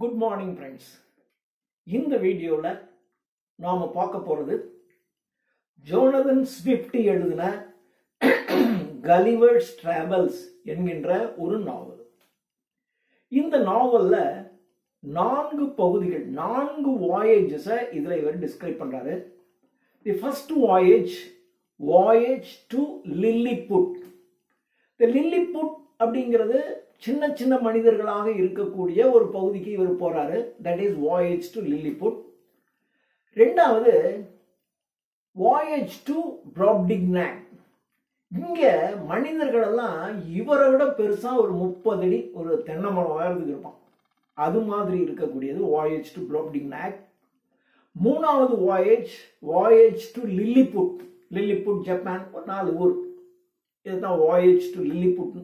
Good morning friends. இந்த வீடியோவில் நாம் பார்க்க போகிறது ஜோனதன் ஸ்விஃப்ட் எழுதின கலிவர்ஸ் டிராவல்ஸ் என்கின்ற ஒரு நாவல். இந்த நாவலில் 4 பகுதிகள், 4 வாயேஜஸை இதில் இவர் டிஸ்கிரைப் பண்ணுறாரு. The first voyage to Lilliput. இந்த லில்லிபுட் அப்படிங்கிறது சின்ன சின்ன மனிதர்களாக இருக்கக்கூடிய ஒரு பகுதிக்கு இவர் போறாரு. That is voyage to Lilliput. ரெண்டாவது வாயேஜ் டு பிராப்டிங்னாக். இங்க மனிதர்கள் எல்லாம் இவரை விட பெருசா ஒரு 30 அடி ஒரு தென்னை மரம் உயரத்துக்கு இருப்பான். அது மாதிரி இருக்கக்கூடியது வாயேஜ் டு பிராப்டிங்னாக். மூணாவது voyage to Lilliput. Lilliput Japan, ஒரு 4 ஊர். இதுதான் voyage to Lilliput.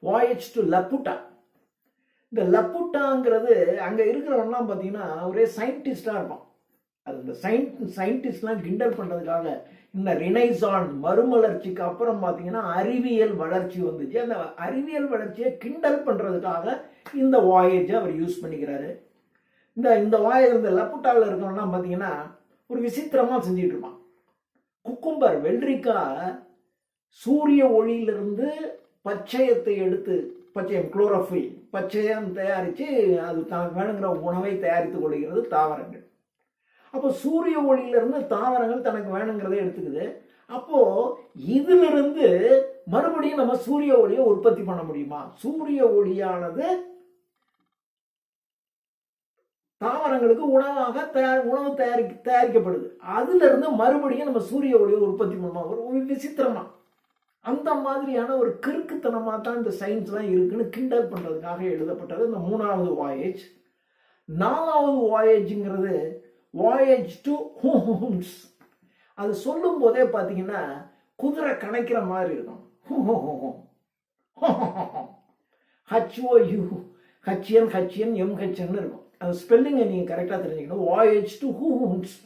Voyage to Laputa. இந்த லப்புட்டாங்கிறது அங்க இருக்கிறவன்லாம் பார்த்தீங்கன்னா ஒரே சயின்டிஸ்டா இருப்பான். அது இந்த சயின்டிஸ்ட்லாம் கிண்டல் பண்றதுக்காக இந்த ரினைசான்ஸ் மறுமலர்ச்சிக்கு அப்புறம் பார்த்தீங்கன்னா அறிவியல் வளர்ச்சி வந்துச்சு. அந்த அறிவியல் வளர்ச்சியை கிண்டல் பண்றதுக்காக இந்த வாயேஜை அவர் யூஸ் பண்ணிக்கிறாரு. இந்த வாயேஜ், இந்த லப்புட்டாவில் இருக்கவன்லாம் பார்த்தீங்கன்னா ஒரு விசித்திரமா செஞ்சுட்டு இருப்பான். குக்கும்பர், வெள்ளரிக்காய் சூரிய ஒளியிலிருந்து பச்சையத்தை எடுத்து, பச்சையம் குளோரோஃபில், பச்சையம் தயாரித்து அது தனக்கு வேணுங்கிற உணவை தயாரித்துக் கொள்கிறது தாவரங்கள். அப்போ சூரிய ஒளியிலிருந்து தாவரங்கள் தனக்கு வேணுங்கிறத எடுத்துக்குது. அப்போ இதிலிருந்து மறுபடியும் நம்ம சூரிய ஒளியை உற்பத்தி பண்ண முடியுமா? சூரிய ஒளியானது தாவரங்களுக்கு உணவு தயாரிக்கப்படுது. அதுல இருந்து மறுபடியும் நம்ம சூரிய ஒளியை உற்பத்தி பண்ணுமா? ஒரு விசித்திரமா அந்த மாதிரியான ஒரு கிறுக்குத்தனமா தான் இந்த சயின்ஸ்லாம் இருக்குன்னு கிண்டல் பண்றதுக்காக எழுதப்பட்டது இந்த 3வது வாயேஜ். 4வது வாயேஜ்ங்கிறது வாயேஜ் டு ஹூம்ஸ். அது சொல்லும் போதே பார்த்தீங்கன்னா குதிரை கணக்கிற மாதிரி இருக்கும். HOU MHN இருக்கும். அந்த ஸ்பெல்லிங்கை நீங்க கரெக்டா தெரிஞ்சுக்கணும். வாயேஜ் டு ஹூம்ஸ்,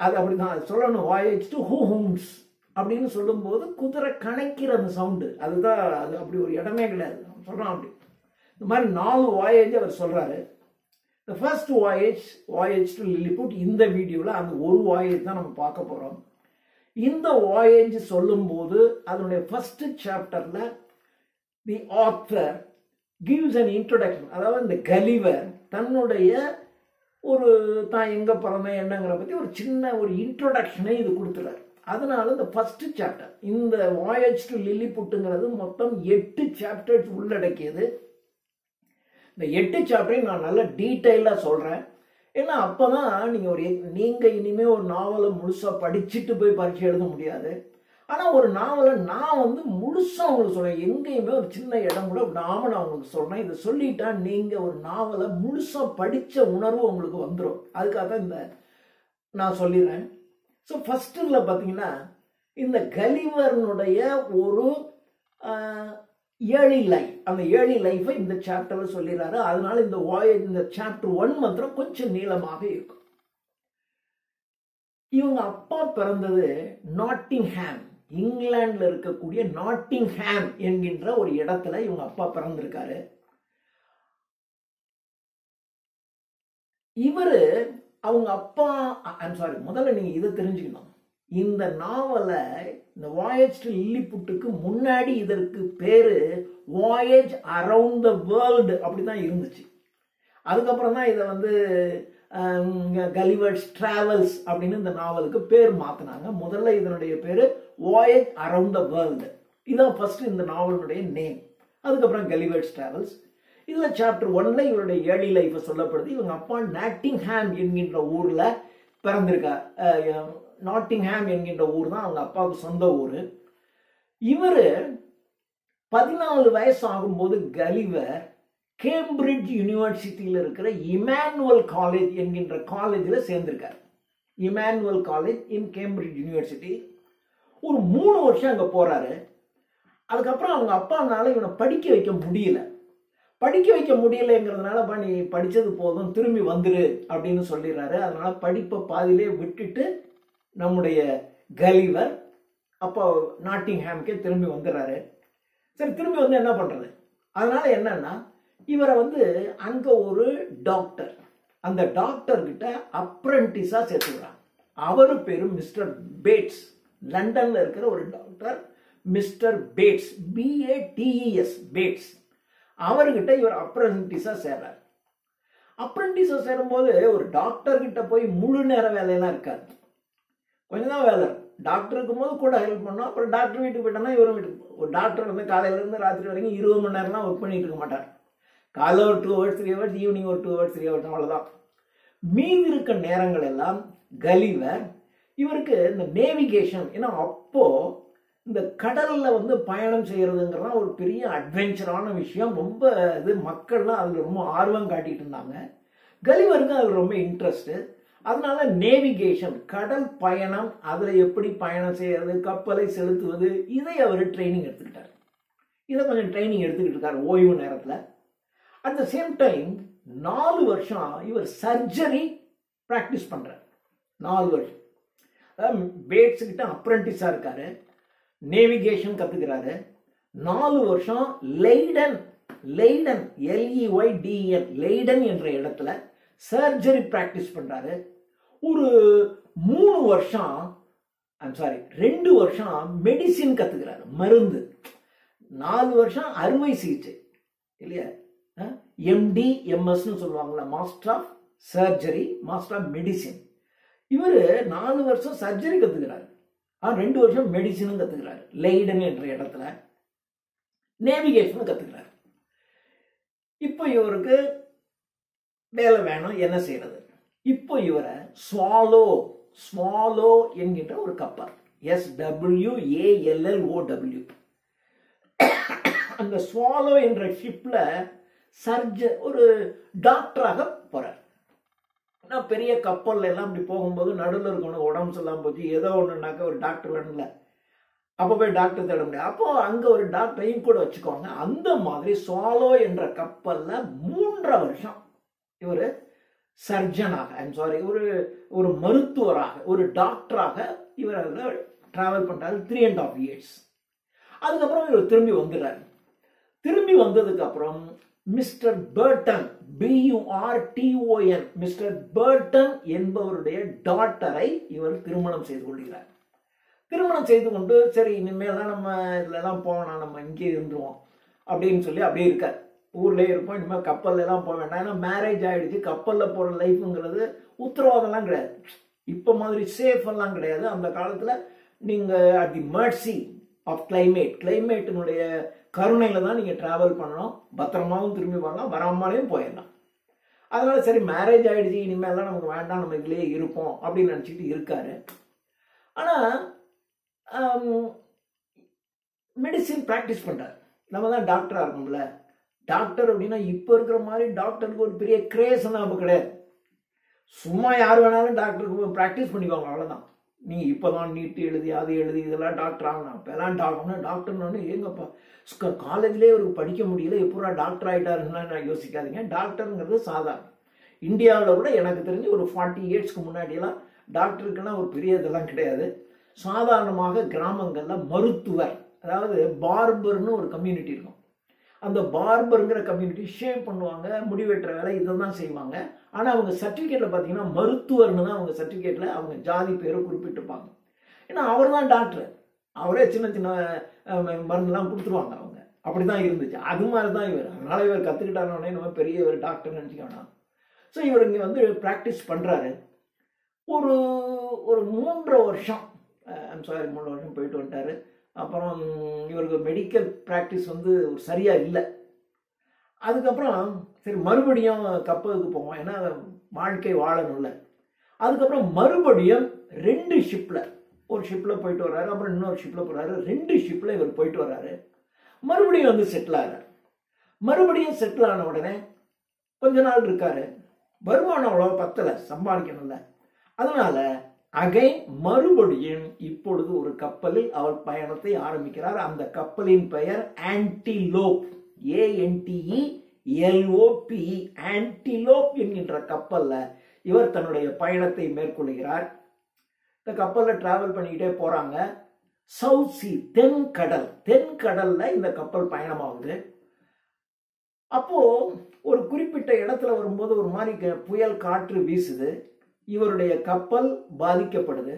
அது அப்படிதான் சொல்லணும். வாயேஜ் டு ஹூம்ஸ் அப்படின்னு சொல்லும்போது குதிரை கணக்கிற அந்த சவுண்டு, அதுதான். அது அப்படி ஒரு இடமே கிடையாது, சொல்றான் அப்படி. இந்த மாதிரி 4 வாயேஜ் அவர் சொல்றாரு. The first voyage to Lilliput. இந்த வீடியோவில் அந்த ஒரு வாயேஜ் தான் நம்ம பார்க்க போறோம். இந்த வாயேஜ் சொல்லும்போது அதனுடைய ஃபர்ஸ்ட் சாப்டர்ல the author gives an introduction. அதாவது இந்த கலிவர் தன்னுடைய ஒரு தான் எங்க பிறந்தேன் என்னங்கிற பத்தி ஒரு சின்ன ஒரு இன்ட்ரோடக்ஷனை இது கொடுத்துறாரு. அதனால இந்த ஃபர்ஸ்ட் சாப்டர், இந்த வாயேஜ் டு லில்லிபுட்ங்கிறது மொத்தம் 8 சாப்டர்ஸ் உள்ளடக்கியது. இந்த 8 சாப்டரையும் நான் நல்ல டீட்டெயிலா சொல்றேன். ஏன்னா அப்பதான் நீங்க இனிமே ஒரு நாவலை முழுசா படிச்சுட்டு போய் பரீட்சை எழுத முடியாது. ஆனா ஒரு நாவலை நான் முழுசா உங்களுக்கு சொல்றேன். எங்கேயுமே ஒரு சின்ன இடம் கூட விடாம நான் உங்களுக்கு சொல்றேன். இதை சொல்லிட்டா நீங்க ஒரு நாவலை முழுசா படிச்ச உணர்வு உங்களுக்கு வந்துடும். அதுக்காக தான் இந்த நான் சொல்லிடுறேன். ஸோ ஃபர்ஸ்ட்ல பார்த்தீங்கன்னா இந்த கலிவர்னுடைய ஒரு ஏர்லி லைஃப், அந்த ஏர்லி லைஃபை இந்த சாப்டர்ல சொல்லிடுறாரு. அதனால இந்த சாப்டர் 1 மாத்திரம் கொஞ்சம் நீளமாக இருக்கும். இவங்க அப்பா பிறந்தது நாட்டிங்ஹாம், இங்கிலாந்துல இருக்கக்கூடிய நாட்டிங்ஹாம் என்கின்ற ஒரு இடத்துல இவங்க அப்பா பிறந்திருக்காரு. இவரு அவங்க அப்பா, முதல்ல நீங்க இதை தெரிஞ்சுக்கணும். இந்த நாவலை, இந்த வாயேஜ் டு லில்லிபுட்டுக்கு முன்னாடி இதற்கு பேரு வாயேஜ் அரவுண்ட் த வேர்ல்டு அப்படிதான் இருந்துச்சு. அதுக்கப்புறம் தான் இதை கலிவர்ஸ் டிராவல்ஸ் அப்படின்னு இந்த நாவலுக்கு பேர் மாத்தினாங்க. முதல்ல இதனுடைய பேரு வாயேஜ் அரவுண்ட் த வேர்ல்டு. இதுதான் ஃபர்ஸ்ட் இந்த நாவலுடைய நேம். அதுக்கப்புறம் கலிவர்ஸ் டிராவல்ஸ். இதுல சாப்டர் 1ல இவருடைய ஏர்லி லைஃப் சொல்லப்படுது. இவங்க அப்பா நாட்டிங்ஹாம் என்கின்ற ஊர்ல பிறந்திருக்கார். நாட்டிங்ஹாம் என்கின்ற ஊர் தான் அவங்க அப்பாவுக்கு சொந்த ஊர். இவரு 14 வயசு ஆகும்போது கலிவர் கேம்பிரிட்ஜ் யூனிவர்சிட்டியில் இருக்கிற இமானுவல் காலேஜ் என்கின்ற காலேஜில் சேர்ந்திருக்கார். Emmanuel college in Cambridge university. ஒரு 3 வருஷம் அங்கே போறாரு. அதுக்கப்புறம் அவங்க அப்பானால இவனை படிக்க வைக்க முடியலைங்கிறதுனால நீ படிச்சது போதும், திரும்பி வந்துரு அப்படின்னு சொல்லிடுறாரு. அதனால படிப்பை பாதியிலே விட்டுட்டு நம்முடைய கலிவர் அப்போ நாட்டிங்ஹாம்கே திரும்பி வந்துடுறாரு. சரி, திரும்பி வந்து என்ன பண்றது? அதனால என்னன்னா இவரை வந்து அங்க ஒரு டாக்டர், அந்த டாக்டர் கிட்ட அப்ரெண்டிஸா சேர்த்துக்கிறாங்க. அவரு பேரு மிஸ்டர் பேட்ஸ். லண்டன்ல இருக்கிற ஒரு doctor mister Bates, BATES Bates. அவர்கிட்ட இவர் அப்ரெண்டிஸா சேர்றாரு. அப்ரெண்டிஸா சேரும்போது ஒரு டாக்டர் கிட்ட போய் முழு நேர வேலையெல்லாம் இருக்காது, கொஞ்சம் தான் வேலை. டாக்டர் இருக்கும்போது கூட ஹெல்ப் பண்ணோம். அப்புறம் டாக்டர் வீட்டுக்கு போயிட்டோம்னா இவரும் வீட்டுக்கு. ஒரு டாக்டர் வந்து காலையில இருந்து ராத்திரி வரைக்கும் 20 மணி நேரம்லாம் ஒர்க் பண்ணிட்டு இருக்க மாட்டார். காலைல ஒரு 2 hours 3 hours, ஈவினிங் ஒரு 2 hours 3 hours, அவ்வளவுதான். மீதி இருக்க நேரங்கள் எல்லாம் கலிவர் இவருக்கு இந்த நேவிகேஷன். ஏன்னா அப்போ இந்த கடல்ல வந்து பயணம் செய்யறதுங்கிறதா ஒரு பெரிய அட்வென்ச்சரான விஷயம். ரொம்ப இது மக்கள்லாம் அதுல ரொம்ப ஆர்வம் காட்டிட்டு இருந்தாங்க. கலிவருக்கு அது ரொம்ப இன்ட்ரெஸ்ட். அதனால நேவிகேஷன், கடல் பயணம், அதுல எப்படி பயணம் செய்யறது, கப்பலை செலுத்துவது, இதை அவர் ட்ரைனிங் எடுத்துக்கிட்டார். இதை கொஞ்சம் ட்ரைனிங் எடுத்துக்கிட்டு இருக்காரு ஓய்வு நேரத்தில். அட் த சேம் டைம் 4 வருஷம் இவர் சர்ஜரி பிராக்டிஸ் பண்றார். 4 வருஷம் பேட்ஸ் கிட்ட அப்ரெண்டிஸா இருக்காரு, நேவிகேஷன் கத்துக்கிறாரு. 4 வருஷம் லெய்டன் லெய்டன் LEYDEN லெய்டன் என்ற இடத்துல சர்ஜரி பிராக்டிஸ் பண்றாரு. ஒரு 3 வருஷம் 2 வருஷம் மெடிசின் கத்துக்கிறாரு, மருந்து. 4 வருஷம் அறுவை சிகிச்சை இல்லையா, MD MS சொல்லுவாங்களா, master of surgery, master of medicine. இவரு 4 வருஷம் சர்ஜரி கத்துக்கிறாரு, 2 வருஷம் மெடிசினும் கத்துக்கிறாரு. லெய்டன் என்ற இடத்துல நேவிகேஷன் கத்துக்கிறாரு. இப்போ இவருக்கு வேலை வேணும், என்ன செய்யறது? இப்போ இவரை ஸ்வாலோ என்கின்ற ஒரு கப்பல், SWALLOW, அந்த ஸ்வாலோ என்ற ஷிப்ல ஒரு டாக்டராக போறார். நான் பெரிய கப்பல்ல எல்லாம் அப்படி போகும்போது நடுவில் இருக்கணும், உடம்பு சொல்லாம போச்சு, ஏதோ ஒண்ணுனாக்க ஒரு டாக்டர் வேணும்ல, அப்ப போய் டாக்டர் தேட முடியாது. அப்போ அங்க ஒரு டாக்டரையும் கூட வச்சுக்கோங்க. அந்த மாதிரி ஸ்வாலோ என்ற கப்பல்ல 3 வருஷம் இவர் சர்ஜனாக, ஒரு மருத்துவராக, ஒரு டாக்டராக இவர் அதில் டிராவல் பண்றாரு 3.5 years. அதுக்கப்புறம் இவர் திரும்பி வந்துடுறாரு. திரும்பி வந்ததுக்கு அப்புறம் mister Burton, BURTON, mister Burton என்பவருடைய டாட்டரை இவர் திருமணம் செய்து கொள்கிறார். திருமணம் செய்து கொண்டு சரி இனிமேல் தான் நம்ம இதுலலாம் போவேணாம், நம்ம இங்கே இருந்துருவோம் அப்படின்னு சொல்லி அப்படியே இருக்கார். ஊர்லேயே இருப்போம், இனிமேல் கப்பல்ல எல்லாம் போக வேண்டாம். ஏன்னா மேரேஜ் ஆயிடுச்சு, கப்பலில் போகிற லைஃப்ங்கிறது உத்தரவாதம்லாம் கிடையாது, இப்போ மாதிரி சேஃப் எல்லாம் கிடையாது. அந்த காலத்தில் நீங்கள் அட் தி மர்சி ஆஃப் கிளைமேட்டினுடைய கருணையில தான் நீங்கள் ட்ராவல் பண்ணணும். பத்திரமாவும் திரும்பி வரலாம், வராமலேயும் போயிடலாம். அதனால சரி மேரேஜ் ஆயிடுச்சு, இனிமேலாம் நமக்கு வேண்டாம், நம்ம இதுலேயே இருப்போம் அப்படின்னு நினச்சிக்கிட்டு இருக்காரு. ஆனால் மெடிசின் ப்ராக்டிஸ் பண்றாரு. நம்ம தான் டாக்டரா இருக்கோம்ல, டாக்டர் அப்படின்னா இப்போ இருக்கிற மாதிரி டாக்டருக்கு ஒரு பெரிய கிரேஸ் நம்ம கிடையாது. சும்மா யார் வேணாலும் டாக்டருக்கு ப்ராக்டிஸ் பண்ணிக்குவாங்க, அவ்வளோதான். நீ இப்போதான் நீட் எழுதி அது எழுதி இதெல்லாம் டாக்டர் ஆகணும். இப்போல்லாம் டாக்டர்னு எங்கப்பா காலேஜ்லேயே ஒரு படிக்க முடியல, எப்போ டாக்டர் ஆகிட்டாருன்னா நான் யோசிக்காதீங்க. டாக்டருங்கிறது சாதாரணம். இந்தியாவில் கூட எனக்கு தெரிஞ்சு ஒரு 40 yearsக்கு முன்னாடியெல்லாம் டாக்டருக்குன்னா ஒரு பெரிய இதெல்லாம் கிடையாது. சாதாரணமாக கிராமங்களில் மருத்துவர், அதாவது பார்பர்னு ஒரு கம்யூனிட்டி இருக்கும். அந்த பார்பருங்கிற கம்யூனிட்டி ஷேவ் பண்ணுவாங்க, முடிவெட்டுற வேலை இதெல்லாம் செய்வாங்க. ஆனால் அவங்க சர்டிஃபிகேட்டில் பார்த்தீங்கன்னா மருத்துவர்னு தான் அவங்க சர்டிஃபிகேட்டில் அவங்க ஜாதி பேரை குறிப்பிட்டிருப்பாங்க. ஏன்னா அவர் தான் டாக்டர், அவரே சின்ன சின்ன மருந்துலாம் கொடுத்துருவாங்க அவங்க. அப்படி தான் இருந்துச்சு. அது மாதிரி தான் இவர். அதனால இவர் கற்றுக்கிட்டாருன்னே நம்ம பெரிய ஒரு டாக்டர்னு நினச்சிக்க வேணாம். ஸோ இவர் இங்கே வந்து ப்ராக்டிஸ் பண்ணுறாரு. ஒரு 3 வருஷம் 3 வருஷம் போயிட்டு வந்துட்டாரு. அப்புறம் இவருக்கு மெடிக்கல் ப்ராக்டிஸ் வந்து சரியாக இல்லை. அதுக்கப்புறம் சரி மறுபடியும் கப்பலுக்கு போவோம், ஏன்னா வாழ்க்கை வாழணும்ல. அதுக்கப்புறம் மறுபடியும் 2 ஷிப்பில், ஒரு ஷிப்பில் போயிட்டு வர்றாரு, அப்புறம் இன்னொரு ஷிப்பில் போகிறாரு. 2 ஷிப்பில் இவர் போயிட்டு வர்றாரு. மறுபடியும் வந்து செட்டில் ஆகிறார். மறுபடியும் செட்டில் ஆன உடனே கொஞ்ச நாள் இருக்காரு. வருமானம் அவ்வளோ பத்தலை, சம்பாதிக்கணும்ல. அதனால அகைன் மறுபடியும் இப்பொழுது ஒரு கப்பலில் அவர் பயணத்தை ஆரம்பிக்கிறார். அந்த கப்பலின் பெயர் ஆன்டிலோப், ANTELOP, ஆன்டிலோப் என்கின்ற கப்பல்ல இவர் தன்னுடைய பயணத்தை மேற்கொள்கிறார். இந்த கப்பல்ல டிராவல் பண்ணிக்கிட்டே போறாங்க. சவுத் சி, தென்கடல்ல இந்த கப்பல் பயணமாகுது. அப்போ ஒரு குறிப்பிட்ட இடத்துல வரும்போது ஒரு மாதிரி புயல் காற்று வீசுது. இவருடைய கப்பல் பாதிக்கப்படுது.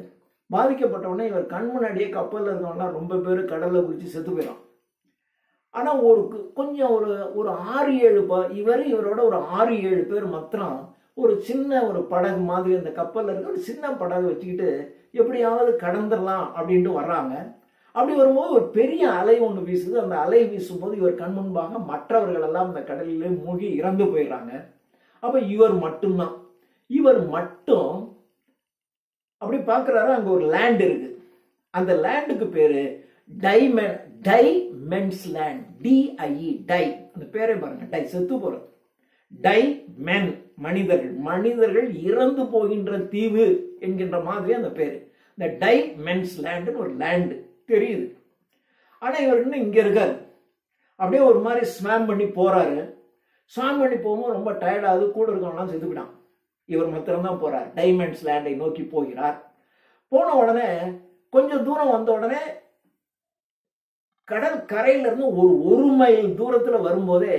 பாதிக்கப்பட்ட உடனே இவர் கண் முன்னாடியே கப்பல்ல இருக்கவங்கலாம் ரொம்ப பேர் கடல்ல குதிச்சு செத்து போயிடும். ஆனா ஒரு கொஞ்சம் ஒரு ஒரு 6-7 இவரோட ஒரு 6-7 பேர் மாத்திரம் ஒரு சின்ன ஒரு படகு மாதிரி அந்த கப்பல்ல இருக்க ஒரு சின்ன படகு வச்சுக்கிட்டு எப்படியாவது கடந்துடலாம் அப்படின்ட்டு வர்றாங்க. அப்படி வரும்போது ஒரு பெரிய அலை ஒன்று வீசுது. அந்த அலை வீசும்போது இவர் கண் முன்பாக மற்றவர்கள் எல்லாம் அந்த கடலிலே மூழ்கி இறந்து போயிடுறாங்க. அப்ப இவர் மட்டும்தான். இவர் மட்டும் அப்படி பார்க்குறாரு. அங்க ஒரு லேண்ட் இருக்கு. அந்த லேண்டுக்கு பேரு டைமென்ஸ் லேண்ட். DIE tie. அந்த பேரே பாருங்க, டை செத்து போறது. டைமென் மனிதர்கள் இறந்து போகின்ற தீவு என்கின்ற மாதிரி அந்த பேரு. இந்த டைமென்ஸ் லேண்ட் ஒரு லேண்டு தெரியுது. ஆனா இவர் இன்னும் இங்க இருக்காரு. அப்படியே ஒரு மாதிரி ஸ்வாம் பண்ணி போறாரு. ஸ்வாம் பண்ணி போகும்போது ரொம்ப டயர்டாகுது. கூட இருக்கவங்களாம் செத்து போயிட்டான். இவர் மாத்திரம்தான் போறார். டைமென்ஸ் லேண்டை நோக்கி போகிறார். போன உடனே கொஞ்சம் தூரம் வந்த உடனே கடல் கரையில இருந்து ஒரு மைல் தூரத்துல வரும்போதே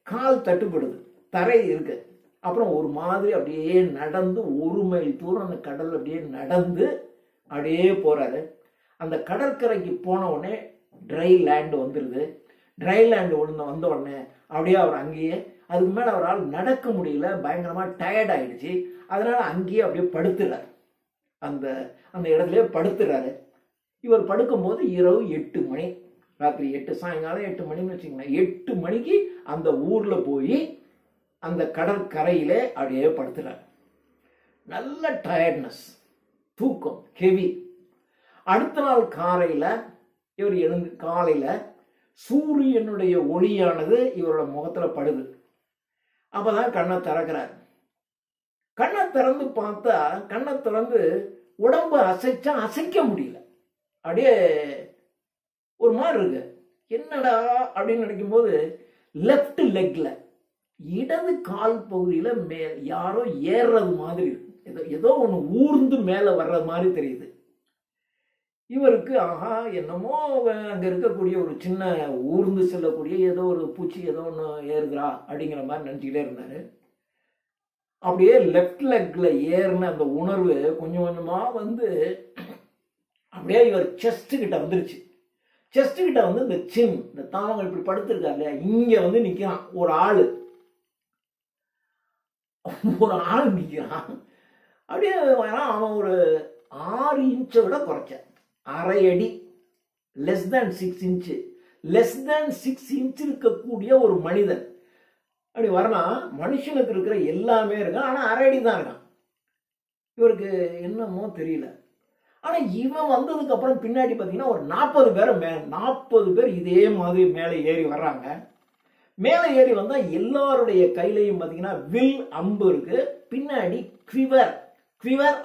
கால் தட்டுப்படுது. தரை இருக்கு. அப்புறம் ஒரு மாதிரி அப்படியே நடந்து 1 மைல் தூரம் அந்த கடல் அப்படியே நடந்து அப்படியே போறாரு. அந்த கடற்கரைக்கு போன உடனே ட்ரை லேண்ட் வந்துருது. ட்ரை லேண்ட் வந்த உடனே அப்படியே அவர் அங்கேயே, அதுக்கு மேல அவரால் நடக்க முடியல, பயங்கரமா டயர்ட் ஆயிடுச்சு. அதனால அங்கேயே அப்படியே படுத்துறாரு. அந்த அந்த இடத்துலயே படுத்துறாரு. இவர் படுக்கும்போது இரவு 8 மணி, ராத்திரி 8, சாயங்காலம் 8 மணின்னு வச்சுக்கோங்களேன். 8 மணிக்கு அந்த ஊர்ல போய் அந்த கடற்கரையிலே அப்படியே படுத்துறாரு. நல்ல டயர்ட்னஸ், தூக்கம் ஹெவி. அடுத்த நாள் காலையில இவர் எழுந்து காலையில சூரியனுடைய ஒளியானது இவரோட முகத்துல படுது. அப்பதான் கண்ணை திறக்கிறார். கண்ணை திறந்து பார்த்தா, கண்ணை திறந்து உடம்பு அசைச்சா அசைக்க முடியல. அப்படியே ஒரு மாதிரி இருக்கு. என்னடா அப்படின்னு நினைக்கும் போது லெப்ட் லெக்ல இடது கால் பகுதியில யாரோ ஏறுறது மாதிரி இருக்கு. ஏதோ ஒண்ணு ஊர்ந்து மேல வர்ற மாதிரி தெரியுது. இவருக்கு ஆஹா என்னமோ அங்க இருக்கக்கூடிய ஒரு சின்ன ஊர்ந்து செல்லக்கூடிய ஏதோ ஒரு பூச்சி ஏதோ ஒன்று ஏறுதுரா அப்படிங்கிற மாதிரி நினைச்சுக்கிட்டே இருந்தாரு. அப்படியே லெப்ட் லெக்ல ஏறின அந்த உணர்வு கொஞ்சம் கொஞ்சமா வந்து அப்படியே இவர் செஸ்ட் கிட்ட வந்துருச்சு. செஸ்ட் கிட்ட வந்து இந்த சின், இந்த தாமங்கள் இப்படி படுத்திருக்காரு இல்லையா, இங்க வந்து நிக்கிறான் ஒரு ஆள் நிக்கிறான். அப்படியே அவன் ஒரு 6 இன்ச்சை விட குறைச்ச, அரை அடி, less than 6 inch, less than 6 inch இருக்கக்கூடிய ஒரு மனிதன் அப்படி வரலாம். மனுஷனுக்கு இருக்கிற எல்லாமே இருக்கான், ஆனா அரை அடி தான் இருக்கான். இவருக்கு என்னமோ தெரியல. ஆனா இவன் வந்ததுக்கு அப்புறம் பின்னாடி பாத்தீங்கன்னா ஒரு 40 பேர் இதே மாதிரி மேலே ஏறி வர்றாங்க. மேலே ஏறி வந்தா எல்லாருடைய கையிலையும் பாத்தீங்கன்னா வில், அம்பு இருக்கு. பின்னாடி குவிவர்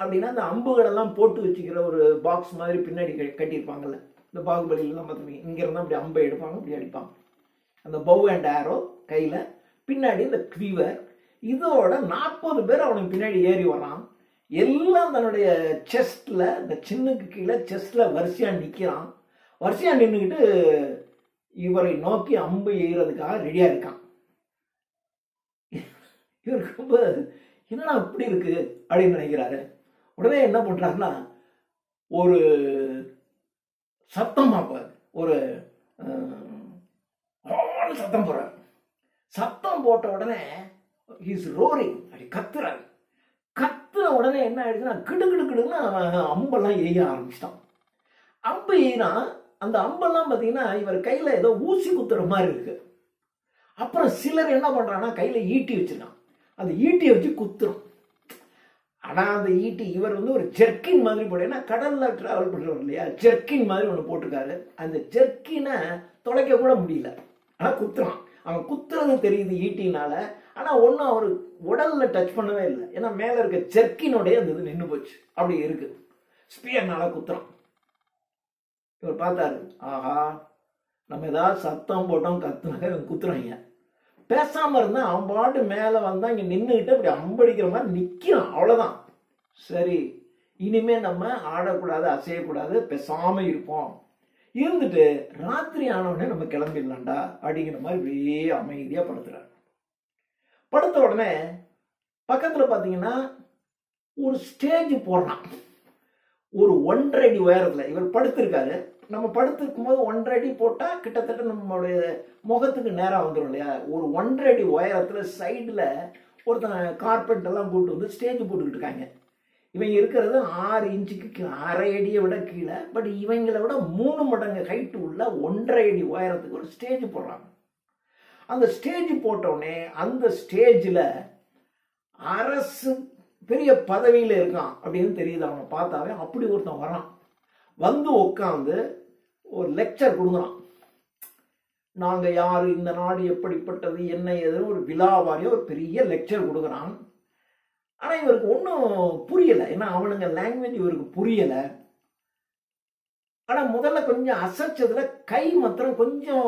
அப்படின்னா அந்த அம்புகள் எல்லாம் போட்டு வச்சுக்கிற ஒரு பாக்ஸ் மாதிரி பின்னாடி கட்டியிருப்பாங்கல்ல. இந்த பாகுபலியில எல்லாம் பார்த்துருப்பீங்க. இங்க இருந்தா அப்படி அம்பை எடுப்பாங்க, அப்படி அடிப்பாங்க. அந்த பவ் அண்ட் ஆரோ கையில, பின்னாடி இந்த குவிவர். இதோட 40 பேர் அவனுக்கு பின்னாடி ஏறி வரான். எல்லாம் தன்னுடைய செஸ்ட்ல, இந்த சின்னுக்கு கீழே செஸ்ட்ல வரிசையா நிக்கிறான். வரிசையா நின்றுக்கிட்டு இவரை நோக்கி அம்பு எய்கிறதுக்காக ரெடியா இருக்கான். இவருக்கு ரொம்ப என்னடா இப்படி இருக்கு அப்படின்னு நினைக்கிறாரு. உடனே என்ன பண்றாருன்னா ஒரு சத்தம் பார்ப்பாரு, ஒரு சத்தம் போடுறாரு. சத்தம் போட்ட உடனே ஹீஸ் ரோரிங், அப்படி கத்துறாரு. கத்துற உடனே என்ன ஆயிடுச்சுன்னா கிடுன்னு அம்பெல்லாம் எய்ய ஆரம்பிச்சிட்டான். அம்பு எய்னா அந்த அம்பெல்லாம் பாத்தீங்கன்னா இவர் கையில ஏதோ ஊசி குத்துற மாதிரி இருக்கு. அப்புறம் சிலர் என்ன பண்றாங்கன்னா கையில ஈட்டி வச்சிருக்கான். அந்த ஈட்டியை வச்சு குத்துறோம். ஆனா அந்த ஈட்டி இவர் வந்து ஒரு ஜெர்கின் மாதிரி போட, ஏன்னா கடல்ல டிராவல் பண்றவர் இல்லையா, ஜெர்கின் மாதிரி ஒண்ணு போட்டிருக்காரு. அந்த ஜெர்கினை தொலைக்க கூட முடியல. ஆனா குத்துறான். அவன் குத்துறது தெரியுது ஈட்டினால. ஆனா ஒன்னும் அவரு உடல்ல டச் பண்ணவே இல்லை. ஏன்னா மேல இருக்க ஜெர்கினோடைய அந்த இது நின்று போச்சு. அப்படி இருக்கு. ஸ்பியர்னால குத்துறான். இவர் பார்த்தாரு, ஆஹா நம்ம ஏதாவது சத்தம் போட்டோம் கத்துனாக்க இவன் குத்துறாங்க. பேசாம இருந்தா அவன் பாட்டு மேல வந்தா இங்க நின்றுகிட்டு அப்படி அம்படிக்கிற மாதிரி நிக்கிறான். அவ்வளவுதான். சரி, இனிமே நம்ம ஆடக்கூடாது, அசையக்கூடாது, பேசாம இருப்போம். இருந்துட்டு ராத்திரி ஆனவுடனே நம்ம கிளம்பிடலாம்டா அப்படிங்கிற மாதிரி இப்படியே அமைதியாக படுத்துறாரு. படுத்த உடனே பக்கத்தில் பார்த்தீங்கன்னா ஒரு ஸ்டேஜ் போடுறான். ஒரு 1.5 அடி உயரத்தில் இவர் படுத்திருக்காரு. நம்ம படுத்திருக்கும் போது 1.5 அடி போட்டால் கிட்டத்தட்ட நம்மளுடைய முகத்துக்கு நேராக வந்துடும் இல்லையா. ஒரு 1.5 அடி உயரத்தில் சைடில் ஒருத்தன் கார்பெட் எல்லாம் கூட்டு வந்து ஸ்டேஜ் போட்டுக்கிட்டு இருக்காங்க. இவங்க இருக்கிறது 6 இன்ச்சுக்கு 1/2 அடியை விட கீழே. பட் இவங்களை விட 3 மடங்கு ஹைட்டு உள்ள 1.5 அடி உயரத்துக்கு ஒரு ஸ்டேஜ் போடுறாங்க. அந்த ஸ்டேஜ் போட்டோடனே அந்த ஸ்டேஜில் அரசு பெரிய பதவியில் இருக்கான் அப்படின்னு தெரியுது. அவனை பார்த்தாவே அப்படி ஒருத்தன் வரான். வந்து உட்காந்து ஒரு லெக்சர் கொடுக்குறான். நாங்கள் யார், இந்த நாடு எப்படிப்பட்டது, என்ன ஏதுன்னு ஒரு விழாவாரியாக ஒரு பெரிய லெக்சர் கொடுக்குறான். ஆனால் இவருக்கு ஒன்றும் புரியலை. ஏன்னா அவனுங்க லாங்குவேஜ் இவருக்கு புரியலை. ஆனால் முதல்ல கொஞ்சம் அசைச்சதுல கை மாத்திரம் கொஞ்சம்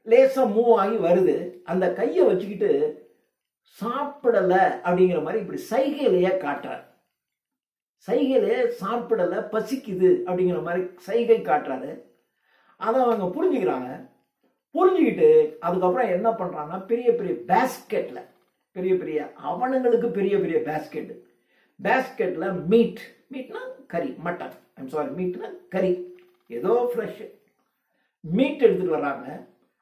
லேசாக மூவ் ஆகி வருது. அந்த கையை வச்சுக்கிட்டு சாப்பிடலை அப்படிங்கிற மாதிரி இப்படி சைகையிலேயே காட்டுறார். சைகையிலே சாப்பிடலை, பசிக்குது அப்படிங்கிற மாதிரி சைகை காட்டுறாரு. அதை அவங்க புரிஞ்சுக்கிறாங்க. புரிஞ்சுக்கிட்டு அதுக்கப்புறம் என்ன பண்ணுறாங்கன்னா பெரிய பெரிய பேஸ்கெட்டில் பெரிய பெரிய அவனுங்களுக்கு பெரிய பெரிய பேஸ்கெட்டில் மீட்னா கறி, மட்டன், மீட்னா கறி, ஏதோ ஃப்ரெஷ் மீட் எடுத்துகிட்டு வர்றாங்க.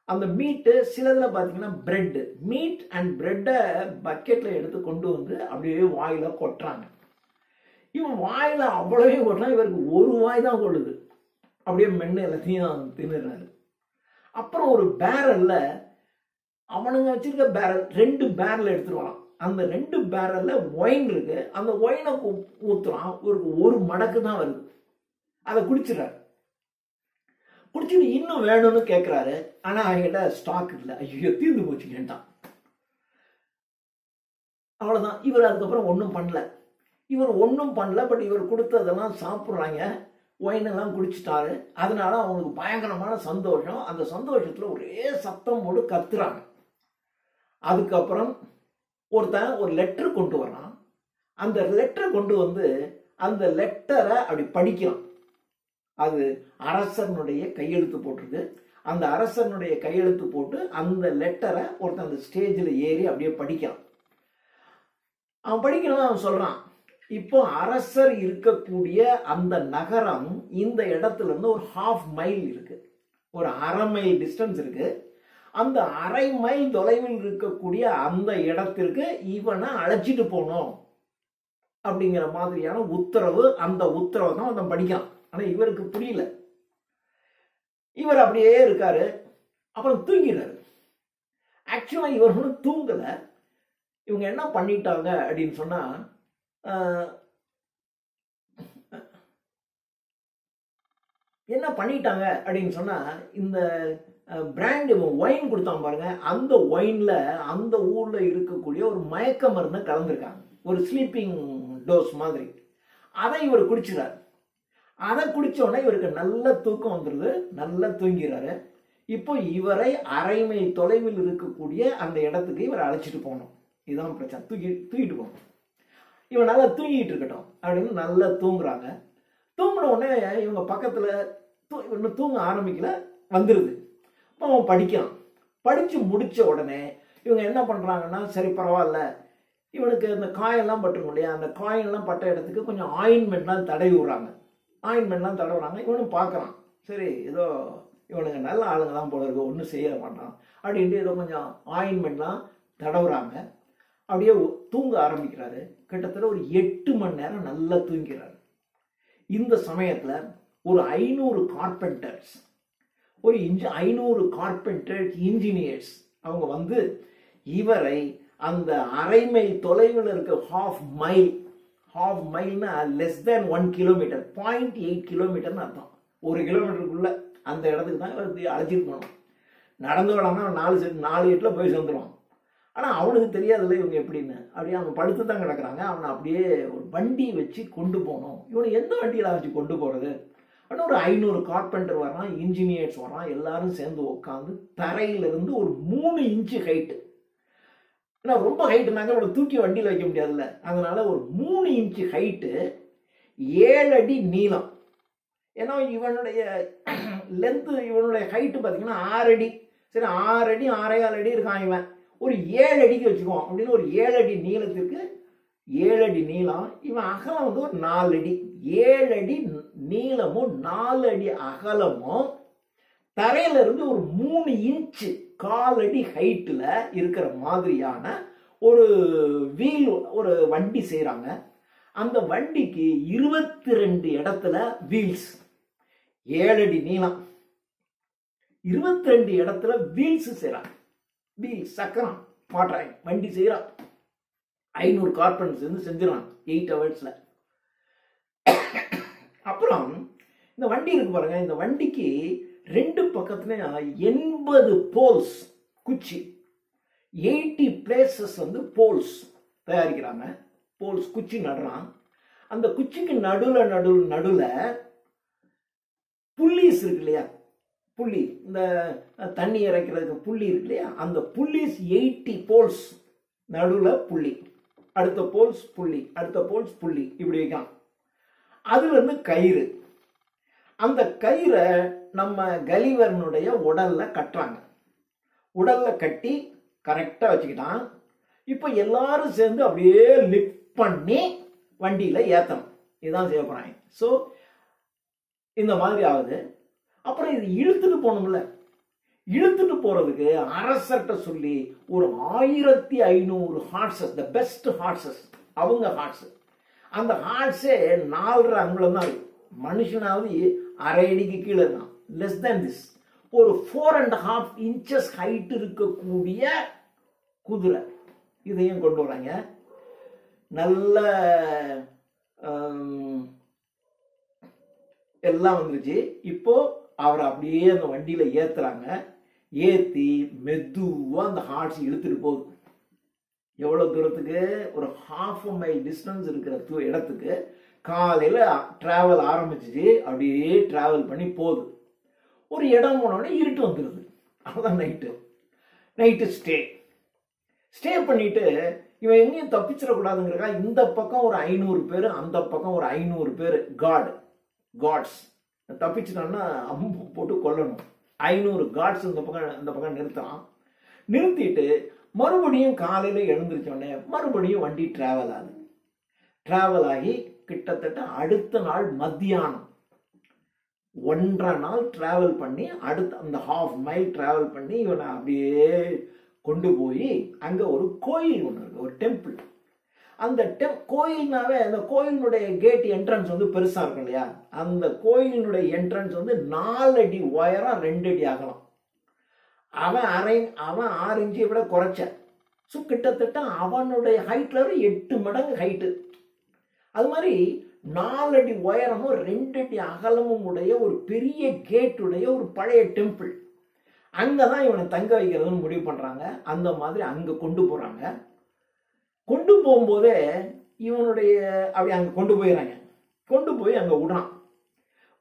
அந்த மீட்டு சிலதில் பார்த்தீங்கன்னா பிரெட்டு, மீட் அண்ட் பிரெட்டை பக்கெட்டில் எடுத்து கொண்டு வந்து அப்படியே வாயில் கொட்டுறாங்க. இவன் வாயில் அவ்வளோவே கொட்டுறான். இவருக்கு ஒரு வாய் தான் கொள்ளுது. அப்படியே மென்று எல்லாத்தையும் தின்னுறாரு. அப்புறம் ஒரு பேரலில் அவனுங்க வச்சிருக்க பேரல் 2 பேரல் எடுத்துருவான். அந்த 2 பேரல்ல ஒயின் இருக்கு. அந்த ஒயினை ஊத்துறான். ஒரு மடக்கு தான் வருது. அதை குடிச்சிடறாரு. குடிச்சிட்டு இன்னும் வேணும்னு கேட்கிறாரு. ஆனா அவங்கிட்ட ஸ்டாக் இல்லை. ஐயோ தீர்ந்து போச்சு கேட்டான். அவ்வளவுதான். இவர் அதுக்கப்புறம் ஒன்றும் பண்ணல. பட் இவர் கொடுத்ததெல்லாம் சாப்பிட்றாங்க. ஒயினெல்லாம் குடிச்சிட்டாரு. அதனால அவங்களுக்கு பயங்கரமான சந்தோஷம். அந்த சந்தோஷத்துல ஒரே சத்தம் போட்டு கத்துறாங்க. அதுக்கப்புறம் ஒருத்தன் ஒரு லெட்டர் கொண்டு வரான். அந்த லெட்டரை கொண்டு வந்து அந்த லெட்டரை அப்படி படிக்கிறான். அது அரசனுடைய கையெழுத்து போட்டிருக்கு. அந்த அரசனுடைய கையெழுத்து போட்டு அந்த லெட்டரை ஒருத்தன் அந்த ஸ்டேஜில் ஏறி அப்படியே படிக்கிறான். அவன் படிக்கணும். அவன் சொல்றான், இப்போ அரசர் இருக்கக்கூடிய அந்த நகரம் இந்த இடத்துல இருந்து ஒரு 1/2 மைல் இருக்கு. ஒரு 1/2 மைல் டிஸ்டன்ஸ் இருக்கு. அந்த 1/2 மைல் தொலைவில் இருக்கக்கூடிய அந்த இடத்திற்கு இவனை அழைச்சிட்டு போனோம் அப்படிங்கிற மாதிரியான உத்தரவு. அந்த உத்தரவை தான் அவன் படிக்கான். ஆனா இவருக்கு புரியல. இவர் அப்படியே இருக்காரு. அப்புறம் தூங்கினாரு. ஆக்சுவலா இவர் ஒன்றும் தூங்கல. இவங்க என்ன பண்ணிட்டாங்க அப்படின்னு சொன்னா, இந்த பிராண்ட் ஒயின் கொடுத்தான் பாருங்க. அந்த ஒயின்ல அந்த ஊர்ல இருக்கக்கூடிய ஒரு மயக்க மருந்தை கலந்துருக்காங்க. ஒரு ஸ்லீப்பிங் டோஸ் மாதிரி. அதை இவர் குடிச்சிடாரு. அதை குடிச்ச உடனே இவருக்கு நல்ல தூக்கம் வந்துடுது. நல்லா தூங்கிறாரு. இப்போ இவரை 1/2 மைல் தொலைவில் இருக்கக்கூடிய அந்த இடத்துக்கு இவரை அழைச்சிட்டு போகணும். இதுதான் பிரச்சனை. தூக்கிட்டு போகணும். இவன் நல்லா தூங்கிட்டு இருக்கட்டும் அப்படின்னு நல்லா தூங்குறாங்க. தூங்கின உடனே இவங்க பக்கத்துல இன்னும் தூங்க ஆரம்பிக்கல, வந்துருது. இப்போ அவன் படிக்கிறான். படிச்சு முடிச்ச உடனே இவங்க என்ன பண்றாங்கன்னா, சரி பரவாயில்ல, இவனுக்கு இந்த காயெல்லாம் பட்டுரும் இல்லையா, அந்த காயெல்லாம் பட்ட இடத்துக்கு கொஞ்சம் ஆயின்மெண்ட்லாம் தடவி விடுறாங்க. இவனும் பார்க்குறான். சரி ஏதோ இவனுங்க நல்ல ஆளுங்க தான் போல இருக்கு, ஒன்றும் செய்ய மாட்டான் அப்படின்ட்டு ஏதோ கொஞ்சம் ஆயின்மெண்ட்லாம் தடவுறாங்க. அப்படியே தூங்க ஆரம்பிக்கிறாரு. கிட்டத்தட்ட ஒரு 8 மணி நேரம் நல்லா தூங்கிறாரு. இந்த சமயத்துல ஒரு 500 கார்பெண்டர்ஸ், 500 கார்பெண்டர் இன்ஜினியர்ஸ் அவங்க வந்து இவரை அந்த 1/2 மைல் தொலைவில் இருக்க 1/2 மைல்னா லெஸ் தேன் 1 கிலோமீட்டர், 0.8 கிலோமீட்டர்னு அர்த்தம். 1 கிலோமீட்டருக்குள்ள அந்த இடத்துக்கு தான் இவர் அழைச்சிட்டு போகணும். நடந்து விடாம 4-8 போய் சேர்ந்துருவான். ஆனால் அவனுக்கு தெரியாதுல்ல இவங்க எப்படின்னு. அப்படியே அவங்க படுத்து தான் கிடக்குறாங்க. அவனை அப்படியே ஒரு வண்டி வச்சு கொண்டு போகணும். இவனை எந்த வண்டியில் வச்சு கொண்டு போகிறது? ஆனால் ஒரு 500 கார்பெண்டர் வரான், இன்ஜினியர்ஸ் வரான். எல்லாரும் சேர்ந்து உட்காந்து தரையிலிருந்து ஒரு 3 இன்ச்சு ஹைட்டு, ஏன்னா ரொம்ப ஹைட்டுனாங்க அவனை தூக்கி வண்டியில் வைக்க முடியாதுல்ல, அதனால ஒரு 3 இன்ச்சு ஹைட்டு, 7 அடி நீளம், ஏன்னா இவனுடைய லென்த்து, இவனுடைய ஹைட்டு பார்த்தீங்கன்னா 6 அடி. சரி, 6 அடி 6.25 அடி இருக்கான் இவன். ஒரு 7 அடிக்கு வச்சுக்குவோம் அப்படின்னு. ஒரு 7 அடி நீளத்திற்கு 7 அடி நீளம். இவன் அகலம் வந்து ஒரு 4 அடி. 7 அடி நீளமும் 4 அடி அகலமும் தரையில இருந்து ஒரு 3 இன்ச்சு 1/4 அடி ஹைட்டில் இருக்கிற மாதிரியான ஒரு வீல், ஒரு வண்டி செய்கிறாங்க. அந்த வண்டிக்கு 22 இடத்துல வீல்ஸ், 7 அடி நீளம், 22 இடத்துல வீல்ஸ் செய்கிறாங்க. வீல் சக்கரம் மாட்டுறாங்க, வண்டி செய்கிறான். 500 கார்பன்ஸ் வந்து செஞ்சிடறான் 8 ஹவர்ஸ்ல. அப்புறம் இந்த வண்டி இருக்கு பாருங்க, இந்த வண்டிக்கு 2 பக்கத்துலயும் 80 போல்ஸ், குச்சி, 80 பிளேசஸ் வந்து போல்ஸ் தயாரிக்கிறாங்க. போல்ஸ், குச்சி நடுறான். அந்த குச்சிக்கு நடுல புள்ளிஸ் இருக்கு இல்லையா, புள்ளி, இந்த தண்ணி இறைக்கிறதுக்கு புள்ளி இருக்கு இல்லையா, அந்த புள்ளிஸ் 80 போல்ஸ் நடுவில் புள்ளி, அடுத்த போல்ஸ் புள்ளி, அடுத்த போல்ஸ் புள்ளி, இப்படி வைக்கலாம். அதுல இருந்து கயிறு, அந்த கயிறை நம்ம கலிவரனுடைய உடல்ல கட்டுறாங்க. உடல்ல கட்டி கரெக்டா வச்சுக்கிட்டான். இப்போ எல்லாரும் சேர்ந்து அப்படியே லிஃப்ட் பண்ணி வண்டியில ஏத்தணும். இதுதான் செய்ய போறாங்க. ஸோ இந்த மாதிரி ஆகுது. அப்புறம் இது இழுத்துட்டு போகணும்ல, இழுத்துட்டு போறதுக்கு அரசர்கிட்ட சொல்லி ஒரு 1500 ஹார்சஸ், த பெஸ்ட் ஹார்சஸ், அவங்க ஹார்ஸ். அந்த ஹார்ஸே 4.5 அங்குலம் தான் இருக்கு. மனுஷனாவது 1/2 அடிக்கு கீழே இருக்கான், லெஸ் தேன் திஸ். ஒரு 4.5 inches ஹைட் இருக்கக்கூடிய குதிரை, இதையும் கொண்டு வராங்க. நல்ல எல்லாம் வந்துருச்சு. இப்போ அவரை அப்படியே அந்த வண்டியில ஏத்துறாங்க. ஏத்தி மெதுவா அந்த ஹார்ஸ் இழுத்துட்டு போகுது. எவ்வளவு தூரத்துக்கு? ஒரு 1/2 மைல் டிஸ்டன்ஸ் இருக்கிற இடத்துக்கு காலையில டிராவல் ஆரம்பிச்சிச்சு. அப்படியே டிராவல் பண்ணி போகுது. ஒரு இடம் போனோடனே இருட்டு வந்துடுது. அதான் நைட்டு ஸ்டே பண்ணிட்டு இவன் எங்கேயும் தப்பிச்சிடக்கூடாதுங்கிறக்கா இந்த பக்கம் ஒரு 500 பேர், அந்த பக்கம் ஒரு 500 பேர் காட்ஸ். தப்பிச்சிட்டான்னா அம்பு போட்டு கொல்லணும். 500 காட்ஸ் இந்த பக்கம் நிறுத்தலாம். நிறுத்திட்டு மறுபடியும் காலையில எழுந்திரிச்சோடனே மறுபடியும் வண்டி டிராவல் ஆகி கிட்டத்தட்ட அடுத்த நாள் மத்தியானம் 1.5 நாள் டிராவல் பண்ணி, அடுத்த அந்த 1/2 மைல் டிராவல் பண்ணி இவனை அப்படியே கொண்டு போய் அங்க ஒரு கோயில் ஒன்று இருக்கு, ஒரு டெம்பிள். அந்த கோயில்னாவே அந்த கோயிலுடைய கேட் என்ட்ரன்ஸ் வந்து பெருசா இருக்கும் இல்லையா, அந்த கோயிலினுடைய என்ட்ரன்ஸ் வந்து 4 அடி உயரம், 2 அடி அகலம். அவன் 6 இன்ச்சை விட குறைச்ச. ஸோ கிட்டத்தட்ட அவனுடைய ஹைட்ல 8 மடங்கு ஹைட்டு. அது மாதிரி 4 அடி உயரமும் 2 அடி அகலமும் உடைய ஒரு பெரிய கேட்டுடைய ஒரு பழைய டெம்பிள். அங்கதான் இவனை தங்க வைக்கிறதுன்னு முடிவு பண்றாங்க. அந்த மாதிரி அங்க கொண்டு போறாங்க. கொண்டு போகும்போதே இவனுடைய அப்படி அங்க கொண்டு போயிடறாங்க. கொண்டு போய் அங்க விடுறான்.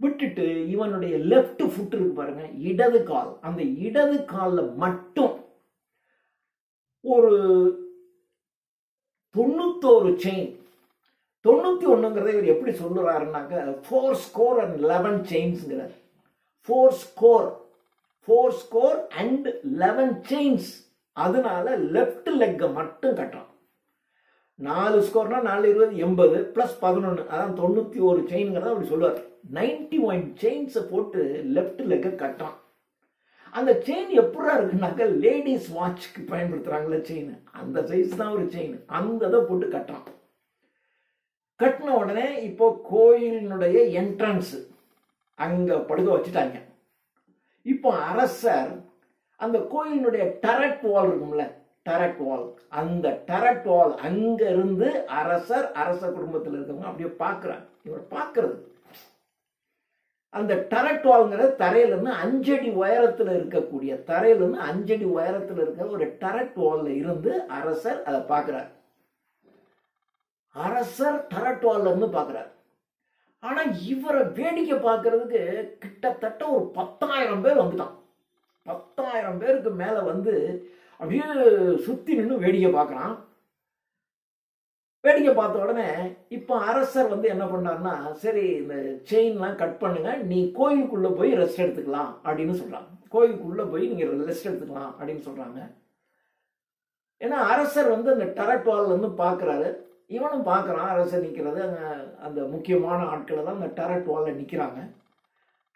விட்டுட்டு இவனுடைய லெஃப்ட் ஃபுட் இருக்கு பாருங்க, இடது கால், அந்த இடது கால்ல மட்டும் ஒரு 91 செயின். 91ங்கிறத இவர் எப்படி சொல்லுறாருன்னாக்க 4 score and 11 chainsங்கிறார். 4 score and 11 chains. அதனால லெஃப்ட் லெக்க மட்டும் கட்டுறான். 4 ஸ்கோர்னா 4 20 80 பிளஸ் 11, அதான் 91 செயின்ங்கிறத அப்படி சொல்லுவார். 91 செயின்ஸை போட்டு லெஃப்ட் லெக்க கட்டுறான். அந்த செயின் எப்படா இருக்குன்னாக்க லேடிஸ் வாட்ச்க்கு பயன்படுத்துறாங்களே செயின், அந்த சைஸ் தான் ஒரு செயின். அந்த இதை போட்டு கட்டுறான். கட்டின உடனே இப்போ கோயிலினுடைய என்ட்ரன்ஸ் அங்க படுக்க வச்சுட்டாங்க. இப்போ அரசர் அந்த கோயிலினுடைய டரட் வால் இருக்கும்ல, டரட் வால், அந்த டரட் வால் அங்க இருந்து அரச குடும்பத்தில் இருக்கவங்க அப்படியே பார்க்கிறாங்க. இவர் பார்க்கறது அந்த டரட் வால்ங்கிற தரையில இருந்து 5 அடி உயரத்தில் இருக்கக்கூடிய, தரையில இருந்து 5 அடி உயரத்தில் இருக்கிற ஒரு டரட் வால்ல இருந்து அரசர் அதை பார்க்கிறார். அரசர் டரட் வால்ல இருந்து பார்க்கிறார். ஆனா இவரை வேடிக்கை பார்க்கறதுக்கு கிட்டத்தட்ட ஒரு 10,000 பேர் வந்துட்டான். 10,000 பேருக்கு மேல வந்து அப்படியே சுத்தி நின்று வேடிக்கை பார்க்கறான். வேடிக்கை பார்த்த உடனே இப்போ அரசர் வந்து என்ன பண்ணாருன்னா, சரி இந்த செயின்லாம் கட் பண்ணுங்க, நீ கோயிலுக்குள்ள போய் ரெஸ்ட் எடுத்துக்கலாம் அப்படின்னு சொல்றாங்க. கோயிலுக்குள்ள போய் நீங்க ரெஸ்ட் எடுத்துக்கலாம் அப்படின்னு சொல்றாங்க. ஏன்னா அரசர் வந்து அந்த டரட் வால் வந்து பார்க்குறாரு, இவனும் பார்க்குறான் அரசர் நிற்கிறது. அந்த முக்கியமான ஆட்களை தான் அந்த டரட் வாலில் நிற்கிறாங்க.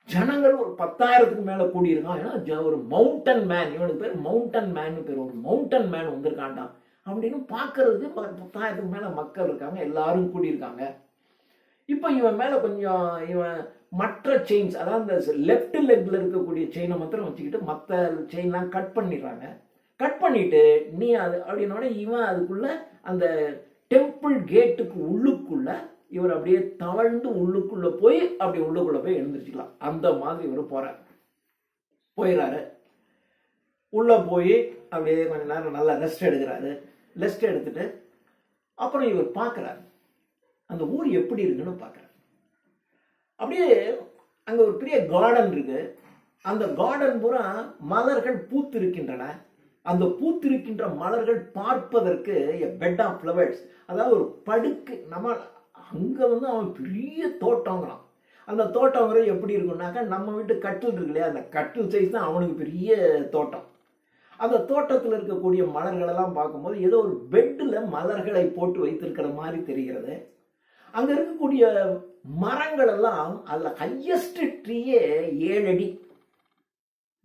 ஜனங்கள் ஒரு 10,000க்கு மேலே கூடியிருக்கான். ஏன்னா ஒரு மவுண்டன் மேன், இவனுக்கு பேர் மவுண்டன் மேன் பேர், ஒரு மவுண்டன் மேன் வந்திருக்கான்டான் அப்படின்னு பார்க்கறதுக்கு 10,000க்கு மேலே மக்கள் இருக்காங்க, எல்லாரும் கூடியிருக்காங்க. இப்போ இவன் மேலே கொஞ்சம் இவன் மற்ற செயின்ஸ், அதாவது இந்த லெஃப்ட் லெக்ல இருக்கக்கூடிய செயினை மாத்திரம் வச்சுக்கிட்டு மற்ற செயின்லாம் கட் பண்ணிடுறாங்க. கட் பண்ணிட்டு நீ அது அப்படின்னோட இவன் அதுக்குள்ள அந்த டெம்பிள் கேட்டுக்கு உள்ளுக்குள்ள இவர் அப்படியே தவழ்ந்து உள்ளுக்குள்ள போய் அப்படி உள்ளுக்குள்ள போய் எழுந்திரிச்சிக்கலாம். அந்த மாதிரி இவர் போயிடுறாரு. உள்ள போய் அப்படியே கொஞ்ச நேரம் நல்லா ரெஸ்ட் எடுக்கிறாரு. ரெஸ்ட் எடுத்துட்டு அப்புறம் இவர் பார்க்குறாரு அந்த ஊர் எப்படி இருக்குன்னு பார்க்குறாரு. அப்படியே அங்கே ஒரு பெரிய கார்டன் இருக்கு. அந்த கார்டன் பூரா மலர்கள் பூத்திருக்கின்றன. அந்த பூத்திருக்கின்ற மலர்கள் பார்ப்பதற்கு பெட் ஆஃப் ஃப்ளவர்ஸ், அதாவது ஒரு படுக்கை. நம்ம அங்கே வந்து அவன் பெரிய தோட்டங்கிறான். அந்த தோட்டங்கிறது எப்படி இருக்குன்னாக்கா, நம்ம வீட்டு கட்டில் இருக்கு இல்லையா, அந்த கட்டில் சைஸ் தான் அவனுக்கு பெரிய தோட்டம். அந்த தோட்டத்தில் இருக்கக்கூடிய மலர்களெல்லாம் பார்க்கும்போது ஏதோ ஒரு பெட்டில் மலர்களை போட்டு வைத்திருக்கிற மாதிரி தெரிகிறது. அங்கே இருக்கக்கூடிய மரங்கள் எல்லாம் அதில் ஹையஸ்ட் ட்ரீயே 7 அடி,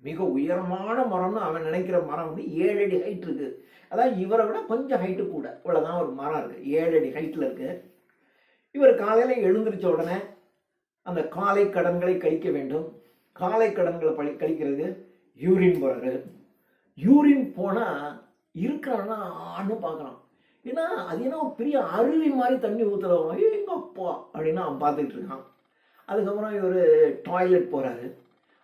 மிக உயரமான மரம்னு அவன் நினைக்கிற மரம் வந்து 7 அடி ஹைட் இருக்கு. அதாவது இவரை விட கொஞ்சம் ஹைட்டு கூட, இவ்வளோதான் ஒரு மரம் இருக்கு, 7 அடி ஹைட்டில் இருக்கு. இவர் காலையில் எழுந்திரிச்ச உடனே அந்த காலை கடன்களை கழிக்க வேண்டும். காலை கடன்களை கழிக்கிறது யூரின் போறாரு. யூரின் போனால் இருக்கிறான்னா ஆன்னு பார்க்குறான். ஏன்னா அது என்ன ஒரு பெரிய அருவி மாதிரி தண்ணி ஊற்றுறவங்க, எங்கப்பா அப்படின்னு அவன் பார்த்துக்கிட்டு இருக்கான். அதுக்கப்புறம் இவர் டாய்லெட் போகிறாரு.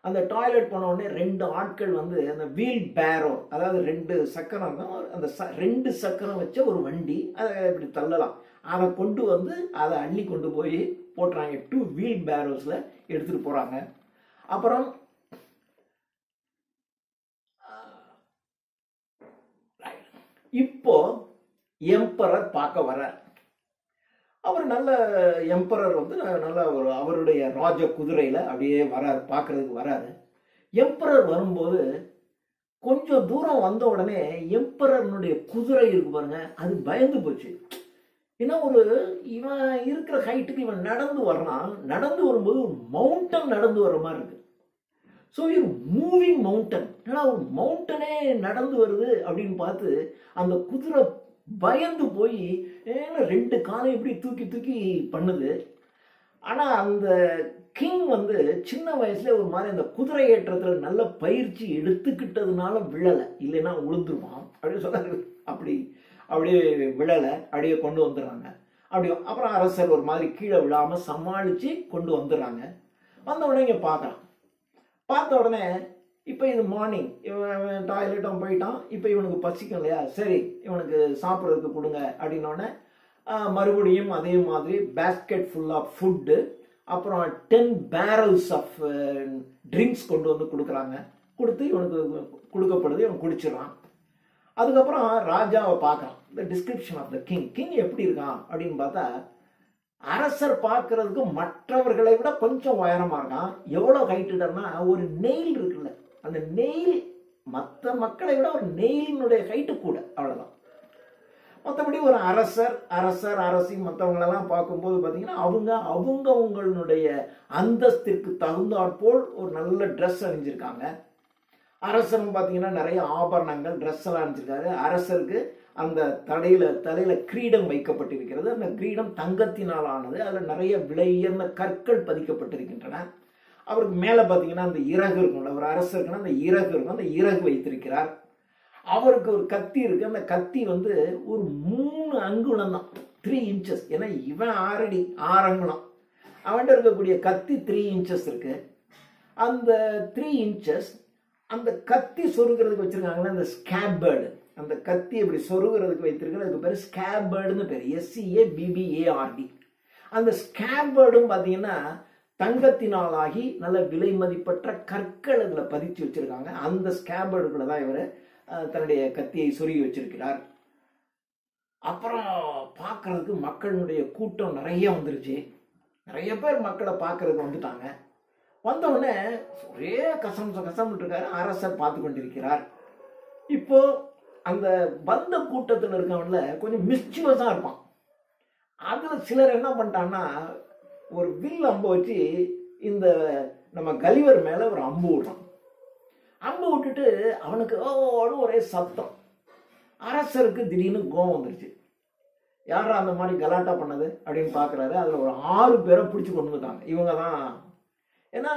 அந்த டாய்லெட் போன உடனே 2 ஆட்கள் வந்து அந்த வீல் பேரோ, அதாவது 2 சக்கரம் தான், அந்த 2 சக்கரம் வச்ச ஒரு வண்டி, அதை இப்படி தள்ளலாம், அதை கொண்டு வந்து அதை அள்ளி கொண்டு போய் போட்டுறாங்க. 2 வீல் பேரோஸில் எடுத்துகிட்டு போகிறாங்க. அப்புறம் இப்போ எம்பரர் பார்க்க வர்றார். அவர் நல்ல எம்பரர் வந்து நல்ல ஒரு அவருடைய ராஜ குதிரையில் அப்படியே வராரு, பார்க்கறதுக்கு வராரு. எம்பரர் வரும்போது கொஞ்சம் தூரம் வந்த உடனே எம்பரனுடைய குதிரை இருக்கு பாருங்க, அது பயந்து போச்சு. ஏன்னா இவன் இருக்கிற ஹைட்டுக்கு இவன் நடந்து வர்றான். நடந்து வரும்போது ஒரு மவுண்டன் நடந்து வர்ற மாதிரி இருக்கு. ஸோ இது மூவிங் மவுண்டன், ஏன்னா ஒரு மவுண்டனே நடந்து வருது அப்படின்னு பார்த்து அந்த குதிரை பயந்து போய் ஏன்னா 2 காலை இப்படி தூக்கி தூக்கி பண்ணுது. ஆனால் அந்த கிங் வந்து சின்ன வயசுல ஒரு மாதிரி அந்த குதிரை ஏற்றத்தில் நல்ல பயிற்சி எடுத்துக்கிட்டதுனால விழலை, இல்லைன்னா விழுந்துருவான் அப்படின்னு சொன்னாரு. அப்படியே விழலை, அப்படியே கொண்டு வந்துடுறாங்க. அப்புறம் அரசர் ஒரு மாதிரி கீழே விழாம சமாளிச்சு கொண்டு வந்துடுறாங்க. வந்த உடனே இங்கே பார்த்த உடனே இப்போ இது மார்னிங், இவன் டாய்லெட்டும் போயிட்டான். இப்போ இவனுக்கு பசிக்கும் இல்லையா, சரி இவனுக்கு சாப்பிட்றதுக்கு கொடுங்க அப்படின்னோடனே மறுபடியும் அதே மாதிரி பேஸ்கெட் ஃபுல் ஆஃப் ஃபுட்டு, அப்புறம் 10 பேரல்ஸ் ஆஃப் ட்ரிங்க்ஸ் கொண்டு வந்து கொடுக்குறாங்க. கொடுத்து இவனுக்கு கொடுக்கப்படுது, இவன் குடிச்சிடறான். அதுக்கப்புறம் ராஜாவை பார்க்குறான். இந்த டிஸ்கிரிப்ஷன் ஆஃப் த கிங் எப்படி இருக்கான் அப்படின்னு பார்த்தா, அரசர் பார்க்கறதுக்கு மற்றவர்களை விட கொஞ்சம் உயரமா இருக்கான். எவ்வளோ ஹைட்டுடனா, ஒரு நெயில் இருக்குல்ல, அந்த நெயில் மற்ற மக்களை விட ஒரு நெயிலினுடைய ஹைட்டு கூட, அவ்வளோதான். மற்றபடி ஒரு அரசி மற்றவங்களெல்லாம் பார்க்கும்போது பார்த்தீங்கன்னா அவங்களுடைய அந்தஸ்திற்கு தகுந்தாற்போல் ஒரு நல்ல ட்ரெஸ் அணிஞ்சிருக்காங்க. அரசரும் பார்த்தீங்கன்னா நிறைய ஆபரணங்கள் ட்ரெஸ் எல்லாம் அணிஞ்சிருக்காரு. அரசருக்கு அந்த தலையில கிரீடம் வைக்கப்பட்டிருக்கிறது. அந்த கிரீடம் தங்கத்தினால் ஆனது. அதில் நிறைய விலை உயர்ந்த கற்கள் பதிக்கப்பட்டிருக்கின்றன. அவருக்கு மேலே பார்த்தீங்கன்னா அந்த இறகு இருக்கும்ல, ஒரு அரசருக்குன்னா அந்த இறகு இருக்கும், அந்த இறகு வைத்திருக்கிறார். அவருக்கு ஒரு கத்தி இருக்கு. அந்த கத்தி வந்து ஒரு 3 அங்குலம் தான், 3 inches. ஏன்னா இவன் 6 அடி 6 அங்குலம், அவன்கிட்ட இருக்கக்கூடிய கத்தி 3 inches இருக்கு. அந்த 3 inches அந்த கத்தி சொருகிறதுக்கு வச்சிருக்காங்களே அந்த ஸ்கேபர்டு, அந்த கத்தி இப்படி சொருகிறதுக்கு வைத்திருக்கிறது, அதுக்கு பேர் ஸ்கேபர்டுன்னு பேர், SCABBARD. அந்த ஸ்கேபர்டும் பார்த்தீங்கன்னா தங்கத்தினாலாகி நல்ல விலை மதிப்பற்ற கற்கள் அதில் பதிச்சு வச்சிருக்காங்க. அந்த ஸ்கேபர்டுக்குள்ள தான் இவர் தன்னுடைய கத்தியை சொருகி வச்சிருக்கிறார். அப்புறம் பார்க்கறதுக்கு மக்களுடைய கூட்டம் நிறைய வந்துருச்சு. நிறைய பேர் மக்களை பார்க்கறதுக்கு வந்துட்டாங்க. வந்தவுடனே ஒரே கசம்ட்டு இருக்காரு. அரசர் பார்த்து கொண்டிருக்கிறார். இப்போ அந்த வந்த கூட்டத்தில் இருக்கவன்ல கொஞ்சம் மிஸ்chievous-ஆ இருப்பான். அதுல சிலர் என்ன பண்ணிட்டான்னா, ஒரு வில் அம்பு வச்சு இந்த நம்ம கலிவர் மேல ஒரு அம்பு விடுறான். அம்பு விட்டுட்டு அவனுக்கு ஓன்னு ஒரே சத்தம். அரசருக்கு திடீர்னு கோவம் வந்துருச்சு. யாரா அந்த மாதிரி கலாட்டா பண்ணது அப்படின்னு பாக்குறாரு. அதுல ஒரு 6 பேரை பிடிச்சு கொண்டு வந்துட்டாங்க. இவங்க தான். ஏன்னா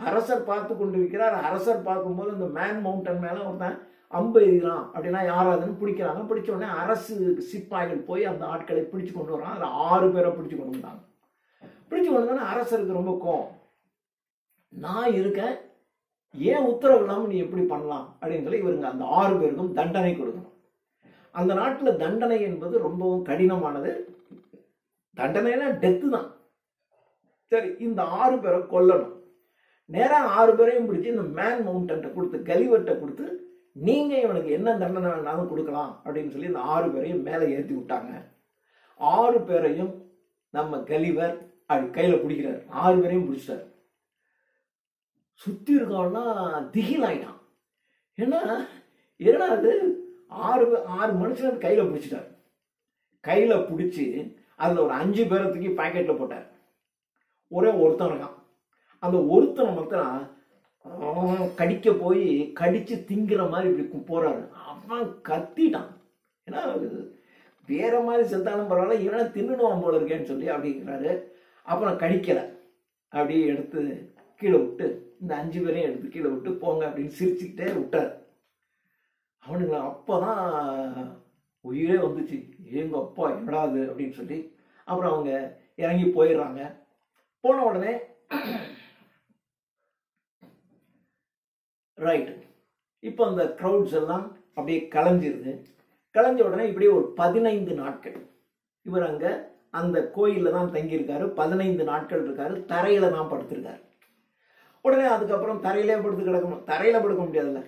அரசர் பார்த்து கொண்டு இருக்கிறார். அரசர் பார்க்கும்போது இந்த மேன் மவுண்டன் மேல ஒருத்தன் அம்பு எறிகிறான் அப்படின்னா யாராதுன்னு பிடிக்கிறாங்க. பிடிச்ச உடனே அரசு சிப்பாய்கள் போய் அந்த ஆட்களை பிடிச்சு கொண்டு வரான். அதுல 6 பேரை பிடிச்சு கொண்டு வந்தாங்க. பிடிச்சு கொண்டு வந்தோன்னா அரசருக்கு ரொம்ப கோவம். நான் இருக்கேன், ஏன் உத்தரவு இல்லாம நீ எப்படி பண்ணலாம் அப்படின்னு சொல்லி இவருங்க அந்த 6 பேருக்கும் தண்டனை கொடுக்கணும். அந்த நாட்டில் தண்டனை என்பது ரொம்பவும் கடினமானது. தண்டனைனா டெத்து தான். சரி, இந்த 6 பேரை கொல்லணும். நேரம் 6 பேரையும் பிடிச்சி இந்த மேன் மவுண்டன் கொடுத்து கலிவர்ட்ட கொடுத்து நீங்க இவனுக்கு என்ன தண்டனை வேணாலும் கொடுக்கலாம் அப்படின்னு சொல்லி இந்த 6 பேரையும் மேலே ஏற்றி விட்டாங்க. 6 பேரையும் நம்ம கலிவர் அப்படி கையில பிடிக்கிறார். 6 பேரையும் பிடிச்சிட்டாரு. சுத்தி இருக்கவன்னா திகில் ஆயிட்டான். ஏன்னா அது 6 மனுஷன் கையில பிடிச்சிட்டார். கையில பிடிச்சி அதுல ஒரு 5 பேரை தூக்கி பாக்கெட்ல போட்டார். ஒரே ஒருத்தன் இருக்கான். அந்த ஒருத்தனை மாத்திரம் கடிக்க போய் கடிச்சு திங்கிற மாதிரி இப்படி போறாரு. அவன் கத்திட்டான். ஏன்னா வேற மாதிரி செத்தாலும் பரவாயில்ல, இவனை தின்னுடுவான் போல இருக்கேன்னு சொல்லி அப்படிங்கிறாரு. அப்புறம் கடிக்கல, அப்படியே எடுத்து கீழே விட்டு இந்த 5 பேரையும் எடுத்து கீழே விட்டு போங்க அப்படின்னு சிரிச்சுக்கிட்டே விட்டார். அவனுங்க அப்பதான் உயிரே வந்துச்சு. எங்க அப்பா என்னடாது அப்படின்னு சொல்லி அப்புறம் அவங்க இறங்கி போயிடுறாங்க. போன உடனே ரைட், இப்போ அந்த க்ரௌட்ஸ் எல்லாம் அப்படியே கலைஞ்சிருது. கலைஞ்ச உடனே இப்படியே ஒரு 15 நாட்கள் இவர் அங்க அந்த கோயில்ல தான் தங்கியிருக்காரு. 15 நாட்கள் இருக்காரு. தரையில தான் படுத்திருக்காரு. உடனே அதுக்கப்புறம் தரையிலே படுத்து கிடக்கணும். தரையில படுக்க முடியாதுல்ல.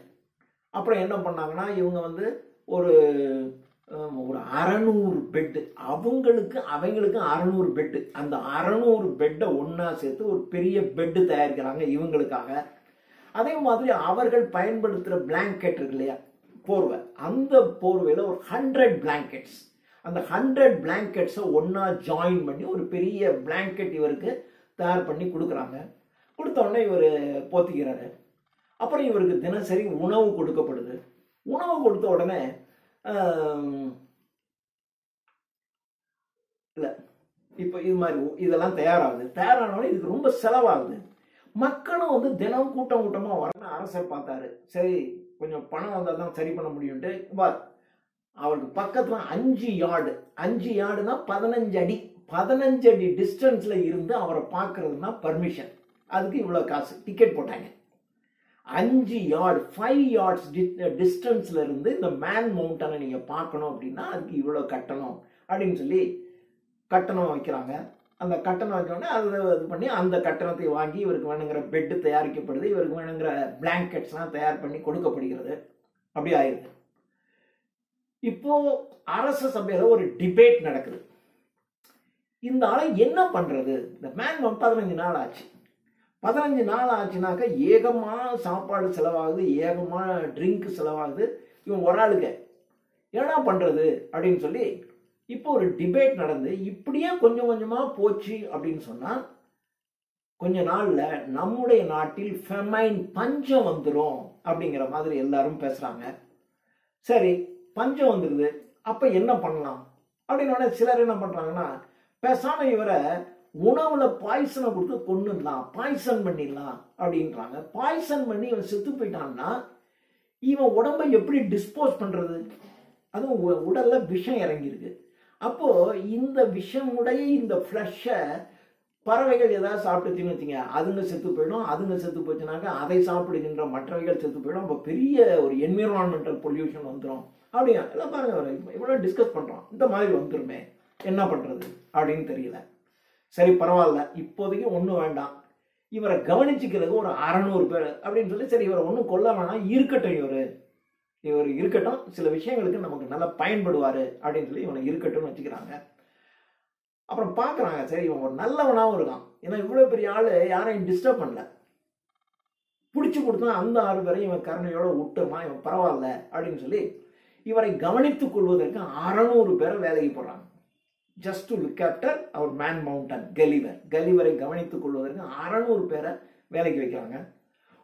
அப்புறம் என்ன பண்ணாங்கன்னா இவங்க வந்து ஒரு 600 பெட்டு, அவங்களுக்கு 600 பெட்டு, அந்த 600 பெட்டை ஒன்னா சேர்த்து ஒரு பெரிய பெட்டு தயாரிக்கிறாங்க இவங்களுக்காக. அதே மாதிரி அவர்கள் பயன்படுத்துகிற பிளாங்கெட் இருக்கு இல்லையா, போர்வை, அந்த போர்வையில் ஒரு 100 பிளாங்கெட்ஸ், அந்த 100 பிளாங்கெட்ஸை ஒன்னா ஜாயின் பண்ணி ஒரு பெரிய பிளாங்கெட் இவருக்கு தயார் பண்ணி கொடுக்குறாங்க. கொடுத்த உடனே இவர் போத்திக்கிறாரு. அப்புறம் இவருக்கு தினசரி உணவு கொடுக்கப்படுது. உணவு கொடுத்த உடனே இல்லை, இப்போ இது மாதிரி இதெல்லாம் தயாராகுது. தயாரானோட இதுக்கு ரொம்ப செலவாகுது. மக்களும் வந்து தினம் கூட்டமாக வரணும். அரசர் பார்த்தாரு, சரி கொஞ்சம் பணம் வந்தால் தான் சரி பண்ண முடியும்ட்டு அவருக்கு பக்கத்துல 5 யார்டுனா 15 அடி, 15 அடி டிஸ்டன்ஸ்ல இருந்து அவரை பார்க்கறதுனா பர்மிஷன். அதுக்கு இவ்வளவு காசு டிக்கெட் போட்டாங்க. 5 யார்டு 5 யார்ட்ஸ் டிஸ்டன்ஸ்ல இருந்து இந்த மேன் மவுண்டனை நீங்க பார்க்கணும் அப்படின்னா அதுக்கு இவ்வளவு கட்டணம் அப்படின்னு சொல்லி கட்டணம் வைக்கிறாங்க. அந்த கட்டணம் வைக்கணும்னா அதை இது பண்ணி அந்த கட்டணத்தை வாங்கி இவருக்கு வேணுங்கிற பெட்டு தயாரிக்கப்படுது. இவருக்கு வேணுங்கிற பிளாங்கெட்ஸ்லாம் தயார் பண்ணி கொடுக்கப்படுகிறது. அப்படி ஆயிருக்கு. இப்போ அரச சபையில ஒரு டிபேட் நடக்குது. இந்த ஆளை என்ன பண்றது? இந்த மேன் 15 நாள் ஆச்சு. 15 நாள் ஆச்சுனாக்க ஏகமா சாப்பாடு செலவாகுது, ஏகமா ட்ரிங்க் செலவாகுது. இவன் ஒரு ஆளுக்கு என்ன பண்றது அப்படின்னு சொல்லி இப்போ ஒரு டிபேட் நடந்து இப்படியே கொஞ்சம் கொஞ்சமா போச்சு அப்படின்னு சொன்னா கொஞ்ச நாள்ல நம்முடைய நாட்டில் ஃபெமைன், பஞ்சம் வந்துடும் அப்படிங்கிற மாதிரி எல்லாரும் பேசுறாங்க. சரி, பஞ்சம் வந்துடுது, அப்ப என்ன பண்ணலாம் அப்படின்னு சிலர் என்ன பண்றாங்கன்னா, பேசாம இவரை உணவுல பாய்சனை கொடுத்து கொன்னுடலாம், பாய்சன் பண்ணிடலாம் அப்படின்றாங்க. பாய்சன் பண்ணி இவன் செத்து போயிட்டான்னா இவன் உடம்பை எப்படி டிஸ்போஸ் பண்றது? அதுவும் உடல்ல விஷம் இறங்கியிருக்கு. அப்போ இந்த விஷமுடைய இந்த ஃப்ளஷை பறவைகள் ஏதாவது சாப்பிட்டுச்சுன்னு வச்சுங்க, அதுங்க செத்து போயிடும். அதுங்க செத்து போச்சுனாக்க அதை சாப்பிடுகின்ற மற்றவைகள் செத்து போயிடும். அப்போ பெரிய ஒரு என்விரான்மெண்டல் பொல்யூஷன் வந்துடும். அப்படியா எல்லாம் பாருங்க, இவ்வளோ டிஸ்கஸ் பண்றோம், இந்த மாதிரி வந்துருமே, என்ன பண்றது அப்படின்னு தெரியல. சரி பரவாயில்ல, இப்போதைக்கு ஒன்றும் வேண்டாம், இவரை கவனிச்சுக்கிறது ஒரு 600 பேர் அப்படின்னு சொல்லி, சரி இவரை ஒன்றும் கொல்ல வேணாம், இருக்கட்டும் இவரு இவர் இருக்கட்டும், சில விஷயங்களுக்கு நமக்கு நல்லா பயன்படுவார் அப்படின்னு சொல்லி இவனை இருக்கட்டும்னு வச்சுக்கிறாங்க. அப்புறம் பார்க்குறாங்க, சரி இவன் ஒரு நல்லவனாகவும் இருக்கான், ஏன்னா இவ்வளோ பெரிய ஆள் யாரையும் டிஸ்டர்ப் பண்ணல, பிடிச்சி கொடுத்தா அந்த 6 பேரையும் இவன் கருணையோட விட்டுருமா, இவன் பரவாயில்ல அப்படின்னு சொல்லி இவரை கவனித்துக் கொள்வதற்கு 600 பேரை வேலைக்கு போடுறாங்க. Just to look after our man mountain Gulliver. கலிவரை கவனித்துக் கொள்வதற்கு 600 பேரை வேலைக்கு வைக்கிறாங்க.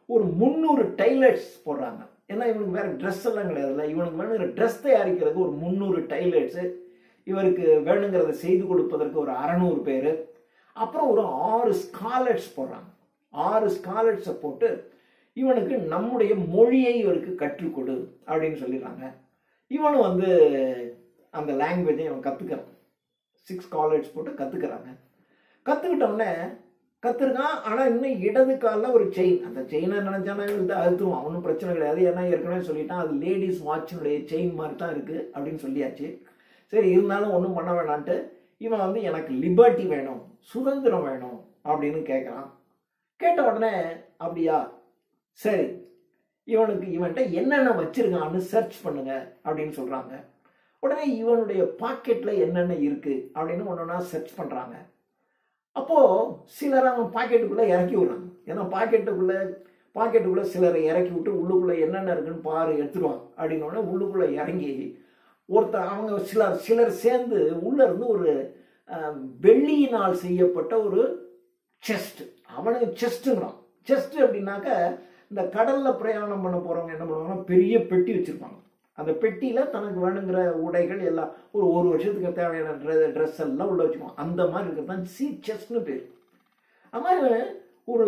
ஒரு 300 டைலர்ஸ் போடுறாங்க. ஏன்னா இவனுக்கு வேற ட்ரெஸ் எல்லாம் கிடையாதுல்ல, இவனுக்கு வேணுங்கிற ட்ரெஸ் தயாரிக்கிறதுக்கு ஒரு 300 டைலர்ஸு, இவருக்கு வேணுங்கிறத செய்து கொடுப்பதற்கு ஒரு 600 பேர், அப்புறம் ஒரு 6 ஸ்காலர்ஸ் போடுறாங்க. 6 ஸ்காலர்ஸை போட்டு இவனுக்கு நம்முடைய மொழியை இவருக்கு கற்றுக்கொடு அப்படின்னு சொல்லிடுறாங்க. இவனும் வந்து அந்த லாங்குவேஜை இவன் கற்றுக்கிறான். 6 ஸ்காலர்ஸ் போட்டு கற்றுக்கிறாங்க. கற்றுக்கிட்டோடனே கற்றுருக்கான். ஆனால் இன்னும் இடது காலில் ஒரு செயின், அந்த செயினை நினச்சானா அழுத்துருவான், ஒன்றும் பிரச்சனை கிடையாது, ஏன்னா ஏற்கனவே சொல்லிட்டான் அது லேடிஸ் வாட்சினுடைய செயின் மாதிரி தான் இருக்குது அப்படின்னு சொல்லியாச்சு. சரி இருந்தாலும் ஒன்றும் பண்ண வேணான்ட்டு இவன் வந்து எனக்கு லிபர்ட்டி வேணும், சுதந்திரம் வேணும் அப்படின்னு கேட்குறான். கேட்ட உடனே அப்படியா சரி இவன்கிட்ட என்னென்ன வச்சிருக்கான்னு சர்ச் பண்ணுங்க அப்படின்னு சொல்கிறாங்க. உடனே இவனுடைய பாக்கெட்டில் என்னென்ன இருக்குது அப்படின்னு ஒன்றா சர்ச் பண்ணுறாங்க. அப்போது சிலரை அவன் பாக்கெட்டுக்குள்ளே இறக்கி விடுறாங்க. ஏன்னா பாக்கெட்டுக்குள்ளே சிலரை இறக்கி விட்டு உள்ளுக்குள்ளே என்னென்ன இருக்குன்னு பாரு எடுத்துருவாங்க அப்படின்னோடனே உள்ளுக்குள்ளே இறங்கி அவங்க சிலர் சேர்ந்து உள்ளே இருந்து ஒரு வெள்ளியினால் செய்யப்பட்ட ஒரு செஸ்ட், அவனுக்கு செஸ்ட்டுங்கிறான். செஸ்ட் அப்படின்னாக்க இந்த கடலில் பிரயாணம் பண்ண போகிறவங்க என்ன பண்ணுவாங்கன்னா பெரிய பெட்டி வச்சுருப்பாங்க. அந்த பெட்டியில் தனக்கு வேணுங்கிற உடைகள் எல்லாம் ஒரு வருஷத்துக்கு தேவையான ட்ரெஸ் எல்லாம் உள்ள வச்சுக்குவோம். அந்த மாதிரி இருக்கிறது தான் சீ செஸ்ட்னு பேர். அது மாதிரி ஒரு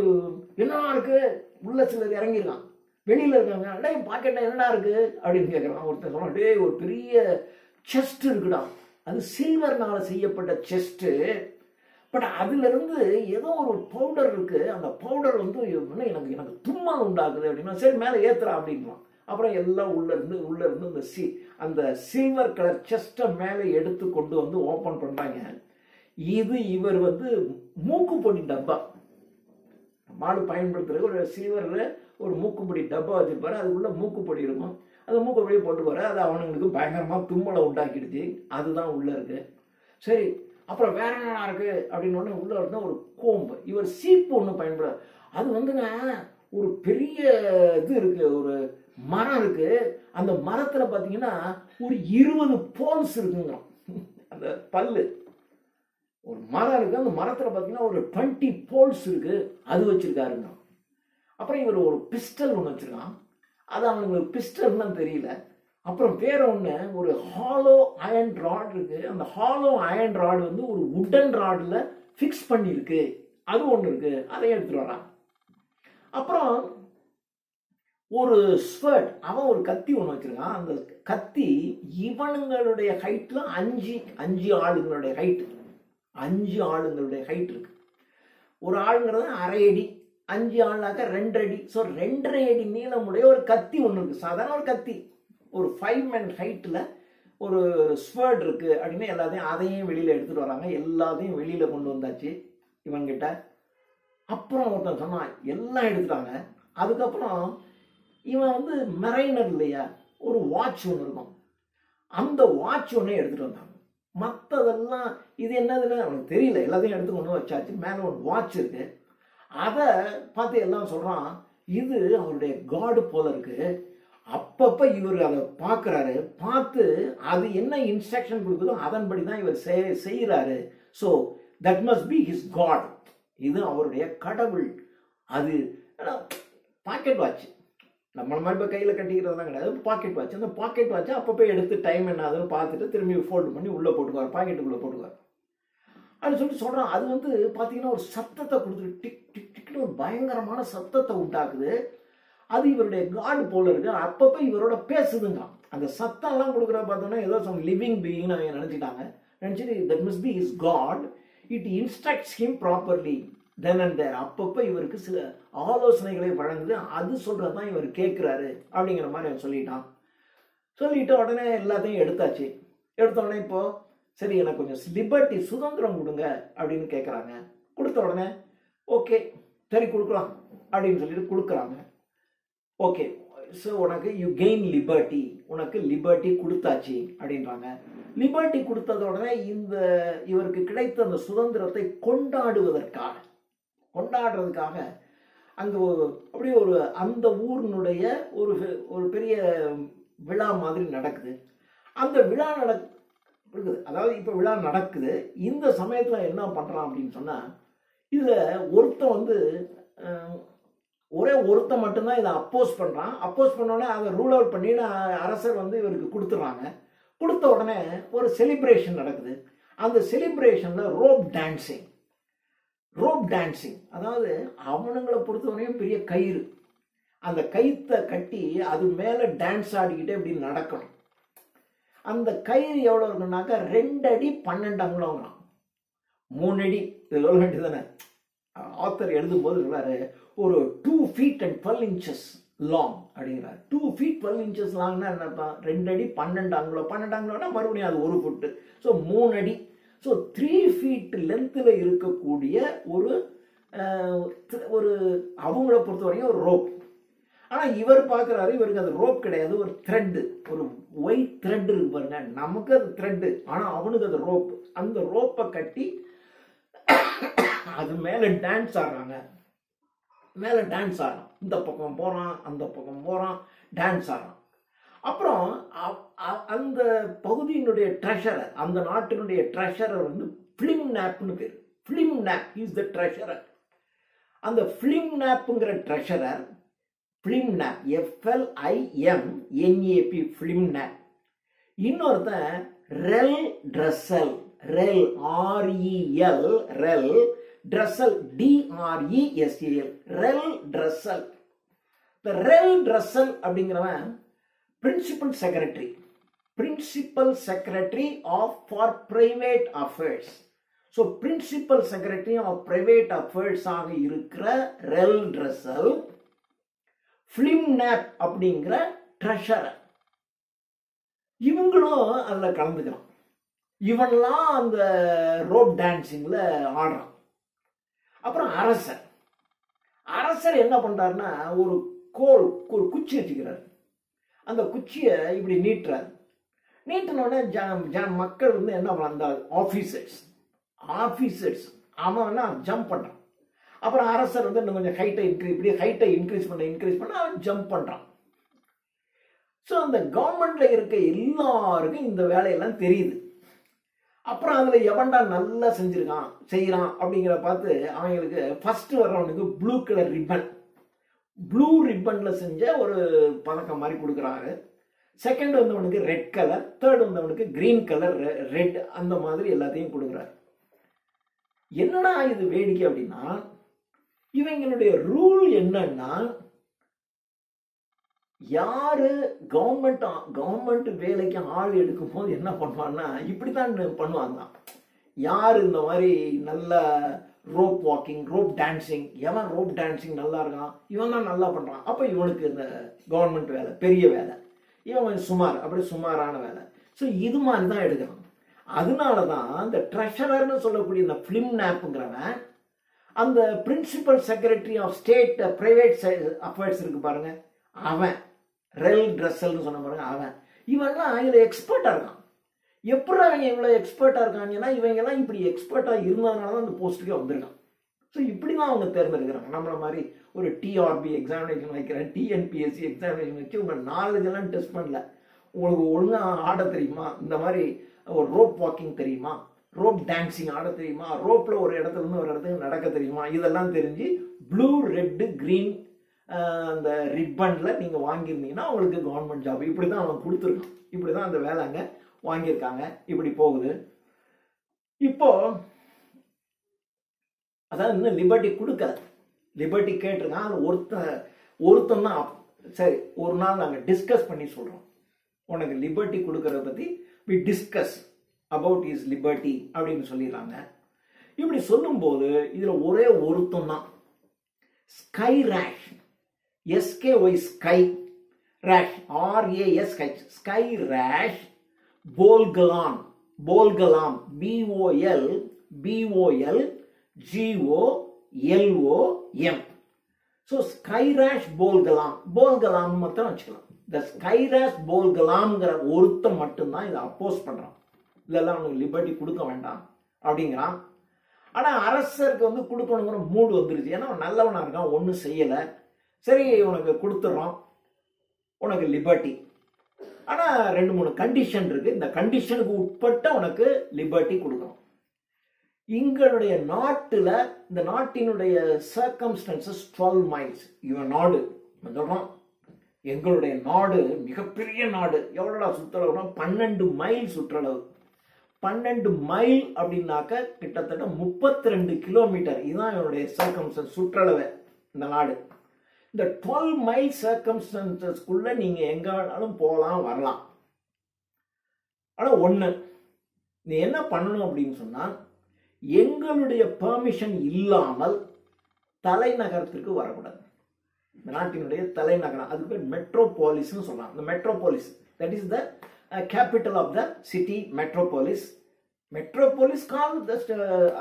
என்னடா இருக்குது, உள்ள சிலர் இறங்கியிருக்கான், வெளியில் இருக்காங்க, டே பாக்கெட்டில் என்னடா இருக்குது அப்படின்னு கேட்குறான். ஒருத்தர் சொன்னான், டே ஒரு பெரிய செஸ்ட் இருக்குடா, அது சில்வர்னால் செய்யப்பட்ட செஸ்ட்டு, பட் அதுலேருந்து ஏதோ ஒரு பவுடர் இருக்குது, அந்த பவுடர் வந்து எனக்கு தும்மல் உண்டாக்குது அப்படின்னா சரி மேலே ஏற்றுறா அப்படின்றான். அப்புறம் எல்லாம் உள்ளேருந்து அந்த சில்வர் கலர் செஸ்ட்டை மேலே எடுத்து கொண்டு வந்து ஓப்பன் பண்ணுறாங்க. இது இவர் வந்து மூக்குப்பொடி டப்பா, மாடு பயன்படுத்துகிற ஒரு சில்வரில் ஒரு மூக்குப்பொடி டப்பா வச்சுருப்பாரு, அதுக்குள்ளே மூக்குப்பொடி இருக்கும், அந்த மூக்குப்பொடியை போட்டுப்பாரு. அது அவனுங்களுக்கு பயங்கரமாக தும்மலை உண்டாக்கிடுச்சு, அதுதான் உள்ளே இருக்குது. சரி அப்புறம் வேற என்னடா இருக்குது அப்படின்னு உள்ளே இருந்தால் ஒரு கோம்பு, இவர் சீப்பு ஒன்று பயன்படுது. அது வந்துங்க ஒரு பெரிய இது இருக்குது, ஒரு மரம் இருக்குது, அந்த மரத்தில் பார்த்தீங்கன்னா ஒரு 20 போல்ஸ் இருக்குங்க. அந்த பல்லு ஒரு மரம் இருக்குது, அந்த மரத்தில் பார்த்தீங்கன்னா ஒரு 20 போல்ஸ் இருக்குது, அது வச்சுருக்காருங்க. அப்புறம் இவர் ஒரு பிஸ்டல் ஒன்று வச்சுருக்கான், அது அவனுங்களுக்கு பிஸ்டல்னு தெரியல. அப்புறம் வேற ஒன்று ஒரு ஹாலோ அயன் ராட் இருக்குது, அந்த ஹாலோ அயன் ராடு வந்து ஒரு உட்டன் ராடில் ஃபிக்ஸ் பண்ணியிருக்கு, அது ஒன்று இருக்குது, அதை எடுத்துகிட்டு வரான். அப்புறம் ஒரு ஸ்வர்ட், அவன் ஒரு கத்தி ஒன்று வச்சிருக்கான். அந்த கத்தி இவனுங்களுடைய ஹைட்டில் 5 ஆளுங்களுடைய ஹைட்டு, 5 ஆளுங்களுடைய ஹைட் இருக்கு. ஒரு ஆளுங்கிறது 1/2 அடி, 5 ஆளுனாக்கா 2 அடி. ஸோ 2.5 அடி நீளமுடைய ஒரு கத்தி ஒன்று இருக்குது, சாதாரண ஒரு கத்தி. ஒரு 5 men ஹைட்டில் ஒரு ஸ்வர்ட் இருக்குது அப்படின்னு அதையும் வெளியில் எடுத்துகிட்டு வராங்க. எல்லாத்தையும் வெளியில் கொண்டு வந்தாச்சு இவன்கிட்ட. அப்புறம் ஒருத்தன் சொன்னான் எல்லாம் எடுத்துட்டாங்க. அதுக்கப்புறம் இவன் வந்து மெரைனர் இல்லையா, ஒரு வாட்ச் ஒன்று இருக்கும், அந்த வாட்ச் ஒன்று எடுத்துகிட்டு வந்தாங்க. மற்றதெல்லாம் இது என்னதுன்னு அவனுக்கு தெரியல, எல்லாத்தையும் எடுத்து கொண்டு வச்சாச்சு. மேலே ஒரு வாட்ச் இருக்குது, அதை பார்த்து எல்லாம் சொல்கிறான் இது அவருடைய காடு போல இருக்குது. அப்பப்போ இவர் அதை பார்க்குறாரு, பார்த்து அது என்ன இன்ஸ்ட்ரக்ஷன் கொடுக்குதோ அதன்படி தான் இவர் செய்கிறாரு. So that must be his god, இது அவருடைய கடவுள். அது பாக்கெட் வாட்ச், நம்மள மாதிரி இப்போ கையில் கட்டிக்கிறதுலாம் கிடையாது, பாக்கெட் வாட்ச். அந்த பாக்கெட் வாட்சை அப்பப்போ எடுத்து டைம் என்ன ஆகுதுன்னு பார்த்துட்டு திரும்பி ஃபோல்டு பண்ணி உள்ளே போட்டுக்குவார், பாக்கெட்டுக்குள்ளே போட்டுக்குவார் அப்படின்னு சொல்கிறான். அது வந்து பார்த்தீங்கன்னா ஒரு சத்தத்தை கொடுத்துட்டு டிக் டிக் டிக்னு ஒரு பயங்கரமான சத்தத்தை உண்டாக்குது. அது இவருடைய காடு போல இருக்கு. அப்பப்போ இவரோட பேசுதுங்க. அந்த சத்தம்லாம் கொடுக்குற பார்த்தோன்னா ஏதோ சம் லிவிங் பீயிங்னு அவங்க நினச்சிட்டு that must be his god, it instructs him properly then and there. அப்பப்போ இவருக்கு சில ஆலோசனைகளை வழங்குது, அது சொல்கிறது தான் இவர் கேட்குறாரு அப்படிங்கிற மாதிரி அவன் சொல்லிட்டான். சொல்லிட்டு உடனே எல்லாத்தையும் எடுத்தாச்சு. எடுத்த உடனே இப்போது சரி எனக்கு கொஞ்சம் லிபர்ட்டி சுதந்திரம் கொடுங்க அப்படின்னு கேட்குறாங்க. கொடுத்த உடனே ஓகே சரி கொடுக்கலாம் அப்படின்னு சொல்லிட்டு கொடுக்குறாங்க. ஓகே ஸோ உனக்கு யூ கெயின் லிபர்ட்டி, உனக்கு லிபர்ட்டி கொடுத்தாச்சு அப்படின்றாங்க. லிபர்ட்டி கொடுத்தத உடனே இவருக்கு கிடைத்த அந்த சுதந்திரத்தை கொண்டாடுறதுக்காக அங்கே அப்படியே அந்த ஊரினுடைய ஒரு பெரிய விழா மாதிரி நடக்குது. அந்த விழா நடக்குது, அதாவது இப்போ விழா நடக்குது. இந்த சமயத்தில் என்ன பண்ணுறான் அப்படின்னு சொன்னால், இதில் ஒருத்தன் ஒரே ஒருத்தன் மட்டும்தான் இதை அப்போஸ் பண்ணுறான். அப்போஸ் பண்ணோடனே அதை ரூல் அவுட் பண்ணிட்டு அரசர் இவருக்கு கொடுத்துட்றாங்க. கொடுத்த உடனே ஒரு செலிப்ரேஷன் நடக்குது. அந்த செலிப்ரேஷனில் ரோப் டான்சிங், அதாவது அவனுங்களை பொறுத்தவரையும் பெரிய கயிறு, அந்த கயித்தை கட்டி அது மேலே டான்ஸ் ஆடிக்கிட்டே இப்படி நடக்கணும். அந்த கயிறு எவ்வளோ இருக்குன்னாக்கா 2 அடி 12 அங்குலங்கிறான். 3 அடி. இது சொல்ல வேண்டியதானே, ஆத்தர் எழுதும்போது சொல்றாரு ஒரு 2 feet and 12 inches லாங் அப்படிங்கிறார். 2 feet 12 inches லாங்னா என்னப்பா, 2 அடி 12 அங்குலம். 12 அங்குலம்னா மறுபடியும் அது 1 ஃபுட்டு. ஸோ 3 அடி. ஸோ 3 feet லென்த்தில் இருக்கக்கூடிய ஒரு அவங்கள பொறுத்தவரையும் ஒரு ரோப். ஆனால் இவர் பார்க்குறாரு, இவருக்கு அது ரோப் கிடையாது, ஒரு த்ரெட்டு, ஒரு ஒயிட் த்ரெட் இருக்கு பாருங்க. நமக்கு அது த்ரெட்டு, ஆனால் அவனுக்கு அது ரோப். அந்த ரோப்பை கட்டி அது மேலே டான்ஸ் ஆடுறாங்க. இந்த பக்கம் போகிறான், அந்த பக்கம் போகிறான், டான்ஸ் ஆடுறான். அப்புறம் அந்த பகுதியினுடைய ட்ரெஷரர், அந்த நாட்டினுடைய ட்ரெஷரர் ஃபிலிம்நாப்னு பேர். ஃபிலிம்நாப் இஸ் த ட்ரெஷரர். அந்த ஃபிலிம்நாப்ங்கிற ட்ரெஷரர், ஃபிலிம்நாப் FLIMNAP ஃபிலிம்நாப். இன்னொருத்தன் ரெல் ட்ரெஸ்ஸல், ரெல் ட்ரெஸ்ஸல் DRESSEL, ரெல் ட்ரெஸ்ஸல். இந்த ரெல் ட்ரெஸ்ஸல் அப்படிங்கிறவன் principal secretary for private affairs. So principal secretary of private affairs ஆக இருக்கிற ரெல் ட்ரெஸ்ஸல் ஃபிலிம்நாப் அப்படிங்கிற ட்ரெஷரர். இவங்களும் அதில் கலந்துக்கிறான். இவன்லாம் அந்த ரோப் டான்சிங்ல ஆடுறான். அப்புறம் அரசர் என்ன பண்றாருன்னா, ஒரு குச்சி வச்சுக்கிறார். அந்த குச்சியை இப்படி நீட்டுறாரு. நீட்டினோடனே மக்கள் என்ன பண்ண, அந்த ஆஃபீஸர்ஸ் அவன் ஜம்ப் பண்றான். அப்புறம் அரசர் இன்னும் கொஞ்சம் ஹைட்டை இன்க்ரீஸ் பண்ண அவன் ஜம்ப் பண்றான். ஸோ அந்த கவர்மெண்ட்ல இருக்க எல்லாருக்கும் இந்த வேலையெல்லாம் தெரியுது. அப்புறம் அதில் எவன்டா நல்லா செய்கிறான் அப்படிங்கிற பார்த்து அவங்களுக்கு ஃபர்ஸ்ட் வர்றவனுக்கு ப்ளூ ரிப்பன்ல செஞ்ச ஒரு பதக்கம் மாதிரி கொடுக்குறாரு. செகண்ட் வந்தவனுக்கு ரெட் கலர், தேர்ட் வந்தவனுக்கு கிரீன் கலர், ரெட், அந்த மாதிரி எல்லாத்தையும் கொடுக்குறாரு. என்னடா இது வேடிக்கை அப்படின்னா, இவங்களுடைய ரூல் என்னன்னா, யாரு கவர்மெண்ட் வேலைக்கு ஆள் எடுக்கும் போது என்ன பண்ணுவான்னா இப்படித்தான் பண்ணுவாங்க. யாரு இந்த மாதிரி நல்ல ரோப் வாக்கிங், ரோப் டான்சிங், எவன் ரோப் டான்சிங் நல்லா இருக்கான், இவன் தான் நல்லா பண்றான், அப்ப இவனுக்கு இந்த கவர்மெண்ட் வேலை பெரிய வேலை, இவன் சுமாரான வேலை. ஸோ இது மாதிரி தான் எடுக்கிறான். அதனாலதான் இந்த ட்ரெஷரர்னு சொல்லக்கூடிய இந்த ஃபிலிம்நாப்ங்கிறவன் அந்த principal secretary of state private affairs இருக்கு பாருங்க, அவன் ரெல் ட்ரெஸ்ஸல்னு சொன்ன பாருங்க, அவன் இவன்லாம் இதுல எக்ஸ்பர்ட்டா இருக்கான். எப்படி அவங்க இவ்வளவு எக்ஸ்பர்ட்டா இருக்காங்கன்னா, இவங்கெல்லாம் இப்படி எக்ஸ்பர்ட்டா இருந்ததுனால தான் அந்த போஸ்ட்டுக்கே வந்திருக்கான். ஸோ இப்படிதான் அவங்க தேர்ந்தெடுக்கிறாங்க. நம்மள மாதிரி ஒரு TRB எக்ஸாமினேஷன் வைக்கிறேன், TNPSC எக்ஸாமினேஷன் வச்சு உங்க நாலேஜ் எல்லாம் டெஸ்ட் பண்ணல, உங்களுக்கு ஒழுங்கா ஆட தெரியுமா, இந்த மாதிரி ஒரு ரோப் வாக்கிங் தெரியுமா, ரோப் டான்சிங் ஆட தெரியுமா, ரோப்ல ஒரு இடத்துல இருந்து ஒரு இடத்துக்கு நடக்க தெரியுமா, இதெல்லாம் தெரிஞ்சு ப்ளூ, ரெட், கிரீன் அந்த ரிப்பன்ல நீங்க வாங்கியிருந்தீங்கன்னா உங்களுக்கு கவர்மெண்ட் ஜாப். இப்படிதான் அவன் கொடுத்துருக்கான். இப்படிதான் அந்த வேலை அங்க வாங்கியிருக்காங்க. இப்படி போகுது. இப்போ அதாவது இன்னும் லிபர்ட்டி கொடுக்கல, லிபர்ட்டி கேட்டிருக்கான். அது ஒருத்தன் தான். சரி, ஒரு நாள் நாங்கள் டிஸ்கஸ் பண்ணி சொல்றோம் உனக்கு லிபர்ட்டி கொடுக்கறத பத்தி. We discuss about is liberty அப்படின்னு சொல்லிடுறாங்க. இப்படி சொல்லும் போது இதுல ஒரே ஒருத்தன் தான், Skyresh, SKY Skyresh, RAS Skyresh Bolgolam, BOLGOLM. So Skyresh Bolgolam, Bolgolam மட்டும் வச்சுக்கலாம். இந்த ஸ்கைராஷ் போல்கலாம்ங்கிற ஒருத்தன் மட்டும்தான் இதை அப்போஸ் பண்றான். இதெல்லாம் உனக்கு லிபர்ட்டி கொடுக்க வேண்டாம் அப்படிங்கிறான். ஆனா அரசருக்கு வந்து கொடுக்கணுங்கிற மூடு வந்துருச்சு. ஏன்னா அவன் நல்லவனா இருக்கான், ஒன்றும் செய்யல. சரி உனக்கு கொடுத்துட்றோம், உனக்கு லிபர்ட்டி. ஆனா 2-3 கண்டிஷன் இருக்கு. இந்த கண்டிஷனுக்கு உட்பட்ட உனக்கு லிபர்ட்டி கொடுக்கணும். எங்களுடைய நாட்டுல இந்த நாட்டினுடைய சர்க்கம்ஸ்டன்சஸ் 12 மைல்ஸ். இவன் நாடு சொல்றான், எங்களுடைய நாடு மிகப்பெரிய நாடு. எவ்வளோடா சுற்றளவுனா 12 மைல் சுற்றளவு. 12 மைல் அப்படின்னாக்க கிட்டத்தட்ட 32 கிலோமீட்டர். இதுதான் இவனுடைய சர்க்கம்ஸ்டன்ஸ், சுற்றளவு இந்த நாடு. இந்த 12 மைல் சர்க்கம்ஸ்டன்சஸ்குள்ள நீங்க எங்க வேணாலும் போகலாம் வரலாம். ஆனா ஒண்ணு, நீ என்ன பண்ணணும் அப்படின்னு சொன்னா, எங்களுடைய பெர்மிஷன் இல்லாமல் தலைநகரத்திற்கு வரக்கூடாது. இந்த நாட்டினுடைய தலைநகரம், அதுக்கு பேர் மெட்ரோபாலிஸ்னு சொல்லலாம். இந்த metropolis, that is the capital of the city, metropolis. Metropolis கால்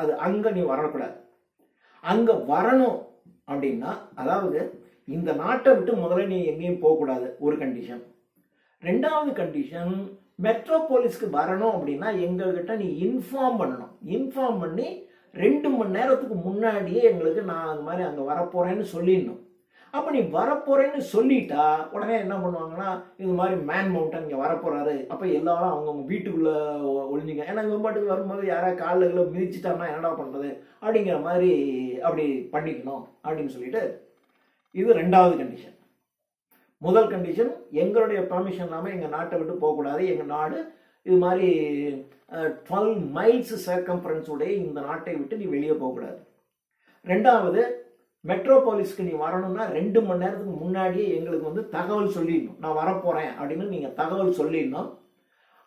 அது அங்க நீ வரக்கூடாது. அங்க வரணும் அப்படின்னா, அதாவது இந்த நாட்டை விட்டு முதல்ல நீ எங்கேயும் போகக்கூடாது, ஒரு கண்டிஷன். 2வது கண்டிஷன், மெட்ரோபாலிஸ்க்கு வரணும் அப்படின்னா எங்ககிட்ட நீ இன்ஃபார்ம் பண்ணணும். இன்ஃபார்ம் பண்ணி 2 மணி நேரத்துக்கு முன்னாடியே எங்களுக்கு நான் அது மாதிரி அங்கே வரப்போறேன்னு சொல்லிடணும். அப்போ நீ வரப்போறேன்னு சொல்லிட்டா உடனே என்ன பண்ணுவாங்கன்னா, இது மாதிரி மேன் மவுண்டன் இங்கே வரப்போறாரு, அப்போ எல்லாரும் அவங்கவுங்க வீட்டுக்குள்ள ஒழிஞ்சிங்க. ஏன்னா இவங்க பாட்டுக்கு வரும்போது யாராவது காலில் மிதிச்சிட்டாங்கன்னா என்னடா பண்றது அப்படிங்கிற மாதிரி அப்படி பண்ணிக்கணும் அப்படின்னு சொல்லிட்டு, இது 2வது கண்டிஷன். முதல் கண்டிஷன், எங்களுடைய பெர்மிஷன் இல்லாமல் எங்கள் நாட்டை விட்டு போகக்கூடாது. எங்கள் நாடு இது மாதிரி 12 மைல்ஸ் சர்க்கம்ஃபரன்ஸ் உடைய இந்த நாட்டை விட்டு நீ வெளியே போகக்கூடாது. 2வது, மெட்ரோபாலிஸ்க்கு நீ வரணும்னா 2 மணி நேரத்துக்கு முன்னாடியே எங்களுக்கு வந்து தகவல் சொல்லிடணும், நான் வரப்போறேன் அப்படின்னு நீங்க தகவல் சொல்லிடணும்.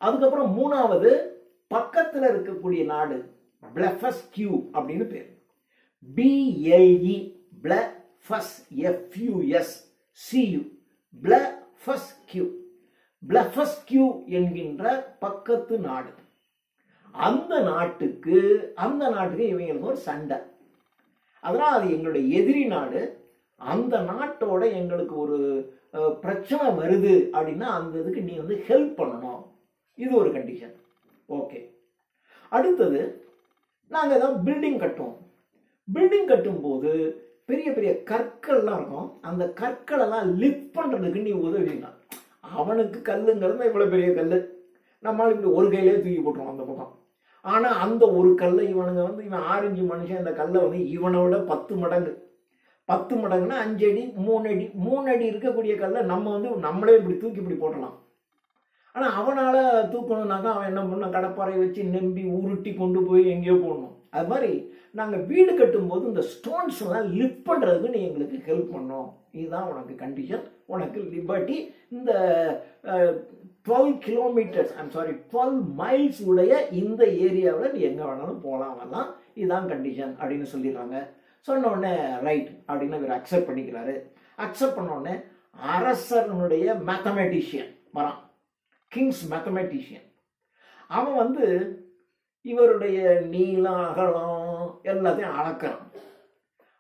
அதுக்கப்புறம் 3வது, பக்கத்தில் இருக்கக்கூடிய நாடு பிளஃபஸ்கியூ அப்படின்னு பேர். BLE BLEFUSCU பிளஃபஸ்கியூ. பிளஃபஸ்கியூ என்கின்ற பக்கத்து நாடு. அந்த நாட்டுக்கு இவங்களுக்கு ஒரு சண்டை. அதனால அது எங்களுடைய எதிரி நாடு. அந்த நாட்டோட எங்களுக்கு ஒரு பிரச்சனை வருது அப்படின்னா அந்த இதுக்கு நீ வந்து ஹெல்ப் பண்ணணும். இது ஒரு கண்டிஷன். ஓகே. அடுத்தது, நாங்கள் ஏதாவது பில்டிங் கட்டுவோம். பில்டிங் கட்டும்போது பெரிய பெரிய கற்கள்லாம் இருக்கும். அந்த கற்களெல்லாம் லிஃப்ட் பண்றதுக்கு நீ உதவினா, அவனுக்கு கல்லுங்கிறது இவ்வளவு பெரிய கல், நம்மளால இப்படி ஒரு கையிலே தூக்கி போட்டுருவோம் அந்த பக்கம். ஆனா அந்த ஒரு கல்லை இவனுங்க வந்து, இவன் 6 மனுஷன் இந்த கல்லை வந்து இவனை விட 10 மடங்கு, 10 மடங்குன்னா 5 அடி 3 அடி 3 அடி இருக்கக்கூடிய கல்லை நம்ம வந்து நம்மளே இப்படி தூக்கி இப்படி போட்டலாம். ஆனா அவனால தூக்கணும்னாக்கா அவன் என்ன பண்ணணும், கடப்பாறை வச்சு நம்பி உருட்டி கொண்டு போய் எங்கேயோ போடணும். அது மாதிரி நாங்கள் வீடு கட்டும்போது இந்த ஸ்டோன்ஸ் எல்லாம் லிஃப்ட் பண்றதுக்கு நீ எங்களுக்கு ஹெல்ப் பண்ணோம். இதுதான் உனக்கு கண்டிஷன், உனக்கு லிபர்ட்டி. இந்த 12 கிலோமீட்டர்ஸ் 12 மைல்ஸ் உடைய இந்த ஏரியாவில் நீ எங்க வேணாலும் போகலாம் வரலாம், இதுதான் கண்டிஷன் அப்படின்னு சொல்லிடுறாங்க. சொன்ன உடனே ரைட் அப்படின்னு இவர் அக்செப்ட் பண்ணிக்கிறாரு. அக்செப்ட் பண்ண உடனே அரசனுடைய மேத்தமெட்டிஷியன் வரான், கிங்ஸ் மேத்தமெட்டிஷியன். அவன் வந்து இவருடைய நீளம் அகலம் எல்லாத்தையும் அளக்கிறான்.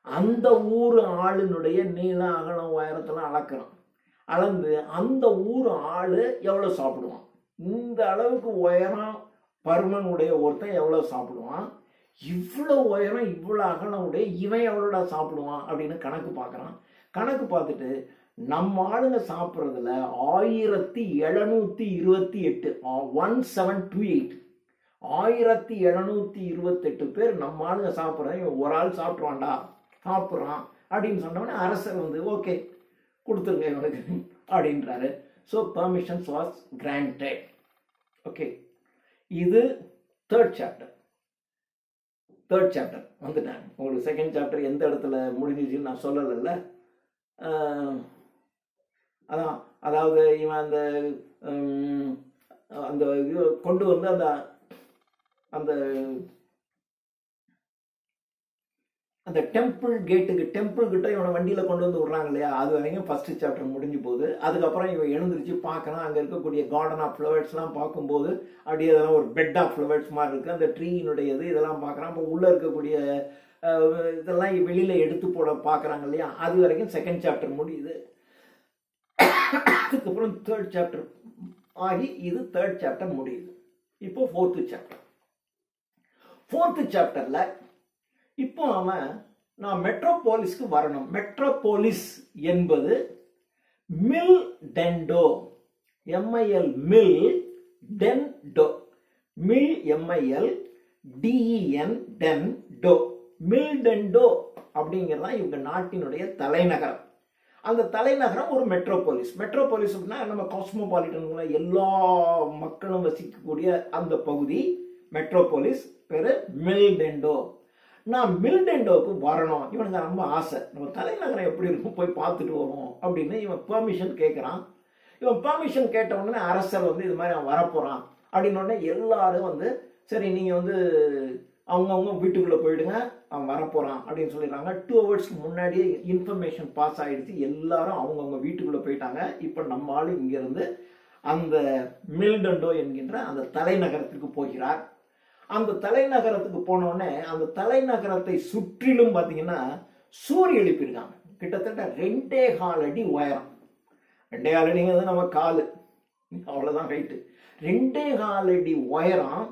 அந்த ஊர் ஆளுனுடைய நீளம் அகலம் உயரத்தெல்லாம் அளக்கிறான். அளந்து அந்த ஊர் ஆளு எவ்வளவு சாப்பிடுவான், இந்த அளவுக்கு உயரம் பருமன் உடைய ஒருத்தன் எவ்வளவு சாப்பிடுவான், இவ்வளவு உயரம் இவ்வளவு அகலம் உடைய இவன் எவ்வளோடா சாப்பிடுவான் அப்படின்னு கணக்கு பார்க்கறான். கணக்கு பார்த்துட்டு நம்ம ஆளுங்க சாப்பிட்றதுல 1728 1728 1728 பேர் நம்ம ஆளுங்க சாப்பிட்றேன், ஒரு ஆள் சாப்பிட்ருவான்டா சாப்பிட்றான் அப்படின்னு சொன்னோடனே அரசர் வந்து ஓகே கொடுத்துருங்க இவனுக்கு அப்படின்றாரு. So permissions was granted. Okay, இது தேர்ட் சாப்டர் வந்துட்டாங்க. உங்களுக்கு செகண்ட் சாப்டர் எந்த இடத்துல முடிஞ்சிச்சுன்னு நான் சொல்லலைல்ல. அதான், அதாவது இவன் அந்த அந்த கொண்டு வந்து அந்த அந்த அந்த டெம்பிள் கேட்டுக்கு, டெம்பிள் கிட்ட இவனை வண்டியில கொண்டு வந்து விடுறாங்க இல்லையா, அது வரைக்கும் ஃபர்ஸ்ட் சாப்டர் முடிஞ்சு போகுது. அதுக்கப்புறம் இவன் எழுந்திரிச்சு பார்க்கறான், அங்க இருக்கக்கூடிய கார்டன் ஆஃப் ஃப்ளவர்ஸ் எல்லாம் பார்க்கும்போது அப்படியே அதெல்லாம் ஒரு பெட் ஆஃப் ஃப்ளவர்ஸ் மாதிரி இருக்கு, அந்த ட்ரீனுடையது இதெல்லாம் பார்க்கறான். அப்போ உள்ள இருக்கக்கூடிய இதெல்லாம் வெளியில எடுத்து போட பார்க்குறாங்க இல்லையா, அது வரைக்கும் செகண்ட் சாப்டர் முடியுது. அதுக்கப்புறம் தேர்ட் சாப்டர் ஆகி இது தேர்ட் சாப்டர் முடியுது. இப்போ ஃபோர்த்து சாப்டர். ஃபோர்த்து சாப்டர்ல இப்போ அவன் நான் மெட்ரோபோலிஸ்க்கு வரணும். மெட்ரோபோலிஸ் என்பது Mildendo, MIL Mildendo, mil MIL DEN dendo, Mildendo அப்படிங்கிறதான் இவங்க நாட்டினுடைய தலைநகரம். அந்த தலைநகரம் ஒரு மெட்ரோபோலிஸ். மெட்ரோபோலிஸ் அப்படின்னா நம்ம காஸ்மோபாலிட்டன், எல்லா மக்களும் வசிக்கக்கூடிய அந்த பகுதி மெட்ரோபோலிஸ், பேரு மில்டென்டோ. நான் மில்டென்டோவுக்கு வரணும், இவனுக்கு ரொம்ப ஆசை, நம்ம தலைநகரம் எப்படி இருக்கும் போய் பார்த்துட்டு வருவோம் அப்படின்னு இவன் பெர்மிஷன் கேட்குறான். இவன் பெர்மிஷன் கேட்ட உடனே அரசர் வந்து இது மாதிரி அவன் வரப்போறான் அப்படின்னு உடனே எல்லாரும் வந்து சரி நீங்கள் வந்து அவங்கவுங்க வீட்டுக்குள்ளே போயிடுங்க, அவன் வரப்போகிறான் அப்படின்னு சொல்லிடுறாங்க. 2 hours முன்னாடியே இன்ஃபர்மேஷன் பாஸ் ஆகிடுச்சு, எல்லாரும் அவங்கவுங்க வீட்டுக்குள்ளே போயிட்டாங்க. இப்போ நம்ம ஆள் இங்கேருந்து அந்த மில்டென்டோ என்கின்ற அந்த தலைநகரத்துக்கு போகிறார். அந்த தலைநகரத்துக்கு போனோடனே அந்த தலைநகரத்தை சுற்றிலும் பார்த்தீங்கன்னா சூரிய எழுப்பியிருக்காங்க. கிட்டத்தட்ட 2.25 அடி உயரம். 2.25 அடிங்கிறது நம்ம காலு, அவ்வளோதான் ஹைட்டு. 2.25 அடி உயரம்,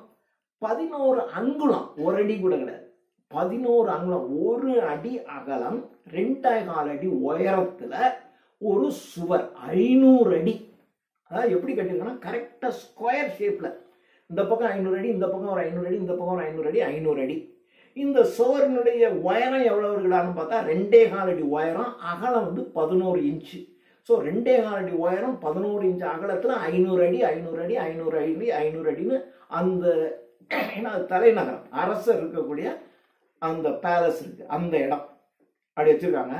11 அங்குலம், ஒரு அடி கூட கிடையாது, 11 அங்குலம், ஒரு அடி அகலம், 2.25 அடி உயரத்துல ஒரு சுவர் 500 அடி. அதாவது எப்படி கட்டிருக்காங்கன்னா கரெக்டா ஸ்கொயர் ஷேப்ல, இந்த பக்கம் 500 அடி, இந்த பக்கம் ஒரு 500 அடி, இந்த பக்கம் ஒரு 500 அடி, 500 அடி. இந்த சுவரினுடைய உயரம் எவ்வளவு இருக்கலாம்னு பார்த்தா 2.25 அடி உயரம், அகலம் வந்து 11 இன்ச்சு. ஸோ 2.25 அடி உயரம், 11 இன்ச்சு அகலத்துல 500 அடி, 500 அடி, 500 அடி, 500 அடின்னு அந்த தலைநகரம், அரசர் இருக்கக்கூடிய அந்த பேலஸ் இருக்கு, அந்த இடம் அப்படி வச்சிருக்காங்க.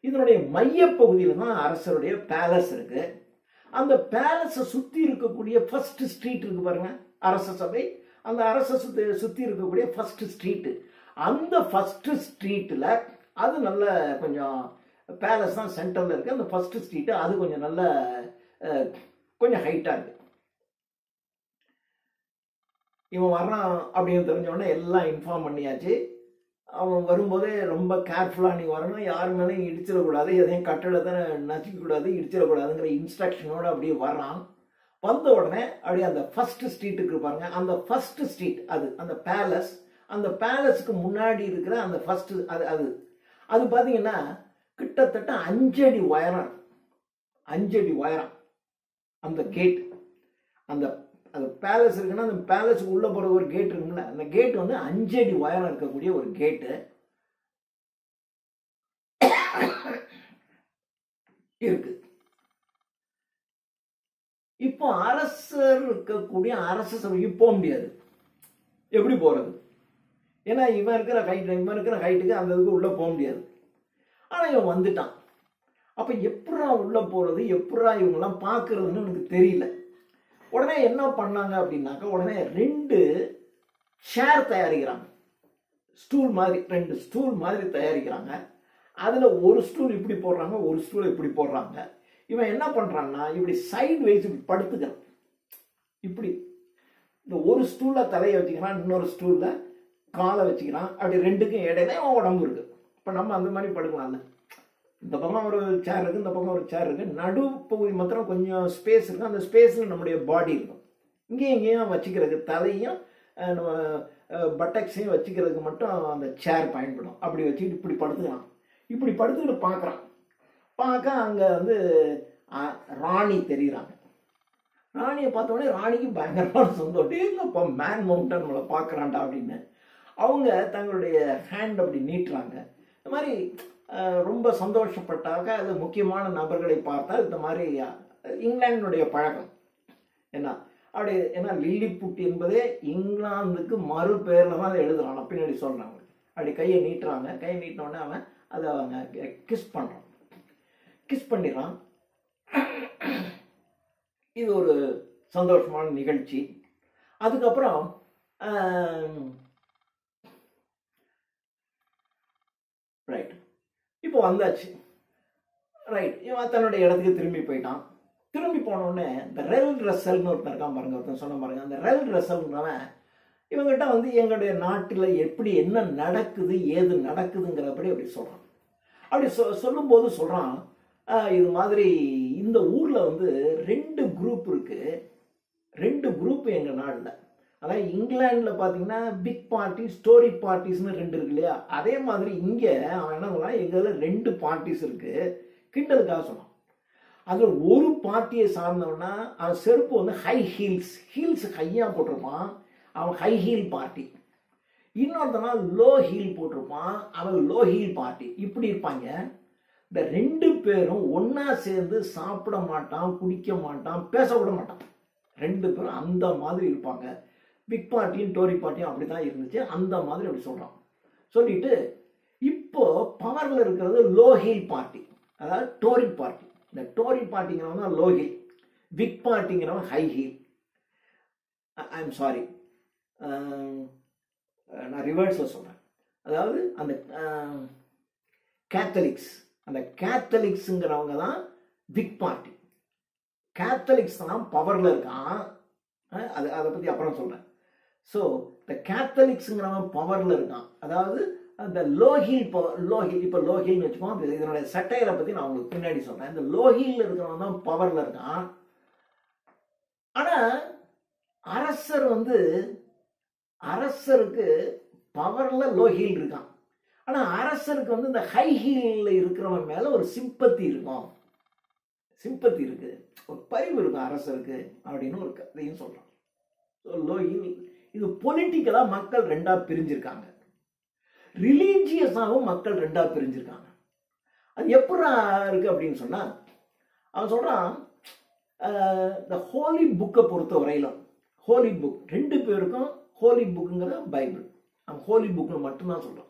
இதனுடைய மைய பகுதியில தான் அரசருடைய பேலஸ் இருக்கு. அந்த பேலஸை சுத்தி இருக்கக்கூடிய ஃபர்ஸ்ட் ஸ்ட்ரீட் இருக்கு பாருங்க, அரச சபை, அந்த அரச சுத்தி இருக்கக்கூடிய ஃபர்ஸ்ட் ஸ்ட்ரீட், அந்த ஃபர்ஸ்ட் ஸ்ட்ரீட்ல அது நல்ல கொஞ்சம் பேலஸ் தான் சென்டர்ல இருக்கு. அந்த ஃபர்ஸ்ட் ஸ்ட்ரீட் அது கொஞ்சம் நல்ல கொஞ்சம் ஹைட்டா இருக்கு. இவன் வர்றான் அப்படின்னு தெரிஞ்ச உடனே எல்லாம் இன்ஃபார்ம் பண்ணியாச்சு. அவன் வரும்போதே ரொம்ப கேர்ஃபுல்லாக நீ வரணும், யார் மேலேயும் இடிச்சிடக்கூடாது, எதையும் கட்டடத்தை நசிக்கக்கூடாது, இடிச்சிடக்கூடாதுங்கிற இன்ஸ்ட்ரக்ஷனோட அப்படியே வர்றான். வந்த உடனே அப்படியே அந்த ஃபர்ஸ்ட் ஸ்ட்ரீட்டுக்கு பாருங்க, அந்த ஃபர்ஸ்ட் ஸ்ட்ரீட் அது அந்த பேலஸ், அந்த பேலஸுக்கு முன்னாடி இருக்கிற அந்த ஃபர்ஸ்ட் அது அது அது பார்த்தீங்கன்னா கிட்டத்தட்ட 5 அடி உயரம், 5 அடி உயரம் அந்த கேட். அந்த அந்த பேலஸ் இருக்குன்னா அந்த பேலஸுக்கு உள்ள போற ஒரு கேட் இருக்கும்ல, அந்த கேட் வந்து 5 அடி உயரம் இருக்கக்கூடிய ஒரு கேட்டு இருக்கு. இப்போ அரசர் இருக்கக்கூடிய அரச சபைக்கு போக முடியாது. எப்படி போறது? ஏன்னா இவன் இருக்கிற ஹைட்டுக்கு அந்த இதுக்கு உள்ள போக முடியாது. ஆனா இவன் வந்துட்டான். அப்ப எப்படா உள்ள போறது, எப்படா இவங்கெல்லாம் பாக்குறதுன்னு எனக்கு தெரியல. உடனே என்ன பண்ணாங்க அப்படின்னாக்க, உடனே 2 சேர் தயாரிக்கிறாங்க, ஸ்டூல் மாதிரி, 2 ஸ்டூல் மாதிரி தயாரிக்கிறாங்க. அதுல ஒரு ஸ்டூல் இப்படி போடுறாங்க, ஒரு ஸ்டூல் இப்படி போடுறாங்க. இவன் என்ன பண்றான்னா இப்படி சைடு வைஸ் இப்படி படுத்துக்கிறான். இப்படி இந்த ஒரு ஸ்டூல்ல தலையை வச்சுக்கிறான், இன்னொரு ஸ்டூல்ல காலை வச்சுக்கிறான். அப்படி 2க்கும் இடையில அவன் உடம்பு இருக்கு. இப்ப நம்ம அந்த மாதிரி படுக்கலாம்ல, இந்த பக்கம் ஒரு சேர் இருக்கு, இந்த பக்கம் ஒரு சேர் இருக்கு, நடு பகுதி மாத்திரம் கொஞ்சம் ஸ்பேஸ் இருக்கு, அந்த ஸ்பேஸ்ல நம்முடைய பாடி இருக்கும். இங்கேயும் இங்கேயும் வச்சுக்கிறதுக்கு தலையும் நம்ம பட்டக்ஸையும் வச்சுக்கிறதுக்கு மட்டும் அந்த சேர் பயன்படும். அப்படி வச்சுக்கிட்டு இப்படி படுத்துக்கலாம். இப்படி படுத்துக்கிட்டு பார்க்குறான். பார்க்க அங்கே வந்து ராணி தெரியுறாங்க. ராணியை பார்த்த உடனே ராணிக்கு பயங்கரமான சந்தோஷம், எங்கப்பா மேன் மவுண்டன் நம்மளை பார்க்குறான்டா அப்படின்னு. அவங்க தங்களுடைய ஹேண்ட் அப்படி நீட்டுறாங்க. இந்த மாதிரி ரொம்ப சந்தோஷப்பட்டாக அது முக்கியமான நபர்களை பார்த்தா இந்த மாதிரி இங்கிலாந்தினுடைய பழக்கம் என்ன அப்படி. ஏன்னா லில்லிபுட் என்பதே இங்கிலாந்துக்கு மறு பேர்ல தான் அதை எழுதுறான், பின்னாடி சொல்றாங்க. அப்படி கையை நீட்டுறாங்க. கையை நீட்டினோடனே அவன் அதை அவங்க கிஸ் பண்றான், கிஸ் பண்ணிடுறான். இது ஒரு சந்தோஷமான நிகழ்ச்சி. அதுக்கப்புறம் ரைட் இப்போ வந்தாச்சு. ரைட், இவன் தன்னுடைய இடத்துக்கு திரும்பி போயிட்டான். திரும்பி போனோடனே இந்த ரெல் ரசல்னு ஒருத்தன் இருக்கான் பாருங்க, ஒருத்தன் சொன்ன பாருங்க, அந்த ரெல் ரசல்ங்கிறவன் இவங்ககிட்ட வந்து எங்களுடைய நாட்டில் எப்படி என்ன நடக்குது ஏது நடக்குதுங்கிறபடி அப்படி சொல்கிறான். அப்படி சொல்லும்போது சொல்கிறான், இது மாதிரி இந்த ஊரில் வந்து 2 குரூப் இருக்குது. 2 குரூப் எங்கள் நாட்டில். அதாவது இங்கிலாண்டில் பார்த்தீங்கன்னா பிக் பார்ட்டி ஸ்டோரி பார்ட்டிஸ்னு 2 இருக்கு இல்லையா, அதே மாதிரி இங்கே அவன் என்ன சொன்னான், எங்களில் 2 பார்ட்டிஸ் இருக்குது கிண்டலுக்காக சொன்னான். அதில் ஒரு பார்ட்டியை சார்ந்தவனா அவன் செருப்பு வந்து ஹை ஹீல்ஸ் ஹையாக போட்டிருப்பான், அவன் ஹை ஹீல் பார்ட்டி. இன்னொருத்தனா லோ ஹீல் போட்டிருப்பான், அவன் லோ ஹீல் பார்ட்டி. இப்படி இருப்பாங்க. இந்த 2 பேரும் ஒன்னா சேர்ந்து சாப்பிட மாட்டான், குடிக்க மாட்டான், பேச விட மாட்டான். 2 பேரும் அந்த மாதிரி இருப்பாங்க. பிக் பார்ட்டியும் டோரி பார்ட்டியும் அப்படிதான் இருந்துச்சு. அந்த மாதிரி அப்படி சொல்றான். சொல்லிட்டு இப்போ பவர்ல இருக்கிறது லோ ஹீல் பார்ட்டி, அதாவது டோரி பார்ட்டி. இந்த டோரி பார்ட்டிங்கிறவங்க தான் லோ ஹீல், பிக் பார்ட்டிங்கிறவன் high heel. I am sorry, நான் ரிவர்ஸில் சொல்கிறேன். அதாவது அந்த கேத்தலிக்ஸ், அந்த கேத்தலிக்ஸுங்கிறவங்க தான் பிக் பார்ட்டி. கேத்தலிக்ஸ் தான் பவரில் இருக்கான். அதை பற்றி அப்புறம் சொல்கிறேன். ஸோ இந்த கேத்தலிக்ஸுங்கிறவன் பவரில் இருக்கான். அதாவது அந்த லோஹில் இப்போ லோஹில்னு வச்சுக்கோம். இதனுடைய சட்டையரை பற்றி நான் உங்களுக்கு பின்னாடி சொல்கிறேன். இந்த லோஹில் இருக்கிறவன் தான் பவரில் இருக்கான். ஆனால் அரசர் வந்து அரசருக்கு பவர்ல லோ ஹீல் இருக்கான். ஆனா அரசருக்கு வந்து இந்த ஹை ஹீல்ல இருக்கிறவன் மேல ஒரு சிம்பத்தி இருக்கும், சிம்பத்தி இருக்கு, ஒரு பரிவு இருக்கும் அரசருக்கு அப்படின்னு ஒரு கதையும் சொல்றான். Low heel. இது பொலிட்டிக்கலா மக்கள் 2ஆ பிரிஞ்சிருக்காங்க, ரிலீஜியஸாகவும் மக்கள் 2ஆ பிரிஞ்சிருக்காங்க. அது எப்படி இருக்கு அப்படின்னு சொன்னா, அவன் சொல்றான் இந்த ஹோலி புக்கை பொறுத்த வரையிலும், ஹோலி புக் 2 பேருக்கும் ஹோலி புக்குங்கிறது பைபிள். அவன் ஹோலி புக்னு மட்டும்தான் சொல்றான்.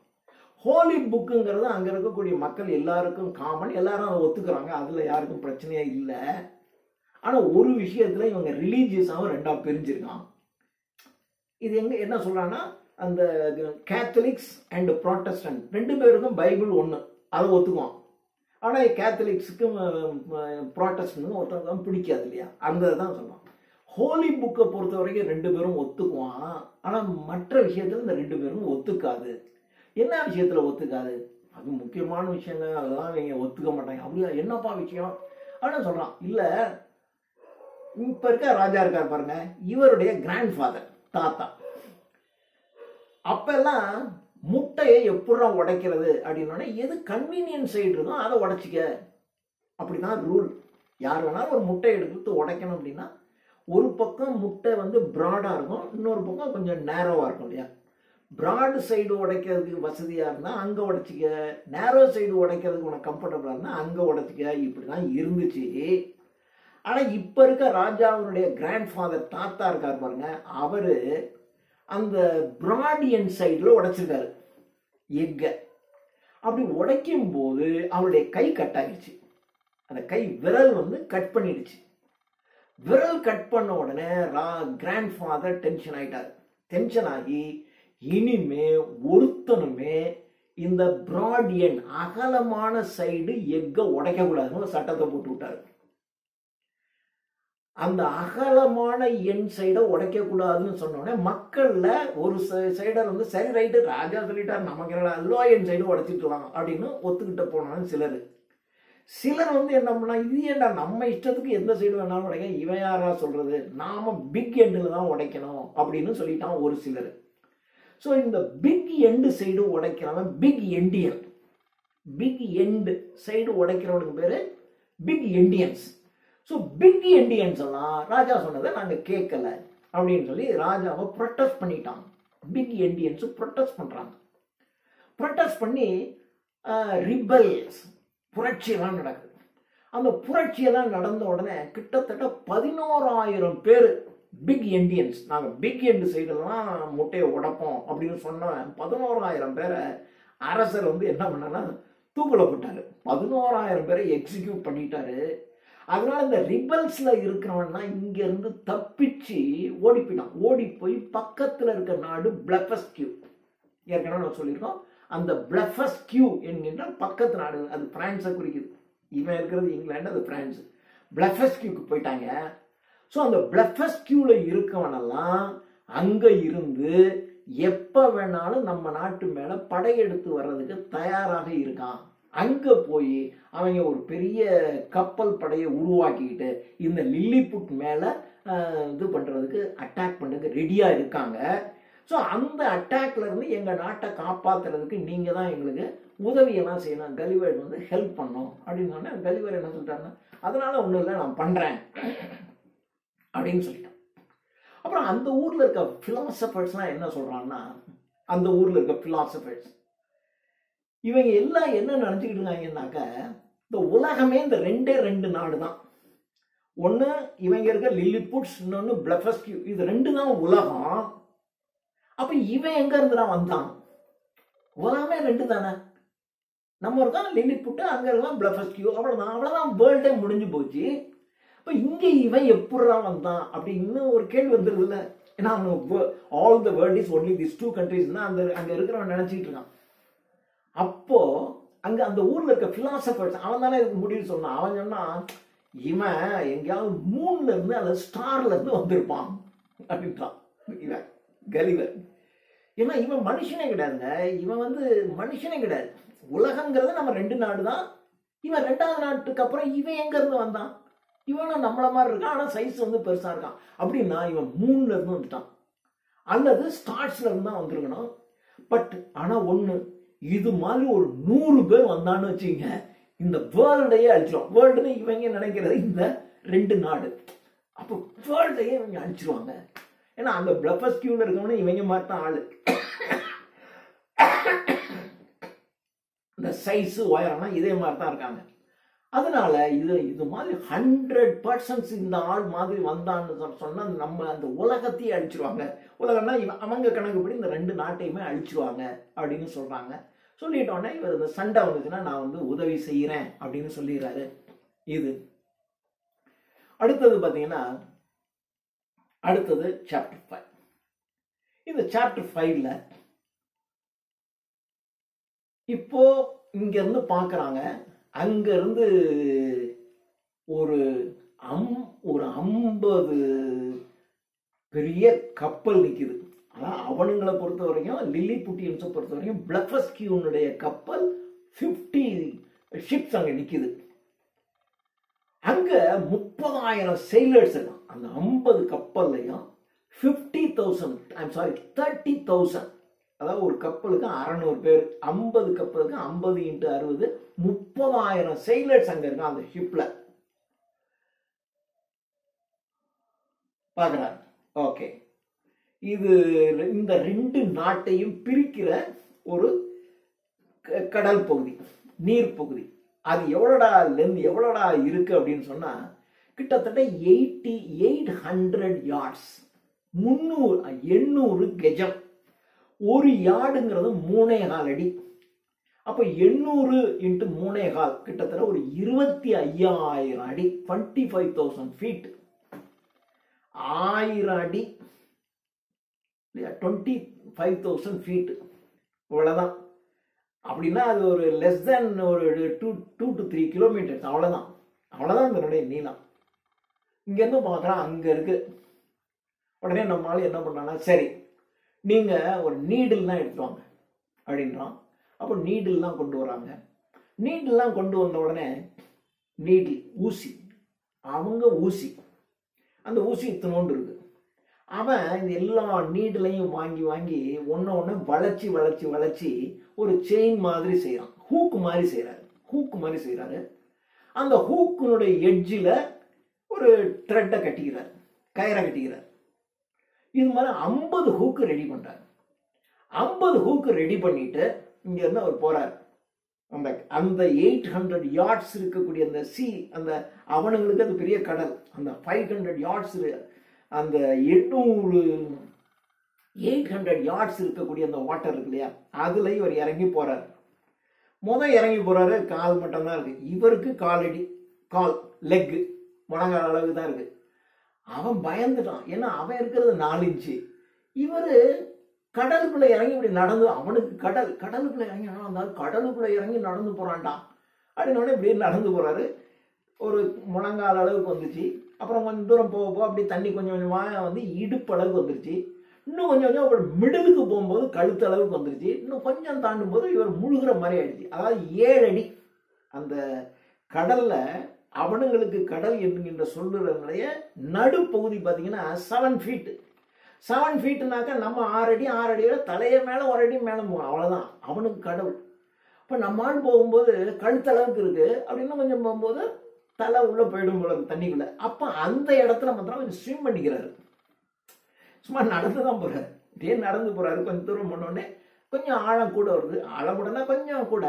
ஹோலி புக்குங்கிறது அங்க இருக்கக்கூடிய மக்கள் எல்லாருக்கும் காமன், எல்லாரும் அதை ஒத்துக்கிறாங்க, அதுல யாருக்கும் பிரச்சனையே இல்லை. ஆனா ஒரு விஷயத்துல இவங்க ரிலீஜியஸாவும் 2ஆ பிரிஞ்சிருக்கான். இது என்ன சொல்றான்னா, அந்த கேத்தலிக்ஸ் அண்ட் ப்ராட்டஸ்டன்ட் 2 பேருக்கும் பைபிள் ஒன்று, அதை ஒத்துக்குவான். ஆனா கேத்தலிக்ஸுக்கும் ப்ராட்டஸ்டன்ட்டும் ஒருத்தவங்க பிடிக்காது இல்லையா, அந்த தான் சொல்லுவான். ஹோலி புக்கை பொறுத்த வரைக்கும் 2 பேரும் ஒத்துக்குவான். ஆனா மற்ற விஷயத்துல இந்த 2 பேரும் ஒத்துக்காது. என்ன விஷயத்துல ஒத்துக்காது? அது முக்கியமான விஷயங்க, அதெல்லாம் இவங்க ஒத்துக்க மாட்டாங்க. அப்படியா, என்னப்பா விஷயம்? ஆனா சொல்றான், இல்ல இப்ப இருக்க ராஜா இருக்கார் பாருங்க, இவருடைய கிராண்ட் ஃபாதர், தாத்தா, அப்பெல்லாம் முட்டையை எப்படா உடைக்கிறது அப்படின்னா, எது கன்வீனியன்ஸ் சைடு இருக்கோ அதை உடைச்சிக்க, அப்படிதான் ரூல். யார் வேணாலும் ஒரு முட்டை எடுத்து உடைக்கணும் அப்படின்னா, ஒரு பக்கம் முட்டை வந்து ப்ராடா இருக்கும், இன்னொரு பக்கம் கொஞ்சம் நேரோவா இருக்கும் இல்லையா. ப்ராடு சைடு உடைக்கிறதுக்கு வசதியா இருந்தா அங்க உடைச்சிக்க, நேரோ சைடு உடைக்கிறதுக்கு உனக்கு கம்ஃபர்டபுளா இருந்தா அங்க உடைச்சிக்க, இப்படிதான் இருந்துச்சு. ஆனா இப்ப இருக்க ராஜாவுடைய கிராண்ட் ஃபாதர், தாத்தா இருக்கார் பாருங்க, அவரு அந்த பிராடியன் சைடுல உடைச்சிருக்காரு எக்க. அப்படி உடைக்கும் போது அவருடைய கை கட் ஆகிடுச்சு. அந்த கை விரல் வந்து கட் பண்ணிடுச்சு. விரல் கட் பண்ண உடனே கிராண்ட் ஃபாதர் டென்ஷன் ஆயிட்டாரு. டென்ஷன் ஆகி இனிமே ஒருத்தனுமே இந்த பிராடியன் அகலமான சைடு எக்க உடைக்க கூடாதுன்னு ஒரு சட்டத்தை போட்டு விட்டாரு. அந்த அகலமான எண் சைடை உடைக்க கூடாதுன்னு சொன்னோடனே மக்கள்ல ஒரு சைடர் வந்து சரி ரைட்டு, ராஜா சொல்லிட்டாரு, நமக்கு லோ எண் சைடு உடைச்சிட்டு வாங்க அப்படின்னு ஒத்துக்கிட்ட போனாங்க சிலர். சிலர் வந்து என்ன பண்ணா, இது ஏண்டா நம்ம இஷ்டத்துக்கு எந்த சைடு வேணாலும் உடைக்க, இவன் யாரா சொல்றது, நாம பிக் எண்டில் தான் உடைக்கணும் அப்படின்னு சொல்லிட்டான் ஒரு சிலர். ஸோ இந்த பிக் எண்டு சைடு உடைக்கிறவன் big endian. Big end side உடைக்கிறவனுக்கு பேரு big endians. So big endians எல்லாம் ராஜா சொன்னதை நாங்கள் கேட்கல அப்படின்னு சொல்லி ராஜாவை ப்ரொட்டஸ்ட் பண்ணிட்டாங்க. பிக் எண்டியன்ஸ் ப்ரொட்டஸ்ட் பண்றாங்க. ப்ரொட்டஸ்ட் பண்ணி ரிபல்ஸ், புரட்சியெல்லாம் நடக்குது. அந்த புரட்சியெல்லாம் நடந்த உடனே கிட்டத்தட்ட 11,000 பேர் பிக் எண்டியன்ஸ், நாங்கள் பிக் எண்டு சைடெல்லாம் முட்டையை உடைப்போம் அப்படின்னு சொன்ன 11,000 பேரை அரசர் வந்து என்ன பண்ணான்னா தூக்குல போட்டாரு. 11,000 பேரை எக்ஸிக்யூட் பண்ணிட்டாரு. அதனால இந்த ரிபல்ஸ்ல இருக்கிறவன்னா இங்க இருந்து தப்பிச்சு ஓடி போயிட்டான். ஓடி போய் பக்கத்துல இருக்க நாடு பிளஃபஸ்கியூ, ஏற்கனவே நான் சொல்லியிருக்கோம், அந்த பிளஃபஸ்கியூ என்கின்ற பக்கத்து நாடு, அது பிரான்ஸை குறிக்குது. இவன் இருக்கிறது இங்கிலாந்து, அது பிரான்ஸ். பிளஃபஸ்கியூக்கு போயிட்டாங்க. ஸோ அந்த பிளஃபஸ்கியூல இருக்கவனெல்லாம் அங்க இருந்து எப்ப வேணாலும் நம்ம நாட்டு மேல படையெடுத்து வர்றதுக்கு தயாராக இருக்கான். அங்க போய் அவங்க ஒரு பெரிய கப்பல் படையை உருவாக்கிக்கிட்டு இந்த லில்லிபுட் மேல இது பண்றதுக்கு அட்டாக் பண்றதுக்கு ரெடியா இருக்காங்க. ஸோ அந்த அட்டாக்ல இருந்து எங்க நாட்டை காப்பாத்துறதுக்கு நீங்க தான் எங்களுக்கு உதவியெல்லாம் செய்யணும், கலிவர் வந்து ஹெல்ப் பண்ணும் அப்படின்னு சொன்னா கலிவர் என்ன சொல்லிட்டாருன்னா, அதனால ஒன்றும் இல்லை நான் பண்றேன் அப்படின்னு சொல்லிட்டான். அப்புறம் அந்த ஊர்ல இருக்க பிலாசபர்ஸ்லாம் என்ன சொல்றாங்கன்னா, அந்த ஊர்ல இருக்க பிலாசபர்ஸ் இவங்க எல்லாம் என்ன நினைச்சுக்கிட்டு இருக்காங்கன்னாக்க, இந்த உலகமே இந்த ரெண்டு நாடு தான். ஒன்னு இவங்க இருக்க லில்லிபுட்ஸ், இன்னொன்னு பிளஃபஸ்கியூ, இது 2 தான் உலகம். அப்ப இவன் எங்க இருந்துதான் வந்தான்? உலகமே 2 தானே. நம்ம இருக்கான் லில்லிபுட், அங்க இருக்கான் பிளஃபஸ்கியூ, அவ்வளவுதான் வேர்ல்டே முடிஞ்சு போச்சு. இப்ப இங்க இவன் எப்படா வந்தான் அப்படின்னு ஒரு கேள்வி வந்துருது இல்ல. ஏன்னா all the world is only this 2 countries அங்க இருக்கிறவன் நினைச்சிட்டு இருக்கான். அப்போ அங்க அந்த ஊர்ல இருக்க பிலாசபர்ஸ் அவன் தானே இதுக்கு முடிவு சொன்னான். அவன் சொன்னான், இவன் எங்கேயாவது மூன்ல இருந்து அல்லது ஸ்டார்ல இருந்து வந்திருப்பான் அப்படின்ட்டான் இவன் கலிவர். ஏன்னா இவன் மனுஷனே கிடையாதுங்க, இவன் வந்து மனுஷனே கிடையாது. உலகங்கிறது நம்ம 2 நாடு தான். இவன் 2வது நாட்டுக்கு அப்புறம் இவன் எங்க இருந்து வந்தான்? இவனும் நம்மள மாதிரி இருக்கான், ஆனா சைஸ் வந்து பெருசா இருக்கான். அப்படின்னா இவன் மூன்ல இருந்து வந்துட்டான் அல்லது ஸ்டார்ஸ்ல இருந்து தான் வந்திருக்கணும். பட் ஆனா ஒண்ணு, இது மாதிரி ஒரு 100 பேர் வந்தான்னு வச்சுங்க, இந்த வேர்ல்டையே அழிச்சிருவான். வேர்ல்டுன்னு இவங்க நினைக்கிறது இந்த 2 நாடு. அப்போ வேர்ல்டையே இவங்க அழிச்சிருவாங்க. ஏன்னா அந்த பிளஃபஸ்கியூல இருக்கவனே இவங்க மாதிரி தான் ஆளு. இந்த சைஸ் உயரம்னா இதே மாதிரி தான் இருக்காங்க. அதனால இது மாதிரி 100% இந்த ஆள் மாதிரி வந்தான்னு சொன்னா நம்ம அந்த உலகத்தையே அழிச்சிருவாங்க. உலகம்னா அவங்க கணக்குப்படி இந்த 2 நாட்டையுமே அழிச்சிருவாங்க அப்படின்னு சொல்றாங்க. சொல்லிட்டோன்னே இவர் இந்த சண்டை வந்துச்சுன்னா நான் வந்து உதவி செய்யறேன் அப்படின்னு சொல்லிடுறாரு. இது அடுத்தது பாத்தீங்கன்னா, அடுத்தது சாப்டர் 5. இந்த சாப்டர் 5ல இப்போ இங்க இருந்து பாக்குறாங்க, அங்க இருந்து ஒரு 50 பெரிய கப்பல் நிக்குது. ஆனா அவனுங்களை பொறுத்த வரைக்கும், லில்லிபுட்டியன்ஸை பொறுத்த வரைக்கும் பிளஃபஸ்கியூனுடைய கப்பல் 50 ஷிப்ஸ் அங்க நிக்குது. அங்க 30,000 sailors இருக்கான். அந்த 50 கப்பல்லையும் 30,000 அதாவது ஒரு கப்பலுக்கு 600 பேர், 50 கப்பலுக்கு 50 × 60 30,000 sailors அங்க இருக்கான் அந்த ஷிப்ல. பாக்குறாரு. ஓகே, இது இந்த 2 நாட்டையும் பிரிக்கிற ஒரு கடல் பகுதி, நீர் பகுதி. அது எவ்வளோடா இருக்கு அப்படின்னு சொன்னா, கிட்டத்தட்ட 800 yards, 800 கெஜம். ஒரு யார்டுங்கிறது 3.25 அடி. அப்ப 800 × 3.25 கிட்டத்தட்ட ஒரு 25,000 அடி, 25,000 feet. 1000 அடி 25,000 feet. இவ்வளவுதான். அப்படின்னா அது ஒரு லெஸ் தென் ஒரு 2 to 3 kilometers. அவ்வளவுதான் இதனுடைய நீளம். இங்க இருந்து பார்க்கலாம் அங்க இருக்கு. உடனே நம்மளால என்ன பண்றாங்கன்னா, சரி நீங்க ஒரு நீடில்லாம் எடுத்துட்டு வாங்க அப்படின்றான். அப்போ நீடில்லாம் கொண்டு வராங்க. நீடில்லாம் கொண்டு வந்த உடனே நீடில் ஊசி, அவங்க ஊசி, அந்த ஊசி இத்தனோண்டு இருக்கு. அவன் இந்த எல்லா நீடிலையும் வாங்கி ஒன்னு வளைச்சி ஒரு செயின் மாதிரி செய்யறான். ஹூக் மாதிரி செய்யறாரு. அந்த ஹூக்கினுடைய எட்ஜில் ஒரு த்ரெட்டை கட்டிக்கிறார், கயிறை கட்டிக்கிறார். இது மாதிரி 50 ஹூக்கு ரெடி பண்றாரு. 50 ஹூக்கு ரெடி பண்ணிட்டு இங்க இருந்து அவர் போறாரு. அந்த 800 yards இருக்கக்கூடிய அந்த அந்த அவனுங்களுக்கு அது பெரிய கடல். அந்த 500 yards, அந்த 800 yards இருக்கக்கூடிய அந்த வாட்டர் இருக்கு இல்லையா, அதுல இவர் இறங்கி போறாரு. இறங்கி போறாரு, கால் மட்டும் தான் இருக்கு. இவருக்கு கால் லெக் முழங்கால் அளவுக்கு தான் இருக்கு. அவன் பயந்துட்டான். ஏன்னா அவன் இருக்கிறது 4 இன்ச்சு. இவரு கடலுக்குள்ள இறங்கி இப்படி நடந்து, அவனுக்கு கடலுக்குள்ள இறங்கி கடலுக்குள்ள இறங்கி நடந்து போறான்டா அப்படின்னு இப்படி நடந்து போறாரு. ஒரு முழங்கால் அளவுக்கு வந்துச்சு. அப்புறம் கொஞ்சம் தூரம் போக அப்படி தண்ணி கொஞ்சம் கொஞ்சமா வந்து இடுப்பு அளவுக்கு வந்துருச்சு. இன்னும் கொஞ்சம் கொஞ்சம் ஒரு மிடிலுக்கு போகும்போது கழுத்து அளவுக்கு வந்துருச்சு. இன்னும் கொஞ்சம் தாண்டும் போது இவர் முழுகிற மாதிரி ஆயிடுச்சு. அதாவது 7 அடி அந்த கடல்ல அவனுங்களுக்கு கடல் என்கின்ற சொல்லுடைய நடுப்பகுதி பார்த்தீங்கன்னா 7 ஃபீட். 7 ஃபீட்னாக்கா நம்ம 6 அடி 6 அடியோட தலையை மேலே ஒரு அடி மேலே போகணும், அவ்வளோதான் அவனுக்கு கடவுள். இப்போ நம்மால் போகும்போது கழுத்தளவுக்கு இருக்கு அப்படின்னு கொஞ்சம் போகும்போது தலை உள்ள போயிடும் போல தண்ணிக்குள்ள. அப்போ அந்த இடத்துல மாத்திரம் கொஞ்சம் ஸ்விம் பண்ணிக்கிறாரு. சும்மா நடந்து தான் போறாரு, அப்படியே நடந்து போறாரு. கொஞ்சம் தூரம் போனோடனே கொஞ்சம் ஆழம் கூட வருது, ஆழம் கூடனா கொஞ்சம் கூட.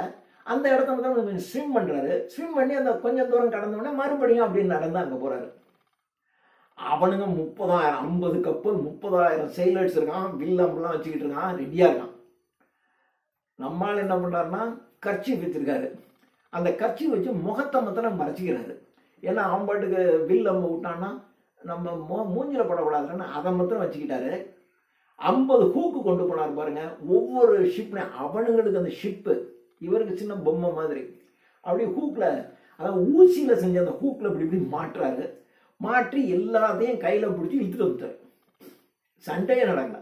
அந்த இடத்துல தான் கொஞ்சம் ஸ்விம் பண்றாரு. ஸ்விம் பண்ணி அந்த கொஞ்சம் தூரம் கடந்தோடனே மறுபடியும் அப்படின்னு நடந்து அங்கே போறாரு. அவனுங்க 30,000 50 கப்பல் 30,000 செயிலர்ஸ் இருக்கான், வில்லம்பெல்லாம் வச்சுக்கிட்டு இருக்கான், ரெடியா இருக்கான். நம்மால் என்ன பண்றாருன்னா கர்ச்சீஃப் வச்சிருக்காரு. அந்த கர்ச்சீஃப் வச்சு முகத்தை மாத்திரம் மறைச்சிக்கிறாரு. ஏன்னா அவன் பாட்டுக்கு வில்லம்பு விட்டான்னா நம்ம மூஞ்சில படக்கூடாதுன்னு அதை மாத்திரம் வச்சுக்கிட்டாரு. 50 ஹூக்கு கொண்டு போனார் பாருங்க. ஒவ்வொரு ஷிப்லையும் அவனுங்களுக்கு அந்த ஷிப்பு இவருக்கு சின்ன பொம்மை மாதிரி அப்படியே ஹூக்ல, அதாவது ஊசியில செஞ்ச அந்த ஹூக்ல இப்படி இப்படி மாட்டுறாரு. மாற்றி எல்லாத்தையும் கையில பிடிச்சி இழுத்துட்டு வந்துட்டாரு. சண்டையே நடக்கல,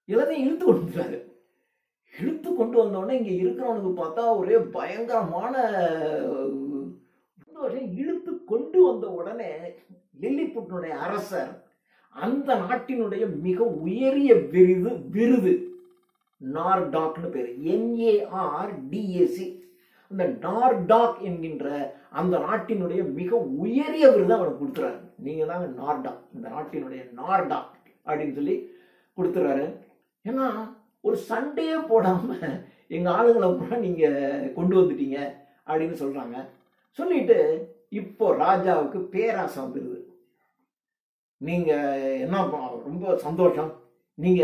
எல்லாத்தையும் இழுத்து கொண்டு வந்துட்டாரு. இழுத்து கொண்டு வந்தோடனே இங்க இருக்கிறவனுக்கு பார்த்தா ஒரே பயங்கரமான இழுத்து கொண்டு வந்த உடனே லில்லிபுட்டினுடைய அரசர் அந்த நாட்டினுடைய மிக உயரிய விருது நார்டாக்னு பேரு, NARDAC. அந்த நார்டாக் என்கின்ற அந்த நாட்டினுடைய மிக உயரிய விருது அவனுக்கு கொடுத்துறாரு. நீங்க தாங்க நார்டாக், இந்த நாட்டினுடைய நார்டாக் அப்படின்னு சொல்லி கொடுத்துறாரு. ஏன்னா ஒரு சண்டையே போடாம எங்க ஆளுங்களை கூட நீங்க கொண்டு வந்துட்டீங்க அப்படின்னு சொல்றாங்க. சொல்லிட்டு இப்போ ராஜாவுக்கு பேராசை வந்துருது. நீங்க என்ன ரொம்ப சந்தோஷம், நீங்க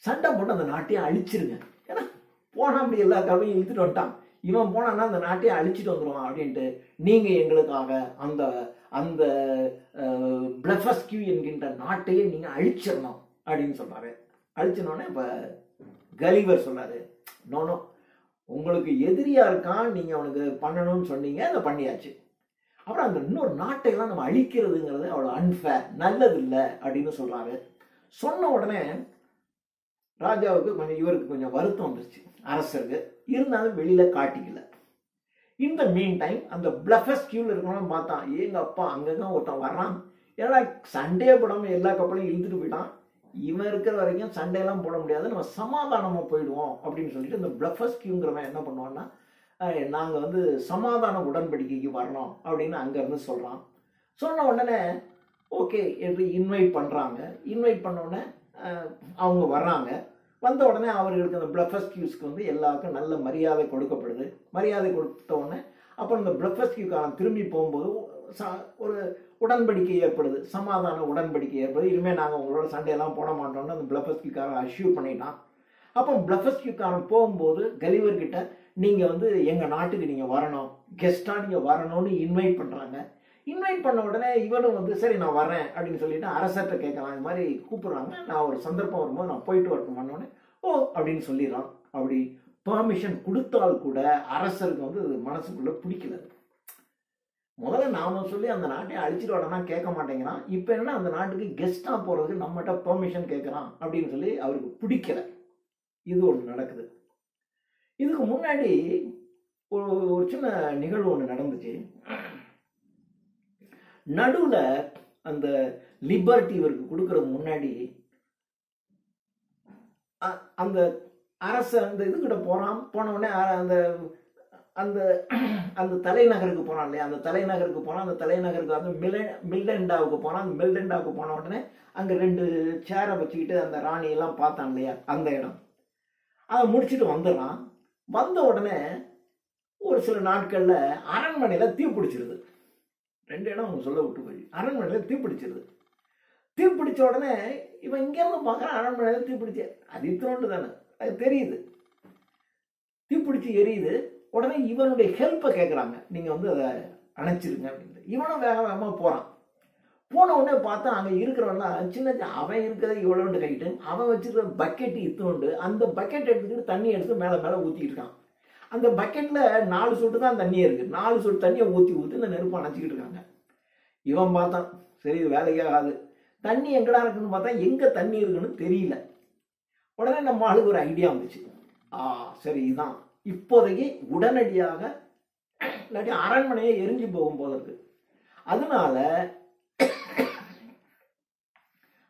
சண்டை போட்டு அந்த நாட்டையே அழிச்சிருங்க. ஏன்னா போனா அப்படி எல்லா கவையும் இழுத்துட்டு வந்துட்டான், இவன் போனான்னா அந்த நாட்டையே அழிச்சிட்டு வந்துடுவான் அப்படின்ட்டு நீங்க எங்களுக்காக அந்த அந்த பிளஃபஸ்கியூ என்கின்ற நாட்டையே நீங்க அழிச்சிடணும் அப்படின்னு சொல்றாரு. அழிச்சினோடனே இப்ப கலிவர் சொல்றாரு, நோனோ உங்களுக்கு எதிரியா இருக்கான், நீங்க அவனுக்கு பண்ணணும்னு சொன்னீங்க, அதை பண்ணியாச்சு. அப்புறம் அந்த இன்னொரு நாட்டையெல்லாம் நம்ம அழிக்கிறதுங்கிறது அவ்வளோ அன்ஃபேர், நல்லது இல்லை அப்படின்னு சொல்றாரு. சொன்ன உடனே ராஜாவுக்கு கொஞ்சம் இவருக்கு கொஞ்சம் வருத்தம் வந்துருச்சு, அரசருக்கு. இருந்தாலும் வெளியில காட்டிக்கல. இந்த மீன் டைம் அந்த பிளஃபஸ்கியூல இருக்கணும்னு பார்த்தான். எங்க அப்பா அங்கங்க ஒருத்தன் வர்றான், ஏன்னா சண்டையே போடாம எல்லா கப்பலையும் இழுத்துட்டு போயிட்டான். இவன் இருக்கிற வரைக்கும் சண்டையெல்லாம் போட முடியாது, நம்ம சமாதானமா போயிடுவோம் அப்படின்னு சொல்லிட்டு இந்த பிளஃபஸ்கியூங்கிறவன் என்ன பண்ணுவான்னா, நாங்கள் வந்து சமாதான உடன்படிக்கைக்கு வரணும் அப்படின்னு அங்கேருந்து சொல்கிறான். சொன்ன உடனே ஓகே என்று இன்வைட் பண்ணுறாங்க. இன்வைட் பண்ண உடனே அவங்க வர்றாங்க. வந்த உடனே அவர்களுக்கு அந்த பிளஃபஸ்கியூஸ்க்கு வந்து எல்லாருக்கும் நல்ல மரியாதை கொடுக்கப்படுது. மரியாதை கொடுத்த உடனே அப்புறம் இந்த பிளஃபஸ்கியூக்காரன் திரும்பி போகும்போது ஒரு உடன்படிக்கை ஏற்படுது, சமாதான உடன்படிக்கை ஏற்படுது. இனிமேல் நாங்கள் உங்களோட சண்டையெல்லாம் போட மாட்டோம்னு அந்த பிளஃபஸ்கியூக்காரன் அஷ்யூர் பண்ணிட்டான். அப்போ பிளஃபஸ்கியூக்காரன் போகும்போது கலிவர்கிட்ட நீங்கள் வந்து எங்கள் நாட்டுக்கு நீங்கள் வரணும், கெஸ்ட்டாக நீங்கள் வரணும்னு இன்வைட் பண்ணுறாங்க. இன்வைட் பண்ண உடனே இவனும் வந்து சரி நான் வரேன் அப்படின்னு சொல்லிட்டு அரசர்கிட்ட கேட்கலாம், இது மாதிரி கூப்பிட்றாங்க, நான் ஒரு சந்தர்ப்பம் வரும்போது நான் போயிட்டு வரணும் பண்ணோடனே ஓ அப்படின்னு சொல்லிடுறான். அப்படி பெர்மிஷன் கொடுத்தால் கூட அரசருக்கு வந்து அது மனசுக்குள்ளே பிடிக்கல. முதல்ல நாம சொல்லி அந்த நாட்டை அழிச்சிட்டு வரனா கேட்க மாட்டேங்கிறான், இப்போ என்ன அந்த நாட்டுக்கு கெஸ்ட்டாக போகிறதுக்கு நம்மகிட்ட பெர்மிஷன் கேட்குறான் அப்படின்னு சொல்லி அவருக்கு பிடிக்கல. இது ஒன்று நடக்குது. இதுக்கு முன்னாடி ஒரு சின்ன நிகழ்வு ஒன்று நடந்துச்சு. நடுவில் அந்த லிபர்ட்டி இவருக்கு கொடுக்கறது முன்னாடி அந்த அரசர் அந்த இதுகிட்ட போறான். போன உடனே அந்த அந்த அந்த தலைநகருக்கு போனான் இல்லையா, அந்த தலைநகருக்கு போனான். அந்த தலைநகருக்கு வந்து மில்டெண்டாவுக்கு போனான். அந்த மில்டெண்டாவுக்கு போன உடனே அங்கே 2 சேரை வச்சுக்கிட்டு அந்த ராணியெல்லாம் பார்த்தான் இல்லையா, அந்த இடம். அதை முடிச்சுட்டு வந்துடுறான். வந்த உடனே ஒரு சில நாட்களில் அரண்மனையில் தீ பிடிச்சிருது. 2 இடம் அவங்க சொல்ல விட்டு போய் அரண்மனையில் தீ பிடிச்சிருது. தீ பிடிச்ச உடனே இவன் இங்கேருந்து பார்க்குறான், அரண்மனையில் தீ பிடிச்சி அது இத்தனோண்டு தானே, அது தெரியுது. தீ பிடிச்சி எரியுது. உடனே இவனுடைய ஹெல்ப்பை கேட்குறாங்க, நீங்கள் வந்து அதை அணைச்சிருங்க அப்படின்ட்டு. இவனும் வேக வேகமாக போகிறான். போன உடனே பார்த்தா அங்கே இருக்கிறவன்னா சின்ன அவன் இருக்கிறத இவ்வளோண்டு கைட்டு அவன் வச்சுருக்க பக்கெட்டு இத்தனோண்டு. அந்த பக்கெட் எடுத்துக்கிட்டு தண்ணி எடுத்து மேலே மேலே ஊற்றிக்கிட்டு இருக்கான். அந்த பக்கெட்டில் 4 சொட்டு தான் தண்ணியே இருக்குது. 4 சொட்டு தண்ணியை ஊற்றி இந்த நெருப்பு அணைச்சிக்கிட்டு இருக்காங்க. இவன் பார்த்தான், சரி இது வேலைக்கே ஆகாது, தண்ணி எங்கடா இருக்குன்னு பார்த்தா எங்கே தண்ணி இருக்குன்னு தெரியல. உடனே நம்ம ஆளுக்கு ஒரு ஐடியா வந்துச்சு. சரி இதான் இப்போதைக்கு உடனடியாக இல்லாட்டி அரண்மனையை எரிஞ்சு போகும் போல இருக்கு. அதனால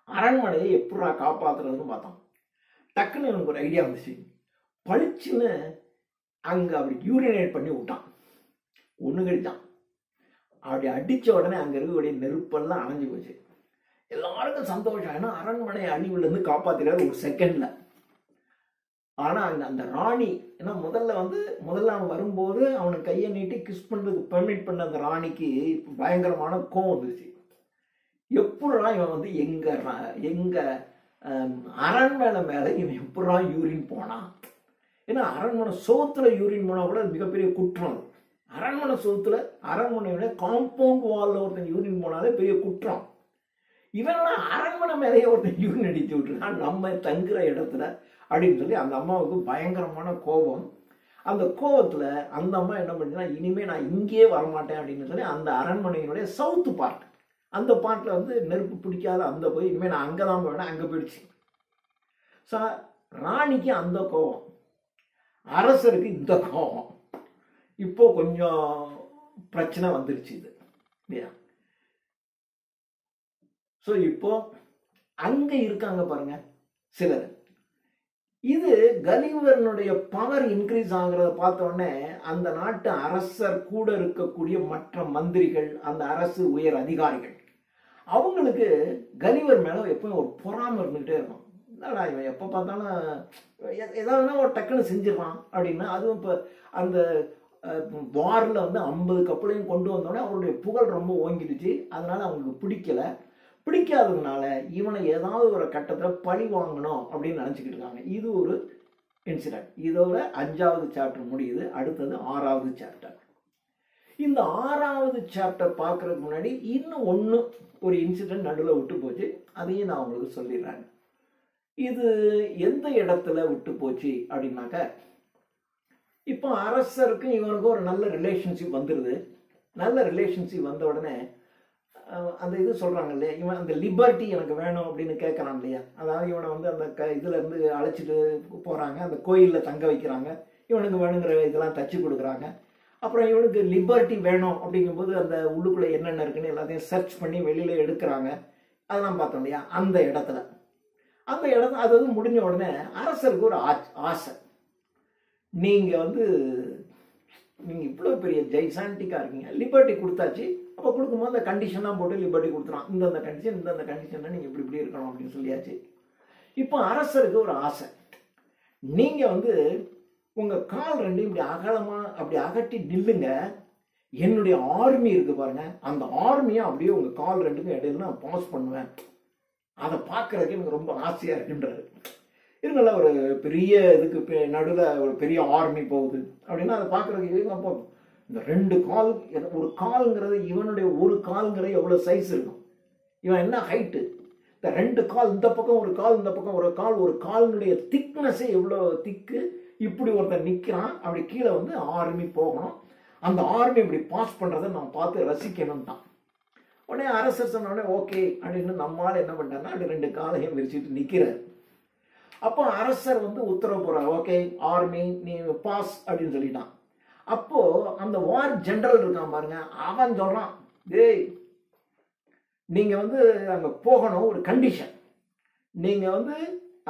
அரண்மனையை எப்படா காப்பாத்துறதுன்னு பார்த்தோம். டக்குன்னு எனக்கு ஒரு ஐடியா வந்துச்சு. பளிச்சுன்னு அங்கே அப்படி யூரினேட் பண்ணி விட்டான். ஒன்று கழிச்சான். அப்படி அடித்த உடனே அங்கே இருக்கக்கூடிய நெருப்பெல்லாம் அணைஞ்சு போச்சு. எல்லாருக்கும் சந்தோஷம். ஏன்னா அரண்மனை அழிவுலேருந்து காப்பாற்றிடாரு ஒரு செகண்டில். ஆனால் அங்கே அந்த ராணி, ஏன்னா முதல்ல அவன் வரும்போது அவனுக்கு கையை நீட்டி கிஸ் பண்ணுறதுக்கு பெர்மிட் பண்ண அந்த ராணிக்கு பயங்கரமான கோவம் வந்துச்சு. எப்படா இவன் எங்க அரண்மனை மேலே இவன் எப்படா யூரின் போனான். ஏன்னா அரண்மனை சோத்துல யூரின் போனால் கூட மிகப்பெரிய குற்றம். அரண்மனையோட காம்பவுண்ட் வாலில் ஒருத்தன் யூரின் போனாலே பெரிய குற்றம். இவன் அரண்மனை மேலேயே ஒருத்தன் யூரின் அடிச்சு விட்டுருக்கான் நம்ம தங்குற இடத்துல அப்படின்னு சொல்லி அந்த அம்மாவுக்கு பயங்கரமான கோபம். அந்த கோபத்தில் அந்த அம்மா என்ன பண்ணுச்சுன்னா, இனிமேல் நான் இங்கேயே வரமாட்டேன் அப்படின்னு சொல்லி அந்த அரண்மனையினுடைய சவுத்து பார்ட், அந்த பார்ட்டில் நெருப்பு பிடிக்காத அந்த போய் இனிமேல் நான் அங்கே தான் போவேன், அங்கே போயிடுச்சு. ஸோ ராணிக்கு அந்த கோபம், அரசருக்கு இந்த கோபம். இப்போ கொஞ்சம் பிரச்சனை வந்துருச்சு இது இல்லையா. ஸோ இப்போ அங்க இருக்காங்க பாருங்க சிலர். இது கலிவரனுடைய பவர் இன்க்ரீஸ் ஆகுறத பார்த்த உடனே அந்த நாட்டு அரசர் கூட இருக்கக்கூடிய மற்ற மந்திரிகள், அந்த அரசு உயர் அதிகாரிகள், அவங்களுக்கு கலிவர் மேல எப்பவும் ஒரு பொறாமை இருந்துகிட்டே இருக்கும். என்னடா இவன் எப்போ பார்த்தாலும் ஏதாவதுனா ஒரு டக்குன்னு செஞ்சிடறான் அப்படின்னா. அதுவும் இப்போ அந்த வாரில் 50 கப்பலையும் கொண்டு வந்தோடனே அவருடைய புகழ் ரொம்ப ஓங்கிடுச்சு. அதனால அவங்களுக்கு பிடிக்காததுனால இவனை ஏதாவது ஒரு கட்டத்தில் பழி வாங்கணும் அப்படின்னு நினச்சிக்கிட்டு இருக்காங்க. இது ஒரு இன்சிடென்ட். இதோட 5வது சாப்டர் முடியுது. அடுத்தது 6வது சாப்டர். இந்த 6வது சாப்டர் பார்க்கறதுக்கு முன்னாடி இன்னும் ஒரு இன்சிடென்ட் நடுவில் விட்டு போச்சு. அதையும் நான் உங்களுக்கு சொல்லிடுறேன். இது எந்த இடத்துல விட்டு போச்சு அப்படின்னாக்க, இப்போ அரசருக்கும் இவனுக்கும் ஒரு நல்ல ரிலேஷன்ஷிப் வந்துடுது. நல்ல ரிலேஷன்ஷிப் வந்த உடனே அந்த இது சொல்கிறாங்க இல்லையா, இவன் அந்த லிபர்ட்டி எனக்கு வேணும் அப்படின்னு கேட்குறான் இல்லையா. அதாவது இவனை அந்த இதுலேருந்து அழைச்சிட்டு போகிறாங்க, அந்த கோயிலில் தங்க வைக்கிறாங்க, இவனுக்கு வேணுங்கிற இதெல்லாம் தச்சு கொடுக்குறாங்க. அப்புறம் இவனுக்கு லிபர்ட்டி வேணும் அப்படிங்கும்போது அந்த உள்ளுக்குள்ளே என்னென்ன இருக்குன்னு எல்லாத்தையும் சர்ச் பண்ணி வெளியில் எடுக்கிறாங்க. அதெல்லாம் பார்த்தோம் இல்லையா. அந்த இடத்துல அது முடிஞ்ச உடனே அரசருக்கு ஒரு ஆசை. நீங்கள் இவ்வளோ பெரிய ஜெய்சாண்டிக்காக இருக்கீங்க, லிபர்ட்டி கொடுத்தாச்சு. அப்போ கொடுக்கும்போது அந்த கண்டிஷன்லாம் போட்டு லிபர்ட்டி கொடுத்துறான். இந்தந்த கண்டிஷனில் நீங்கள் இப்படி இருக்கணும் அப்படின்னு சொல்லியாச்சு. இப்போ அரசருக்கு ஒரு ஆசை. நீங்கள் உங்கள் கால் ரெண்டையும் இப்படி அகலமாக அப்படி அகட்டி நில்லுங்க, என்னுடைய ஆர்மி இருக்குது பாருங்க, அந்த ஆர்மியை அப்படியே உங்கள் கால் ரெண்டுக்கும் இடையில நான் பாஸ் பண்ணுவேன், அதை பார்க்குறதுக்கு எனக்கு ரொம்ப ஆசையாக இருக்குன்றாரு. இருங்கள ஒரு பெரிய இதுக்கு நடுவில் ஒரு பெரிய ஆர்மி போகுது அப்படின்னா அதை பார்க்குறதுக்கு அப்போ இந்த 2 கால், ஒரு கால்ங்கிறது இவனுடைய ஒரு கால்ங்கிறது எவ்வளோ சைஸ் இருக்கும், இவன் என்ன ஹைட்டு, இந்த 2 கால் இந்த பக்கம் ஒரு கால் இந்த பக்கம் ஒரு கால், ஒரு காலினுடைய திக்னஸே எவ்வளோ திக்கு. இப்படி ஒருத்தர் நிற்கிறான், அப்படி கீழே ஆர்மி போகணும், அந்த ஆர்மி இப்படி பாஸ் பண்ணுறதை நான் பார்த்து ரசிக்கணும் தான். உடனே அரசர் சொன்ன உடனே ஓகே அப்படின்னு நம்மளால் என்ன பண்ணிட்டாருன்னா அப்படி 2 காலையும் விரிச்சிட்டு நிற்கிறார். அப்போ அரசர் உத்தரவு போறார், ஓகே ஆர்மி நீ பாஸ் அப்படின்னு சொல்லிட்டான். அப்போ அந்த வார் ஜெனரல் இருக்கான் பாருங்க, அவன் சொல்றான், டேய் நீங்க அங்க போகணும், ஒரு கண்டிஷன், நீங்க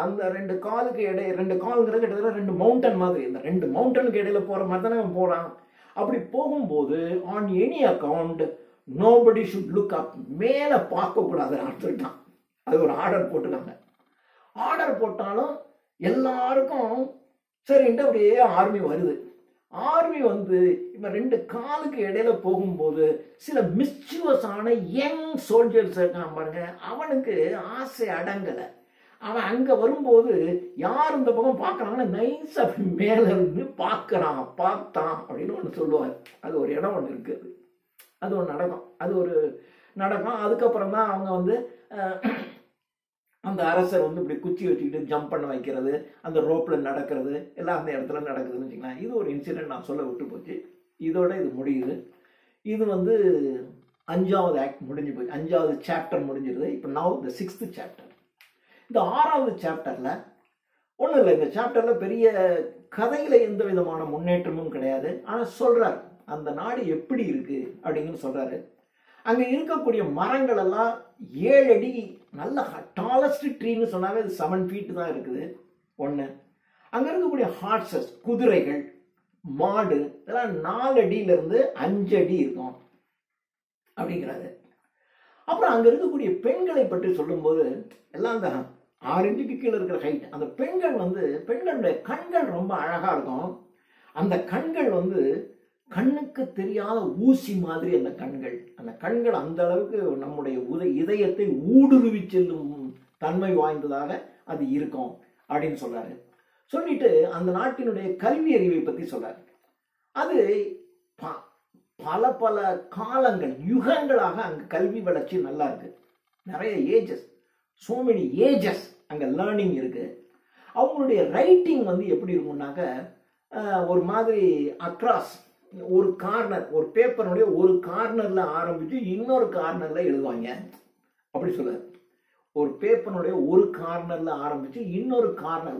அந்த 2 காலுக்கு இடையே 2 காலுங்கிறது கிட்டத்தட்ட 2 மவுண்டன் மாதிரி, இந்த 2 மவுண்டனுக்கு இடையில போற மாதிரி தானே அவன் போறான். அப்படி போகும்போது on any account nobody should look up, மேல பார்க்க கூடாதுன்னு சொல்லிட்டான். அது ஒரு ஆர்டர் போட்டுட்டாங்க. ஆர்டர் போட்டாலும் எல்லாருக்கும் சரின்ட்டு அப்படியே ஆர்மி வருது. ஆர்மி இப்போ 2 காலுக்கு இடையில போகும்போது சில மிஸ்chievous-ஆன யங் சோல்ஜர்ஸ் இருக்கான் பாருங்க, அவனுக்கு ஆசை அடங்கலை. அவன் அங்க வரும்போது யார் இந்த பக்கம் பார்க்கறாங்கன்னு நைஸ் அப்படி மேல இருந்து பார்த்தான் அப்படின்னு ஒன்று சொல்லுவார். அது ஒரு இடம் ஒன்று இருக்குது, அது ஒன்று நடக்கும். அதுக்கப்புறம் தான் அவங்க அந்த அரசர் இப்படி குச்சி வச்சுக்கிட்டு ஜம்ப் பண்ண வைக்கிறது, அந்த ரோப்ல நடக்கிறது எல்லாம் அந்த இடத்துல நடக்குதுன்னு வச்சுக்கலாம். இது ஒரு இன்சிடென்ட் நான் சொல்ல விட்டு போச்சு. இதோட இது முடியுது. இது 5வது ஆக்ட் முடிஞ்சு போய் 5வது சாப்டர் முடிஞ்சிருது. இப்போ நவ் த 6th சாப்டர். இந்த 6வது சாப்டர்ல ஒன்றும் இல்லை, இந்த சாப்டர்ல பெரிய கதையில எந்த விதமான முன்னேற்றமும் கிடையாது. ஆனால் சொல்றாரு அந்த நாடு எப்படி இருக்கு அப்படின்னு சொல்றாரு. அங்க இருக்கக்கூடிய மரங்கள் எல்லாம் 7 அடி, நல்ல டாலஸ்ட் ட்ரீன்னு சொன்னாவே அது 7 feet தான் இருக்குது. ஒன்று, அங்க இருக்கக்கூடிய ஹார்சஸ், குதிரைகள், மாடு இதெல்லாம் 4 அடியிலிருந்து 5 அடி இருக்கும் அப்படிங்கிறாரு. அப்புறம் அங்க இருக்கக்கூடிய பெண்களை பற்றி சொல்லும்போது எல்லாம் அந்த 6 inch கீழே இருக்கிற ஹைட். அந்த பெண்கள் பெண்களுடைய கண்கள் ரொம்ப அழகா இருக்கும். அந்த கண்கள் கண்ணுக்கு தெரியாத ஊசி மாதிரி அந்த கண்கள் அந்த அளவுக்கு நம்முடைய இதயத்தை ஊடுருவி செல்லும் தன்மை வாய்ந்ததாக அது இருக்கும் அப்படின்னு சொல்றாரு. சொல்லிட்டு அந்த நாட்டினுடைய கல்வி அறிவை பத்தி சொல்றாரு. அது பல பல காலங்கள், யுகங்களாக அங்க கல்வி வளர்ச்சி நல்லா இருக்கு. நிறைய ஏஜஸ், சோ மெனி ஏஜஸ் அங்க லேர்னிங் இருக்கு. அவங்களுடைய ரைட்டிங் எப்படி இருக்கும்னாக்க ஒரு மாதிரி அக்ராஸ் ஒரு கார்னர், ஒரு பேப்பருடைய ஒரு கார்னர்ல ஆரம்பிச்சு இன்னொரு கார்னர்ல எழுதுவாங்க அப்படி சொல்றாரு. ஒரு பேப்பருடைய ஒரு கார்னர்ல ஆரம்பிச்சு இன்னொரு கார்னர்,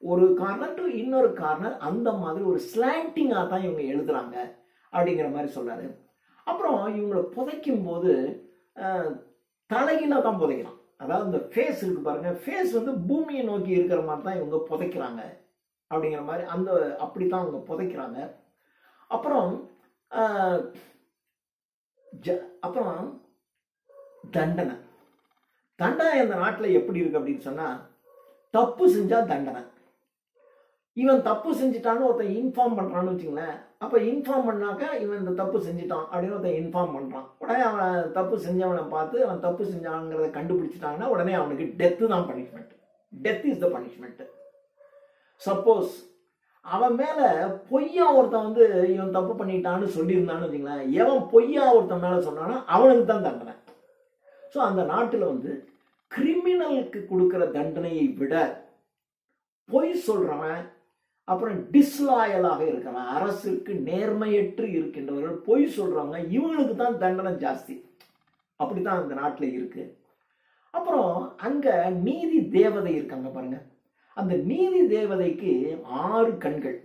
ஒரு கார்னர் டு இன்னொரு கார்னர், அந்த மாதிரி ஒரு ஸ்லாண்டிங்கா தான் இவங்க எழுதுறாங்க அப்படிங்கிற மாதிரி சொல்றாரு. அப்புறம் இவங்களை புதைக்கும் போது தலைகீழ தான் புதைக்கிறான். அதாவது இந்த ஃபேஸ் இருக்கு பாருங்க, ஃபேஸ் பூமியை நோக்கி இருக்கிற மாதிரி தான் இவங்க புதைக்கிறாங்க அப்படிங்கிற மாதிரி அப்படித்தான் அவங்க புதைக்கிறாங்க. அப்புறம் அப்புறம் தண்டனை இந்த நாட்டில் எப்படி இருக்கு அப்படின்னு சொன்னா, தப்பு செஞ்சா தண்டனை. இவன் தப்பு செஞ்சிட்டான்னு ஒருத்தன் இன்ஃபார்ம் பண்றான்னு வச்சுங்களேன். அப்ப இன்ஃபார்ம் பண்ணாக்க இவன் இந்த தப்பு செஞ்சிட்டான் அப்படின்னு ஒருத்தன் இன்ஃபார்ம் பண்றான். உடனே அவன் தப்பு செஞ்சவனை பார்த்து அவன் தப்பு செஞ்சாங்கிறத கண்டுபிடிச்சிட்டாங்கன்னா உடனே அவனுக்கு டெத்து தான் punishment. Death is the punishment. Suppose அவன் மேல பொய்யா ஒருத்தன் இவன் தப்பு பண்ணிட்டான்னு சொல்லியிருந்தான்னு வச்சுங்களேன், எவன் பொய்யா ஒருத்தன் மேல சொன்னானா அவனுக்கு தான் தண்டனை. ஸோ அந்த நாட்டில் கிரிமினலுக்கு கொடுக்கிற தண்டனையை விட பொய் சொல்றவன், அப்புறம் டிஸ்லாயலாக இருக்கிறவன், அரசுக்கு நேர்மையற்று இருக்கின்றவர்கள், பொய் சொல்றவங்க, இவங்களுக்கு தான் தண்டனை ஜாஸ்தி. அப்படித்தான் அந்த நாட்டில் இருக்கு. அப்புறம் அங்க நீதி தேவதை இருக்காங்க பாருங்க. அந்த நீதி தேவதைக்கு 6 கண்கள்,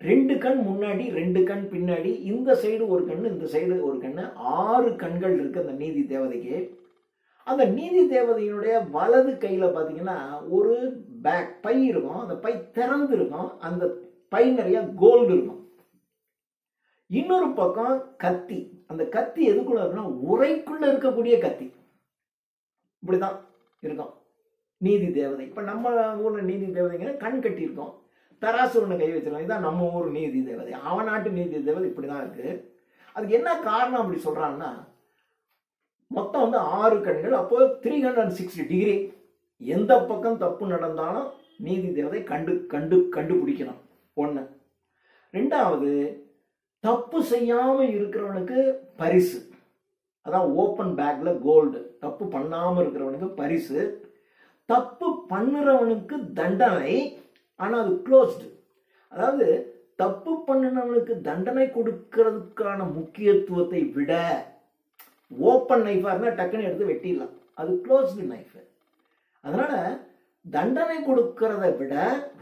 2 கண் முன்னாடி 2 கண் பின்னாடி, இந்த சைடு ஒரு கண்ணு இந்த சைடு ஒரு கண்ணு, 6 கண்கள் இருக்கு அந்த நீதி தேவதைக்கு. அந்த நீதி தேவதையினுடைய வலது கையில பாத்தீங்கன்னா ஒரு பேக் பை இருக்கும். அந்த பை திறந்து இருக்கும். அந்த பை நிறைய கோல்டு இருக்கும். இன்னொரு பக்கம் கத்தி. அந்த கத்தி எதுக்குள்ள இருக்குன்னா உரைக்குள்ள இருக்கக்கூடிய கத்தி. இப்படிதான் இருக்கும் நீதி தேவதை. இப்ப நம்ம ஊர்ல நீதி தேவதைங்க கண் கட்டி இருக்கும், தராசு ஒண்ணு கை வச்சிருக்கோம். இதான் நம்ம ஊர் நீதி தேவதை. அவன் நாட்டு நீதி தேவதை இப்படிதான் இருக்கு. அதுக்கு என்ன காரணம் அப்படி சொல்றான்னா, மொத்தம் 6 கண்கள். அப்போ 360 டிகிரி எந்த பக்கம் தப்பு நடந்தாலும் நீதி தேவதை கண்டுபிடிக்கணும். ஒண்ணு. ரெண்டாவது, தப்பு செய்யாம இருக்கிறவனுக்கு பரிசு. அதான் ஓப்பன் பேக்ல கோல்டு. தப்பு பண்ணாம இருக்கிறவனுக்கு பரிசு. தப்பு பண்ணுறவனுக்கு தண்டனை, ஆனா அது க்ளோஸ்டு. அதாவது தப்பு பண்ணினவனுக்கு தண்டனை கொடுக்கறதுக்கான முக்கியத்துவத்தை விட ஓப்பன் நைஃபா இருந்தா டக்குன்னு எடுத்து வெட்டிடலாம். அது க்ளோஸ்டு நைஃப். அதனால தண்டனை கொடுக்கறத விட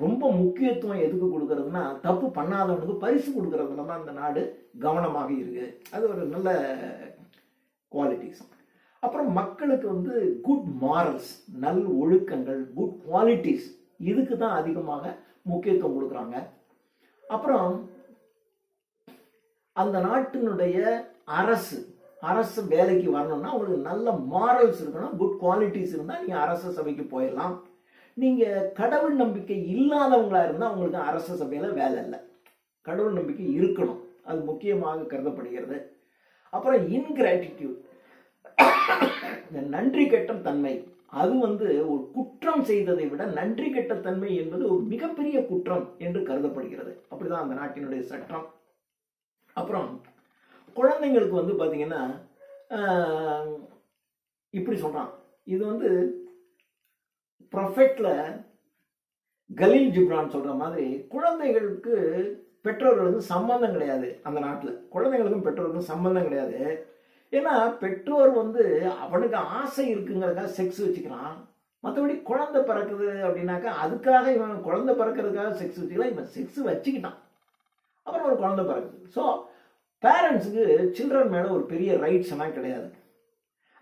ரொம்ப முக்கியத்துவம் எதுக்கு கொடுக்கறதுன்னா, தப்பு பண்ணாதவனுக்கு பரிசு கொடுக்கறதுல தான் அந்த நாடு கவனமாக இருக்கு. அது ஒரு நல்ல குவாலிட்டிஸ். அப்புறம் மக்களுக்கு குட் மாரல்ஸ், நல் ஒழுக்கங்கள், குட் குவாலிட்டிஸ், இதுக்கு தான் அதிகமாக முக்கியத்துவம் கொடுக்குறாங்க. அப்புறம் அந்த நாட்டினுடைய அரசு வேலைக்கு வரணும்னா அவங்களுக்கு நல்ல மாரல்ஸ் இருக்கணும், குட் குவாலிட்டிஸ் இருந்தால் நீங்கள் அரச சபைக்கு போயிடலாம். நீங்கள் கடவுள் நம்பிக்கை இல்லாதவங்களா இருந்தால் உங்களுக்கு அரச சபையில் வேலை இல்லை. கடவுள் நம்பிக்கை இருக்கணும், அது முக்கியமாக கருதப்படுகிறது. அப்புறம் இன்கிராட்டிடியூட், இந்த நன்றி கெட்ட தன்மை, அது ஒரு குற்றம் செய்ததை விட நன்றி கெட்ட தன்மை என்பது ஒரு மிகப்பெரிய குற்றம் என்று கருதப்படுகிறது. அப்படிதான் அந்த நாட்டினுடைய சட்டம். அப்புறம் குழந்தைங்களுக்கு பாத்தீங்கன்னா இப்படி சொல்றான். இது ப்ரொஃபெட்ல கலீல் ஜிப்ரான் சொல்ற மாதிரி, குழந்தைகளுக்கு பெற்றோர்களுக்கும் சம்பந்தம் கிடையாது. அந்த நாட்டில் குழந்தைங்களுக்கும் பெற்றோருக்கும் சம்பந்தம் கிடையாது. ஏன்னா பெற்றோர் வந்து அவனுக்கு ஆசை இருக்குங்கிறதுக்காக செக்ஸ் வச்சுக்கிறான். மற்றபடி குழந்தை பிறக்குது அப்படின்னாக்கா அதுக்காக இவன் குழந்தை பிறக்கிறதுக்காக செக்ஸ் வச்சுக்கலாம். இவன் செக்ஸ் வச்சுக்கிட்டான், அப்புறம் ஒரு குழந்தை பிறக்குது. ஸோ பேரண்ட்ஸுக்கு சில்ட்ரன் மேலே ஒரு பெரிய ரைட்ஸ் எல்லாம் கிடையாது.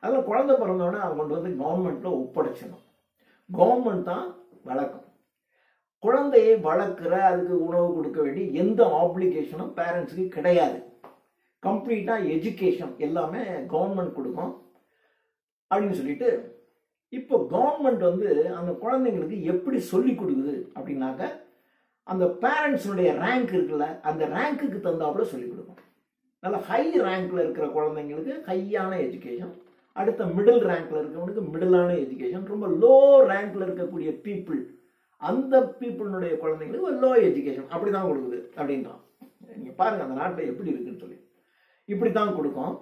அதில் குழந்தை பிறந்தோடனே அவங்க கொண்டு வந்து கவர்மெண்ட்டில் ஒப்படைச்சிடணும். கவர்மெண்ட் தான் வளர்க்கும். குழந்தையை வளர்க்குற அதுக்கு உணவு கொடுக்க வேண்டிய எந்த ஆப்ளிகேஷனும் பேரண்ட்ஸுக்கு கிடையாது. கம்ப்ளீட்டாக எஜுகேஷன் எல்லாமே கவர்மெண்ட் கொடுக்கும் அப்படின்னு சொல்லிட்டு, இப்போ கவர்மெண்ட் வந்து அந்த குழந்தைங்களுக்கு எப்படி சொல்லி கொடுக்குது அப்படின்னாக்க, அந்த பேரண்ட்ஸுடைய ரேங்க் இருக்குல்ல, அந்த ரேங்க்குக்கு தந்தாப்புல சொல்லிக் கொடுக்கும். நல்ல ஹை ரேங்க்ல இருக்கிற குழந்தைங்களுக்கு ஹையான எஜுகேஷன், அடுத்த மிடில் ரேங்க்ல இருக்கிறவனுக்கு மிடிலான எஜுகேஷன், ரொம்ப லோ ரேங்க்ல இருக்கக்கூடிய பீப்புள் அந்த பீப்புளுடைய குழந்தைங்களுக்கு ஒரு லோ எஜுகேஷன் அப்படி தான் கொடுக்குது அப்படின்றான். நீங்கள் பாருங்கள் அந்த நாட்டில் எப்படி இருக்குன்னு சொல்லி இப்படி தான் கொடுக்கும்.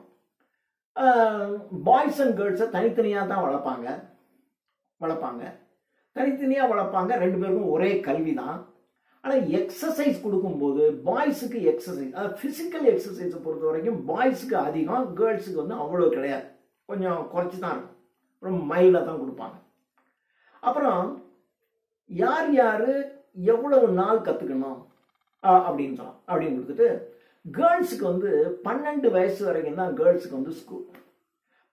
பாய்ஸ் அண்ட் கேர்ள்ஸை தனித்தனியாக தான் வளர்ப்பாங்க, தனித்தனியாக வளர்ப்பாங்க. ரெண்டு பேருக்கும் ஒரே கல்வி தான். ஆனால் எக்ஸசைஸ் கொடுக்கும்போது பாய்ஸுக்கு எக்ஸசைஸ், அதாவது ஃபிசிக்கல் எக்ஸசைஸை பொறுத்த வரைக்கும் பாய்ஸுக்கு அதிகம், கேர்ள்ஸுக்கு வந்து அவ்வளோ கிடையாது, கொஞ்சம் குறைச்சி தான் இருக்கும், ரொம்ப மைல்டாக தான் கொடுப்பாங்க. அப்புறம் யார் யார் எவ்வளவு நாள் கற்றுக்கணும் அப்படின்னு கொடுத்துட்டு, கேர்ள்ஸுக்கு வந்து 12 வயசு வரைக்கும் தான் கேர்ள்ஸுக்கு வந்து ஸ்கூல்.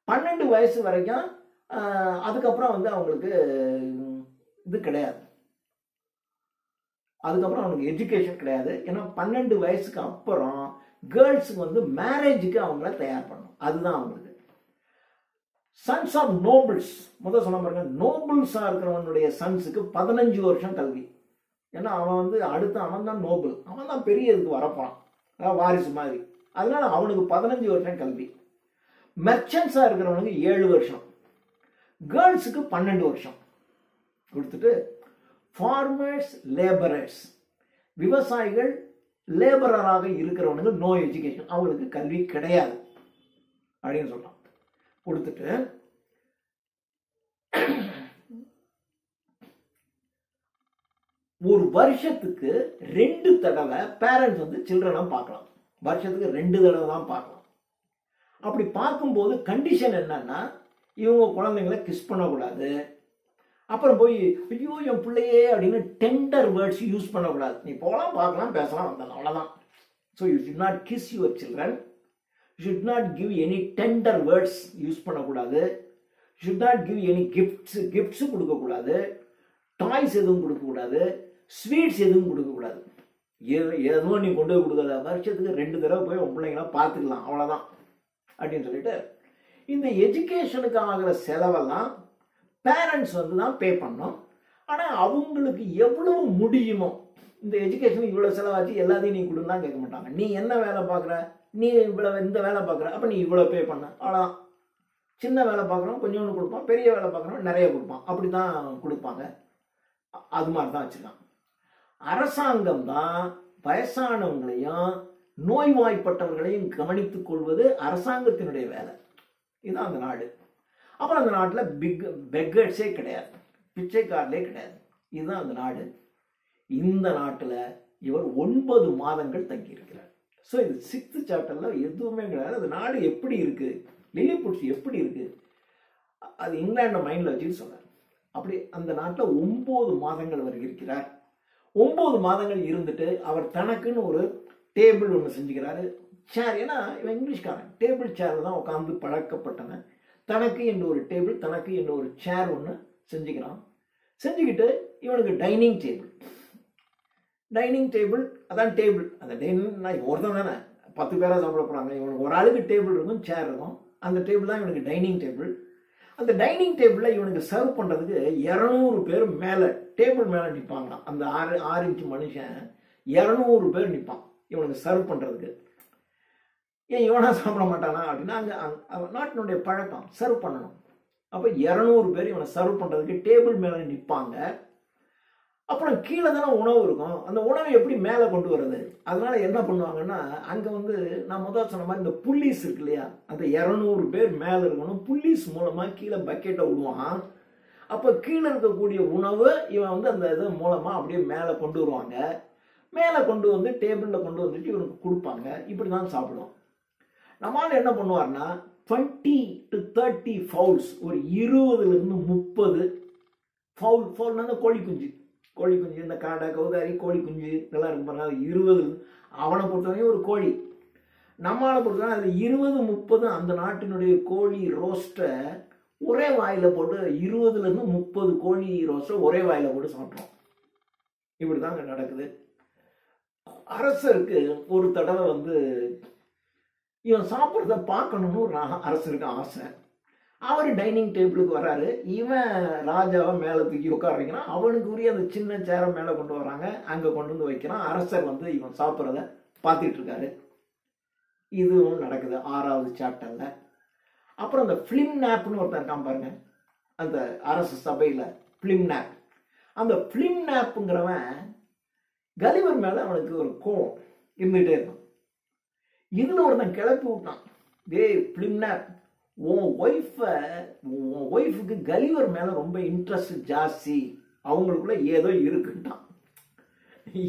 12 வயசு வரைக்கும், அதுக்கப்புறம் வந்து அவங்களுக்கு இது கிடையாது, அதுக்கப்புறம் அவனுக்கு எஜுகேஷன் கிடையாது. ஏன்னா 12 வயசுக்கு அப்புறம் கேர்ள்ஸுக்கு வந்து மேரேஜுக்கு அவங்கள தயார் பண்ணணும். அதுதான் அவங்களுக்கு. சன்ஸ் ஆஃப் நோபிள்ஸ், முதல் சொன்ன பாருங்க, நோபிள்ஸாக இருக்கிறவனுடைய சன்ஸுக்கு 15 வருஷம் கல்வி. ஏன்னா அவன் வந்து அடுத்து அவன் தான் நோபிள், அவன் தான் பெரிய இதுக்கு வரப்போறான், அதாவது வாரிசு மாதிரி. அதனால அவனுக்கு 15 வருஷம் கல்வி. மெர்ச்சன்ஸாக இருக்கிறவனுக்கு 7 வருஷம், கேர்ள்ஸுக்கு 12 வருஷம் கொடுத்துட்டு, ஃபார்மர்ஸ் லேபரர்ஸ், விவசாயிகள் லேபரராக இருக்கிறவனுக்கு நோ எஜுகேஷன், அவங்களுக்கு கல்வி கிடையாது அப்படின்னு சொல்றான். கொடுத்துட்டு ஒரு வருஷத்துக்கு 2 தடவை பேரண்ட்ஸ் வந்து சில்ட்ரனை பார்க்கலாம். வருஷத்துக்கு 2 தடவை தான் பார்க்கலாம். அப்படி பார்க்கும்போது கண்டிஷன் என்னன்னா, இவங்க குழந்தைங்களை கிஸ் பண்ணக்கூடாது, அப்புறம் போய் ஐயோ என் பிள்ளையே அப்படின்னு டெண்டர் வேர்ட்ஸ் யூஸ் பண்ணக்கூடாது. நீ போகலாம், பார்க்கலாம், பேசலாம், வந்தலாம், அவ்வளோதான். So you should not kiss your children, should not give any tender words use பண்ணக்கூடாது, should not give any gifts கொடுக்கக்கூடாது, டாய்ஸ் எதுவும் கொடுக்கக்கூடாது, ஸ்வீட்ஸ் எதுவும் கொடுக்கக்கூடாது. எதுவும் நீ கொண்டு போய் கொடுக்காத, வருஷத்துக்கு 2 தடவை போய் உன் பிள்ளைங்களாம் பார்த்துக்கலாம், அவ்வளோதான் அப்படின்னு சொல்லிட்டு, இந்த எஜுகேஷனுக்கு ஆகிற செலவெல்லாம் பேரண்ட்ஸ் வந்து தான் பே பண்ணணும். ஆனால் அவங்களுக்கு எவ்வளவு முடியுமோ, இந்த எஜுகேஷனுக்கு இவ்வளோ செலவாச்சு எல்லாத்தையும் நீ கொடுன்னா கேட்க மாட்டாங்க. நீ என்ன வேலை பார்க்குற, நீ இவ்வளவு இந்த வேலை பார்க்குற, அப்போ நீ இவ்வளோ பே பண்ண, அவ்வளோதான். சின்ன வேலை பார்க்குறோம் கொஞ்சோண்டு கொடுப்பான், பெரிய வேலை பார்க்குறோம் நிறைய கொடுப்பான், அப்படி தான் கொடுப்பாங்க. அது மாதிரி தான் வச்சுருக்காங்க. அரசாங்கம் தான் வயசானவங்களையும் நோய்வாய்ப்பட்டவர்களையும் கவனித்துக் கொள்வது அரசாங்கத்தினுடைய வேலை. இதுதான் அந்த நாடு. அப்புறம் அந்த நாட்டில் பெக்கர்ஸே கிடையாது, பிச்சைக்காரர்களே கிடையாது. இதுதான் அந்த நாடு. இந்த நாட்டில் இவர் 9 மாதங்கள் தங்கியிருக்கிறார். ஸோ இது 6th சாப்டரில் எதுவுமே கிடையாது. அந்த நாடு எப்படி இருக்கு, லில்லிபுட்ஸ் எப்படி இருக்கு, அது இங்கிலாண்டை மைண்டில் வச்சுட்டு சொன்னார். அப்படி அந்த நாட்டில் 9 மாதங்கள் அவர் இருக்கிறார். 9 மாதங்கள் இருந்துட்டு அவர் தனக்குன்னு ஒரு டேபிள் ஒன்று செஞ்சுக்கிறாரு, சேர். ஏன்னா இவன் இங்கிலீஷ்காரன், டேபிள் சேரில் தான் உட்காந்து பழக்கப்பட்டவன். தனக்கு என்று ஒரு டேபிள், தனக்கு என்று ஒரு சேர் ஒன்று செஞ்சுக்கிறான். செஞ்சுக்கிட்டு இவனுக்கு டைனிங் டேபிள், அதான் டேபிள். அந்த டைனிங் ஒருத்தன் தானே, 10 பேராக சாப்பிட போகிறாங்க, இவனுக்கு ஒரு ஆளுக்கு டேபிள் இருக்கும், சேர் இருக்கும். அந்த டேபிள் தான் இவனுக்கு டைனிங் டேபிள். அந்த டைனிங் டேபிளில் இவனுக்கு சர்வ் பண்ணுறதுக்கு 200 பேர் மேலே டேபிள் மேலே நிற்பாங்களாம். அந்த 6 இன்ச்சு மனுஷன் 200 பேர் நிற்பான் இவனுக்கு சர்வ் பண்ணுறதுக்கு. ஏன் இவனா சாப்பிட மாட்டானா அப்படின்னா, அங்கே நாட்டினுடைய பழக்கம் சர்வ் பண்ணணும். அப்போ 200 பேர் இவனை சர்வ் பண்ணுறதுக்கு டேபிள் மேலே நிற்பாங்க. அப்புறம் கீழே தானே உணவு இருக்கும், அந்த உணவை எப்படி மேலே கொண்டு வர்றது? அதனால என்ன பண்ணுவாங்கன்னா, அங்கே வந்து நான் முதல் சொன்ன மாதிரி இந்த புள்ளீஸ் இருக்கு இல்லையா, அந்த 200 பேர் மேலே இருக்கணும், புள்ளீஸ் மூலமாக கீழே பக்கெட்டை விடுவான். அப்போ கீழே இருக்கக்கூடிய உணவு இவன் வந்து அந்த இது மூலமாக அப்படியே மேலே கொண்டு வருவாங்க. மேலே கொண்டு வந்து டேபிளில் கொண்டு வந்துட்டு இவனுக்கு கொடுப்பாங்க. இப்படி தான் சாப்பிடுவோம். நம்மளால் என்ன பண்ணுவார்னா 20 to 30 ஃபவுல்ஸ், ஒரு 20லேருந்து 30 ஃபவுல்னா கோழி குஞ்சு இந்த காடை கௌதாரி கோழி குஞ்சு இதெல்லாம் இருக்கும் பாருங்க. அது 20, அவனை பொறுத்தவரையும் ஒரு கோழி. நம்மளை பொறுத்தவரை அதில் 20-30 அந்த நாட்டினுடைய கோழி ரோஸ்ட்டை ஒரே வாயில் போட்டு 20லேருந்து 30 கோழி ரோஸ்ட்டை ஒரே வாயில் போட்டு சாப்பிட்றோம். இப்படி தான் அங்கே நடக்குது. அரசருக்கு ஒரு தடவை வந்து இவன் சாப்பிட்றத பார்க்கணும்னு ஒரு அரசருக்கு ஆசை. அவர் டைனிங் டேபிளுக்கு வராரு. இவன் ராஜாவை மேலே தூக்கி உட்கார வைக்கிறான். அவனுக்கு உரிய அந்த சின்ன சேரை மேலே கொண்டு வராங்க, அங்கே கொண்டு வந்து வைக்கிறான். அரசர் வந்து இவன் சாப்பிட்றத பார்த்துட்டு இருக்காரு. இதுவும் நடக்குது 6வது சாப்டர்ல. அப்புறம் அந்த ஃபிலிம் நாப்னு ஒருத்தன் இருக்கான் பாருங்க, அந்த அரசு சபையில் ஃபிலிம் நாப். அந்த ஃபிலிம் நாப்புங்கிறவன் கலிவர் மேலே அவனுக்கு ஒரு கோவம் இருந்துகிட்டே இருக்கும். இதில் ஒருத்தன் கிளப்பி விட்டான், ஃபிலிம் நாப், உன் ஒய்ஃபுக்கு கலிவர் மேலே ரொம்ப இன்ட்ரெஸ்ட் ஜாஸ்தி, அவங்களுக்குள்ள ஏதோ இருக்குன்ட்டான்.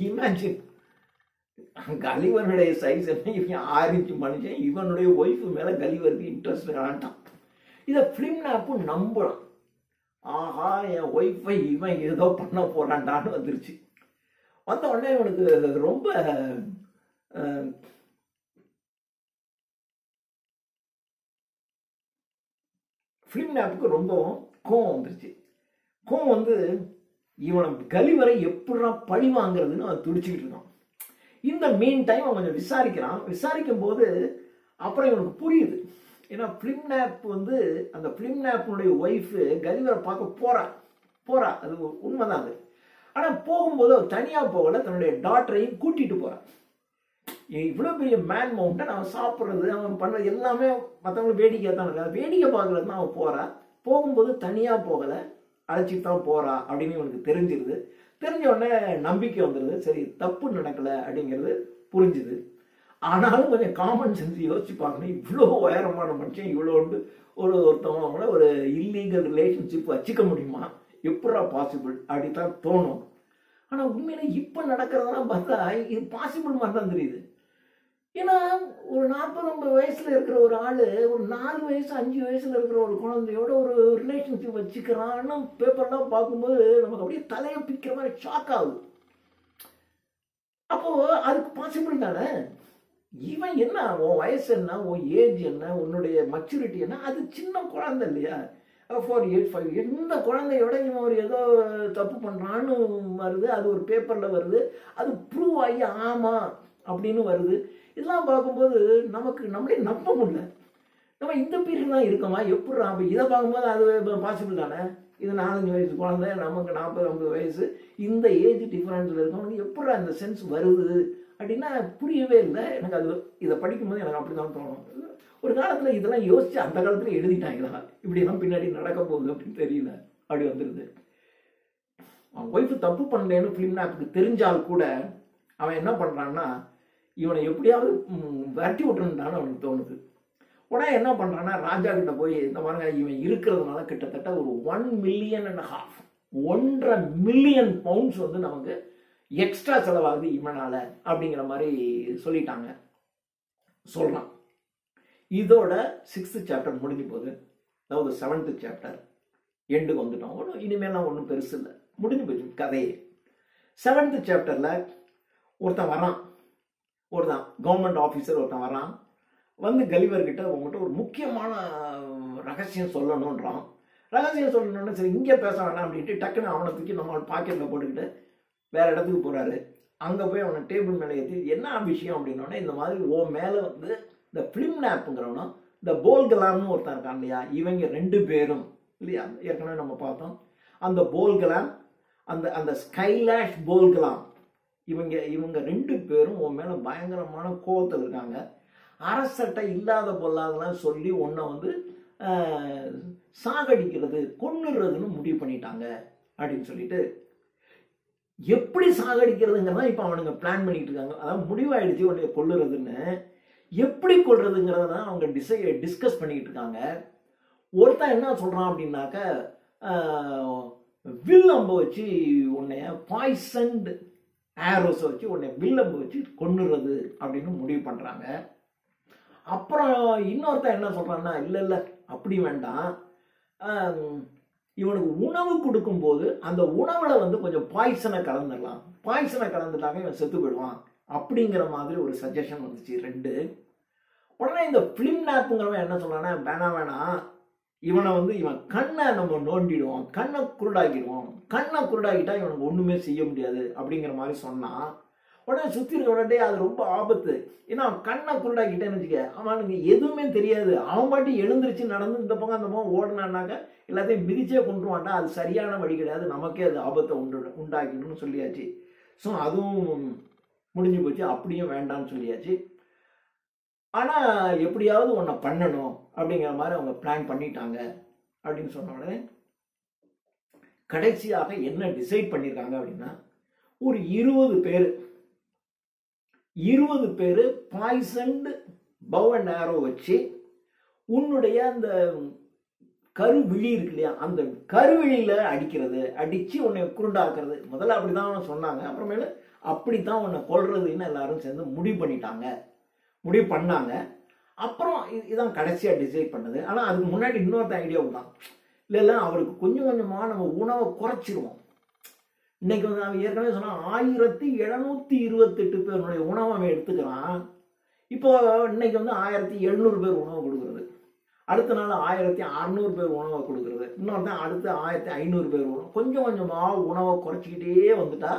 இமேஜின், கலிவனுடைய சைஸ் என்ன, இவன் 6 இன்ச் மனுஷன், இவனுடைய ஒய்ஃபு மேலே கலிவருக்கு இன்ட்ரெஸ்ட் காட்டான். இதை ஃபிலிம் நாப்பு நம்பலாம். ஆஹா, என் ஒய்ஃபை இவன் ஏதோ பண்ண போறான்டான்னு வந்துருச்சு. வந்த உடனே இவனுக்கு ரொம்ப ஃபிலிம் நாப்புக்கு ரொம்ப கோவம் வந்துருச்சு. கோவம் வந்து இவனை கலிவரை எப்படா பழி வாங்குறதுன்னு அவன் துடிச்சுக்கிட்டு இருக்கான். இந்த மீன் டைம் அவன் கொஞ்சம் விசாரிக்கும் போது அப்புறம் இவனுக்கு புரியுது. ஏன்னா ஃபிலிம் நாப் வந்து அந்த ஃபிலிம் நாப்பினுடைய ஒய்ஃபு கலிவரை பார்க்க போறா, அது உண்மைதான். அது ஆனால் போகும்போது அவன் தனியாக போகல, தன்னுடைய டாட்டரையும் கூட்டிட்டு போறான். இவ்வளோ பெரிய மேன் மவுண்டன், அவன் சாப்பிட்றது அவன் பண்ணுறது எல்லாமே மற்றவங்களுக்கு வேடிக்கை தான் இருக்கு. வேடிக்கை பார்க்கறது தான் அவன் போறான். போகும்போது தனியாக போகலை, அழைச்சிட்டு தான் போறா அப்படின்னு இவனுக்கு தெரிஞ்சிருது. தெரிஞ்ச உடனே நம்பிக்கை வந்துடுது, சரி தப்பு நடக்கலை அப்படிங்கிறது புரிஞ்சுது. ஆனாலும் கொஞ்சம் காமன் சென்ஸ் யோசிச்சு பார்க்கணும். இவ்வளோ உயரமான மனுஷன் இவ்வளோண்டு ஒருத்தவங்கள ஒரு இல்லீகல் ரிலேஷன்ஷிப் வச்சுக்க முடியுமா, எப்படா பாசிபிள் அப்படித்தான் தோணும். ஆனால் உண்மையில இப்போ நடக்கிறதெல்லாம் பார்த்தா இது பாசிபிள் மாதிரி தான் தெரியுது. ஏன்னா ஒரு 40-50 வயசுல இருக்கிற ஒரு ஆள் ஒரு 4 வயசு 5 வயசுல இருக்கிற ஒரு குழந்தையோட ஒரு ரிலேஷன்ஷிப் வச்சுக்கிறான்னு பேப்பர்லாம் பார்க்கும்போது நமக்கு அப்படியே தலையை பிக்கிற மாதிரி ஷாக் ஆகுது. அப்போ அதுக்கு பாசிபிள் தானே. இவன் என்ன, உன் வயசு என்ன, உன் ஏஜ் என்ன, உன்னுடைய மெச்சூரிட்டி என்ன, அது சின்ன குழந்தை இல்லையா, 4 years 5 years. இந்த குழந்தையோட இவன் ஒரு ஏதோ தப்பு பண்ணுறான்னு வருது, அது ஒரு பேப்பரில் வருது, அது ப்ரூவ் ஆகி ஆமா அப்படின்னு வருது. இதெல்லாம் பார்க்கும்போது நம்மளே நம்ப முடியல. நம்ம இந்த பீரியட் தான் இருக்கோமா, எப்படி அப்போ இதை பார்க்கும்போது அது பாசிபிள் தானே. இது 4-5 வயசு குழந்தை, நமக்கு 40-50 வயசு, இந்த ஏஜ் டிஃபரன்ஸில் இருக்கவனுக்கு எப்படி அந்த சென்ஸ் வருது அப்படின்னா புரியவே இல்லை எனக்கு. அது இதை படிக்கும்போது எனக்கு அப்படி தான் தோணும். ஒரு காலத்தில் இதெல்லாம் யோசிச்சு அந்த காலத்தில் எழுதிட்டாங்களா, இப்படிலாம் பின்னாடி நடக்க போகுது அப்படின்னு தெரியல, அப்படி வந்துடுது. அவன் ஒய்ஃபு தப்பு பண்ணலன்னு ஃபிலிம் நாப்புக்கு தெரிஞ்சால் கூட அவன் என்ன பண்ணுறான்னா இவனை எப்படியாவது விரட்டி விட்டுருந்தான்னு அவனுக்கு தோணுது. உடனே என்ன பண்ணுறான்னா ராஜா கிட்ட போய், இந்த பாருங்க இவன் இருக்கிறதுனால கிட்டத்தட்ட ஒரு 1.5 million 1.5 million pounds வந்து நமக்கு எக்ஸ்ட்ரா செலவாகுது இவனால அப்படிங்கிற மாதிரி சொல்லிட்டாங்க. சொல்றான். இதோட 6th சாப்டர் முடிஞ்சு போகுது. அதாவது 7th சாப்டர் எண்டுக்கு வந்துட்டோம். இனிமேலாம் ஒன்றும் பெருசு இல்லை, முடிஞ்சு போச்சு கதையே. 7th சாப்டர்ல ஒருத்தன் கவர்மெண்ட் ஆஃபீஸர் ஒருத்தன் வரான். வந்து கலிவர்கிட்ட உங்கள்கிட்ட ஒரு முக்கியமான ரகசியம் சொல்லணுன்றான். ரகசியம் சொல்லணும்னு சரி இங்கே பேச வேணாம் அப்படின்ட்டு டக்குன்னு அவனை தூக்கி நம்ம பாக்கெட்டில் போட்டுக்கிட்டு வேற இடத்துக்கு போறாரு. அங்கே போய் அவனை டேபிள் மேலே ஏற்றி என்ன விஷயம் அப்படின்னோடனே, இந்த மாதிரி ஓ மேலே வந்து இந்த ஃபிலிம் நாப்புங்கிறவனும் இந்த போல்கலாம்னு ஒருத்தன் இருக்கான் இல்லையா, இவங்க 2 பேரும் இல்லையா, ஏற்கனவே நம்ம பார்த்தோம். அந்த போல்கலாம், அந்த ஸ்கைலாஷ் போல்கலாம், இவங்க 2 பேரும் உன் மேலே பயங்கரமான கோபத்தில் இருக்காங்க. அரசட்டை இல்லாத பொல்லாதெல்லாம் சொல்லி உன்னை வந்து சாகடிக்கிறது கொன்னுறதுன்னு முடிவு பண்ணிட்டாங்க அப்படின்னு சொல்லிட்டு, எப்படி சாகடிக்கிறதுங்கிறதா இப்போ அவனுங்க பிளான் பண்ணிட்டு இருக்காங்க. அதாவது முடிவாயிடுச்சு உன்னை கொல்லுறதுன்னு, எப்படி கொல்றதுங்கிறத தான் அவங்க டிஸ்கஸ் பண்ணிக்கிட்டு இருக்காங்க. ஒருத்தன் என்ன சொல்றான் அப்படின்னாக்க வில் அம்ப வச்சு உன்னைய பாய்சன்டு ஆரோஸை வச்சு உன்னை வில்லம்பு வச்சு கொன்னுறது அப்படின்னு முடிவு பண்ணுறாங்க. அப்புறம் இன்னொருத்தன் என்ன சொல்கிறான்னா, இல்லை இல்லை அப்படி வேண்டாம், இவனுக்கு உணவு கொடுக்கும்போது அந்த உணவில் வந்து கொஞ்சம் பாய்சனை கலந்துடலாம், பாய்சனை கலந்துட்டாங்க இவன் செத்து போயிடுவான் அப்படிங்கிற மாதிரி ஒரு சஜஷன் வந்துச்சு 2. உடனே இந்த ஃபிலிம் நாப்புங்கிறவன் என்ன சொல்றான்னா, வேணாம் இவனை வந்து இவன் கண்ணை நம்ம நோண்டிடுவோம், கண்ணை குருடாக்கிடுவோம், கண்ணை குருடாக்கிட்டா இவனுக்கு ஒன்றுமே செய்ய முடியாது அப்படிங்கிற மாதிரி சொன்னான். உடனே சுற்றி இருக்க உடனே அது ரொம்ப ஆபத்து, ஏன்னா கண்ணை குருடாக்கிட்டேன்னு வச்சுக்க அவனுக்கு எதுவுமே தெரியாது, அவன் பாட்டி எழுந்திரிச்சு நடந்து இந்த பக்கம் அந்த பக்கம் ஓடினான்னாக்க எல்லாத்தையும் மிதிச்சே கொண்டுருவான்டா, அது சரியான வழி கிடையாது, நமக்கே அது ஆபத்தை உண்டாக்கணும்னு சொல்லியாச்சு. ஸோ அதுவும் முடிஞ்சு போச்சு, அப்படியும் வேண்டாம்னு சொல்லியாச்சு. ஆனால் எப்படியாவது ஒன்றை பண்ணணும் அப்படிங்கிற மாதிரி அவங்க பிளான் பண்ணிட்டாங்க. அப்படின்னு சொன்ன உடனே கடைசியாக என்ன டிசைட் பண்ணியிருக்காங்க அப்படின்னா, ஒரு 20 பேர் பாய்சன்டு பவ் அண்ட் ஆரோ வச்சு உன்னுடைய அந்த கருவிழி இருக்கு இல்லையா, அந்த கருவிழியில அடிச்சு உன்னை குருண்டாக்குறது. முதல்ல அப்படிதான் சொன்னாங்க, அப்புறமேல அப்படித்தான் உன்னை கொல்றதுன்னு எல்லாரும் சேர்ந்து முடிவு பண்ணாங்க. அப்புறம் இதான் கடைசியா டிசைட் பண்ணது. ஆனா அதுக்கு முன்னாடி இன்னொருத்த ஐடியா தான், இல்லை அவருக்கு கொஞ்சம் கொஞ்சமா நம்ம உணவை குறைச்சிருவோம். இன்னைக்கு வந்து அவன் ஏற்கனவே சொன்னா 1728 பேருடைய உணவை அவன் எடுத்துக்கிறான். இப்போ இன்னைக்கு வந்து 1700 பேர் உணவு கொடுக்குறது, அடுத்த நாள் 1600 பேர் உணவை கொடுக்குறது, இன்னொருத்தான் அடுத்து 1500 பேர் உணவு. கொஞ்சம் கொஞ்சமா உணவை குறைச்சிக்கிட்டே வந்துட்டா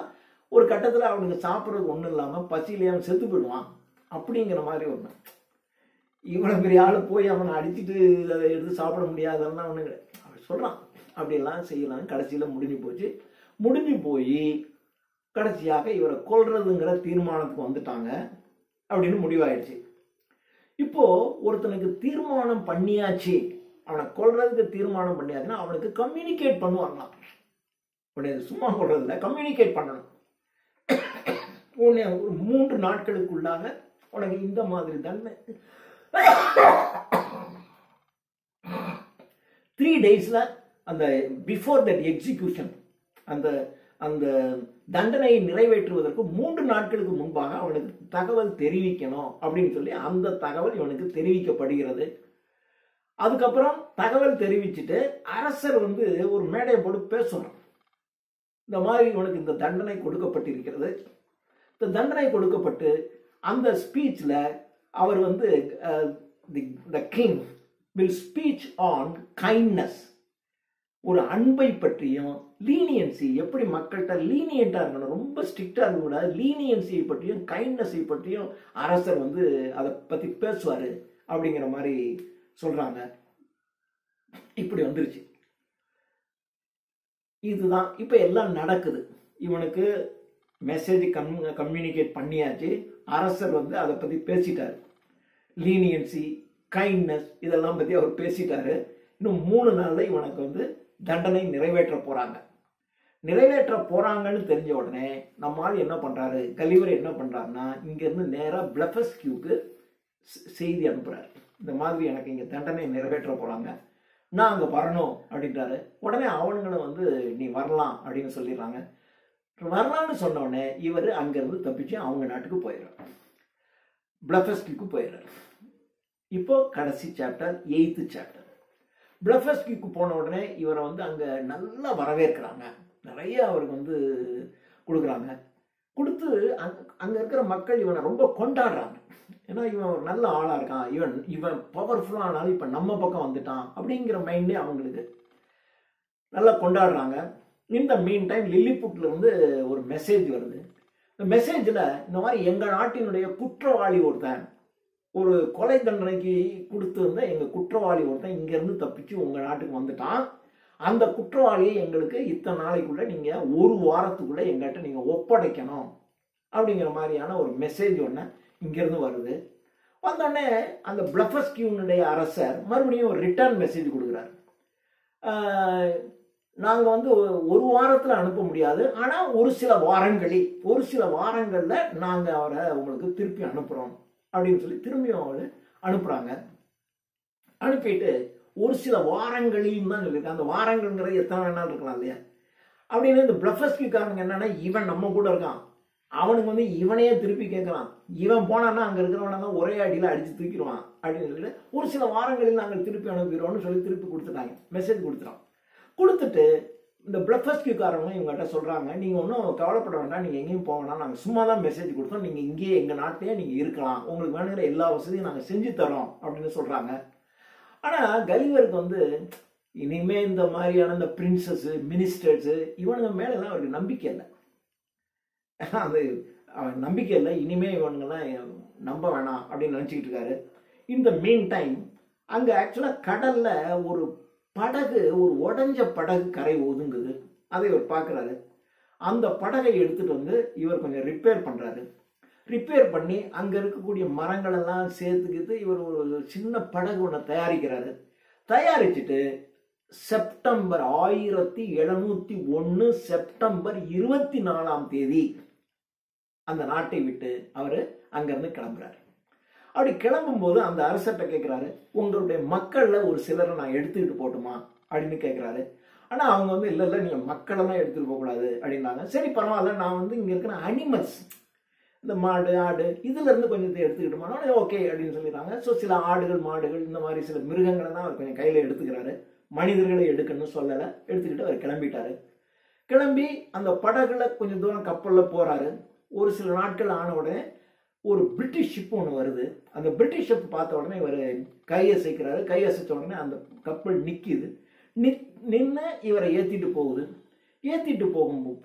ஒரு கட்டத்தில் அவனுக்கு சாப்பிட்றதுக்கு ஒன்றும் இல்லாமல் பசியிலே அவன் செத்து போயிடுவான் அப்படிங்கிற மாதிரி ஒன்று. இவ்வளோ பெரிய ஆள் போய் அவனை அடிச்சுட்டு அதை எடுத்து சாப்பிட முடியாதெல்லாம் ஒன்று அவன் சொல்கிறான், அப்படியெல்லாம் செய்யலாம். கடைசியில் முடிஞ்சு போய் கடைசியாக இவரை கொல்றதுங்கிற தீர்மானத்துக்கு வந்துட்டாங்க அப்படின்னு முடிவாயிடுச்சு. இப்போ ஒருத்தனுக்கு தீர்மானம் பண்ணியாச்சு, அவனை கொல்றதுக்கு தீர்மானம் பண்ணியாச்சுன்னா அவனுக்கு கம்யூனிகேட் பண்ணுவாங்களாம். சும்மா கொள்றதில்ல, கம்யூனிகேட் பண்ணணும். உன்னை ஒரு 3 நாட்களுக்குள்ளாக உனக்கு இந்த மாதிரி தண்டனை 3 daysல அந்த பிஃபோர் தட் எக்ஸிகியூஷன் அந்த அந்த தண்டனையை நிறைவேற்றுவதற்கு 3 நாட்களுக்கு முன்பாக அவனுக்கு தகவல் தெரிவிக்கணும் அப்படின்னு சொல்லி அந்த தகவல் இவனுக்கு தெரிவிக்கப்படுகிறது. அதுக்கப்புறம் தகவல் தெரிவிச்சுட்டு அரசர் வந்து ஒரு மேடையை போட்டு பேசணும், இந்த மாதிரி இவனுக்கு இந்த தண்டனை கொடுக்கப்பட்டிருக்கிறது. இந்த தண்டனை கொடுக்கப்பட்டு அந்த ஸ்பீச்ல அவர் வந்து the king will speech on kindness, ஒரு அன்பை பற்றியும் லீனியன்சி, எப்படி மக்கள்கிட்ட லீனியண்டா இருக்கணும், ரொம்ப ஸ்ட்ரிக்டா இருக்கக்கூடாது, லீனியன்சியை பற்றியும் கைண்ட்னஸை பற்றியும் அரசர் வந்து அதை பத்தி பேசுவாரு அப்படிங்கிற மாதிரி சொல்றாங்க. இப்படி வந்துருச்சு. இதுதான் இப்ப எல்லாம் நடக்குது. இவனுக்கு மெசேஜ் கம்யூனிகேட் பண்ணியாச்சு, அரசர் வந்து அதை பத்தி பேசிட்டாரு, லீனியன்சி கைண்ட்னஸ் இதெல்லாம் பத்தி அவர் பேசிட்டாரு. இன்னும் 3 நாள்ல இவனுக்கு வந்து தண்டனை நிறைவேற்ற போறாங்கன்னு தெரிஞ்ச உடனே நம்மால் என்ன பண்றாரு, கலிவர் என்ன பண்றாருன்னா இங்க இருந்து நேரா பிளஃபஸ்கியூக்கு செய்தி அனுப்புறாரு, இந்த மாதிரி எனக்கு இங்க தண்டனை நிறைவேற்ற போறாங்க, நான் அங்க வரணும் அப்படின்றாரு. உடனே அவனுங்களை வந்து நீ வரலாம் அப்படின்னு சொல்லிடுறாங்க. வரலான்னு சொன்ன உடனே இவர் அங்கிருந்து தப்பிச்சு அவங்க நாட்டுக்கு போயிடுறாரு, பிளஃபஸ்கியூக்கு போயிடுறாரு. இப்போ கடைசி சாப்டர் 8th சாப்டர். பிளஃபஸ்கியூக்கு போன உடனே இவரை வந்து அங்க நல்லா வரவேற்கிறாங்க, நிறைய அவருக்கு வந்து கொடுக்குறாங்க. கொடுத்து அங்க இருக்கிற மக்கள் இவனை ரொம்ப கொண்டாடுறாங்க. ஏன்னா இவன் ஒரு நல்ல ஆளா இருக்கான், இவன் பவர்ஃபுல்லானாலும் இப்ப நம்ம பக்கம் வந்துட்டான் அப்படிங்கிற மைண்ட்லேயே அவங்களுக்கு நல்லா கொண்டாடுறாங்க. இந்த மீன் டைம் லில்லிபுட்ல இருந்து ஒரு மெசேஜ் வருது. இந்த மெசேஜ்ல இந்த மாதிரி எங்க நாட்டினுடைய குற்றவாளி ஒருத்தன், ஒரு கொலை தண்டனைக்கு கொடுத்து வந்த எங்க குற்றவாளி ஒருத்தன் இங்க இருந்து தப்பிச்சு உங்க நாட்டுக்கு வந்துட்டான், அந்த குற்றவாளியை எங்களுக்கு இத்தனை நாளைக்குள்ள நீங்க 1 வாரத்துக்குள்ள எங்கிட்ட நீங்க ஒப்படைக்கணும் அப்படிங்கிற மாதிரியான ஒரு மெசேஜ் ஒன்று இங்கிருந்து வருது. வந்தோடனே அந்த பிளஃபஸ்கியூனுடைய அரசர் மறுபடியும் ஒரு ரிட்டர்ன் மெசேஜ் கொடுக்குறாரு. நாங்கள் வந்து 1 வாரத்தில் அனுப்ப முடியாது, ஆனால் ஒரு சில வாரங்களில் நாங்கள் அவரை உங்களுக்கு திருப்பி அனுப்புகிறோம் அப்படின்னு சொல்லி திரும்பியும் அவர் அனுப்புகிறாங்க. அனுப்பிட்டு ஒரு சில வாரங்களில் தான் சொல்லியிருக்காங்க. அந்த வாரங்கள்ங்கிறது எத்தனை வேணாலும் இருக்கலாம் இல்லையா. அப்படின்னு இந்த பிளஃபஸ்கியூக்காரங்க என்னன்னா, இவன் நம்ம கூட இருக்கான், அவனுக்கு வந்து இவனையே திருப்பி கேட்கலாம். இவன் போனான்னா அங்க இருக்கிறவனெல்லாம் ஒரே அடியில் அடிச்சு தூக்கிடுவான் அப்படின்னு சொல்லிட்டு ஒரு சில வாரங்களில் நாங்கள் திருப்பி அனுப்புகிறோம்னு சொல்லி திருப்பி கொடுத்துட்டாங்க. மெசேஜ் கொடுத்துட்டோம். கொடுத்துட்டு இந்த பிளஃபஸ்கியூக்காரவங்க இவங்ககிட்ட சொல்றாங்க, நீங்க ஒன்றும் கவலைப்பட வேண்டாம், நீங்க எங்கேயும் போவேன்னா, நாங்கள் சும்மா தான் மெசேஜ் கொடுத்தோம், நீங்க இங்கேயே எங்க நாட்டிலேயே நீங்க இருக்கலாம், உங்களுக்கு வேணுங்கிற எல்லா வசதியும் நாங்கள் செஞ்சு தரோம் அப்படின்னு சொல்றாங்க. ஆனா கலிவருக்கு வந்து இனிமே இந்த மாதிரியான இந்த பிரின்சஸ் மினிஸ்டர்ஸ் இவனுங்க மேல எல்லாம் அவருக்கு நம்பிக்கை இல்லை. அது அவன் நம்பிக்கை இல்லை, இனிமே இவனுங்கெல்லாம் நம்ப வேணாம் அப்படின்னு நினச்சிக்கிட்டு இருக்காரு. இந்த மீன் டைம் அங்கே ஆக்சுவலாக கடல்ல ஒரு படகு, ஒரு உடஞ்ச படகு கரை ஒதுங்குது. அதை இவர் பார்க்குறாரு. அந்த படகை எடுத்துட்டு வந்து இவர் கொஞ்சம் ரிப்பேர் பண்ணுறாரு. ரிப்பேர் பண்ணி அங்கே இருக்கக்கூடிய மரங்கள் எல்லாம் சேர்த்துக்கிட்டு இவர் ஒரு சின்ன படகு ஒன்று தயாரிக்கிறாரு. தயாரிச்சுட்டு செப்டம்பர் 1701 செப்டம்பர் 24 அந்த நாட்டை விட்டு அவர் அங்கிருந்து கிளம்புறாரு. அப்படி கிளம்பும் போது அந்த அரசர்கிட்ட கேட்கிறாரு, உங்களுடைய மக்கள்ல ஒரு சிலரை நான் எடுத்துக்கிட்டு போட்டுமா அப்படின்னு கேட்கிறாரு. ஆனா அவங்க வந்து இல்ல இல்ல நீங்க மக்களெல்லாம் எடுத்துட்டு போக கூடாது அப்படின்னாங்க. சரி பரவாயில்ல, நான் வந்து இங்க இருக்கிற அனிமல்ஸ், இந்த மாடு ஆடு இதுல இருந்து கொஞ்சத்தை எடுத்துக்கிட்டோம்னா ஓகே அப்படின்னு சொல்லிடுறாங்க. ஸோ சில ஆடுகள் மாடுகள் இந்த மாதிரி சில மிருகங்களை தான் அவர் கொஞ்சம் கையில எடுத்துக்கிறாரு. மனிதர்களை எடுக்கணும்னு சொல்லலை, எடுத்துக்கிட்டு அவர் கிளம்பிட்டாரு. கிளம்பி அந்த படகுல கொஞ்சம் தூரம் கப்பல்ல போறாரு. ஒரு சில நாட்கள் ஆன உடனே ஒரு பிரிட்டிஷ் ஷிப் ஒன்று வருது. அந்த பிரிட்டிஷ் ஷிப் பார்த்த உடனே இவர் கையசைக்கிறாரு. கையசைச்ச உடனே அந்த கப்பல் நிற்கிது. நின்று இவரை ஏற்றிட்டு போகுது. ஏற்றிட்டு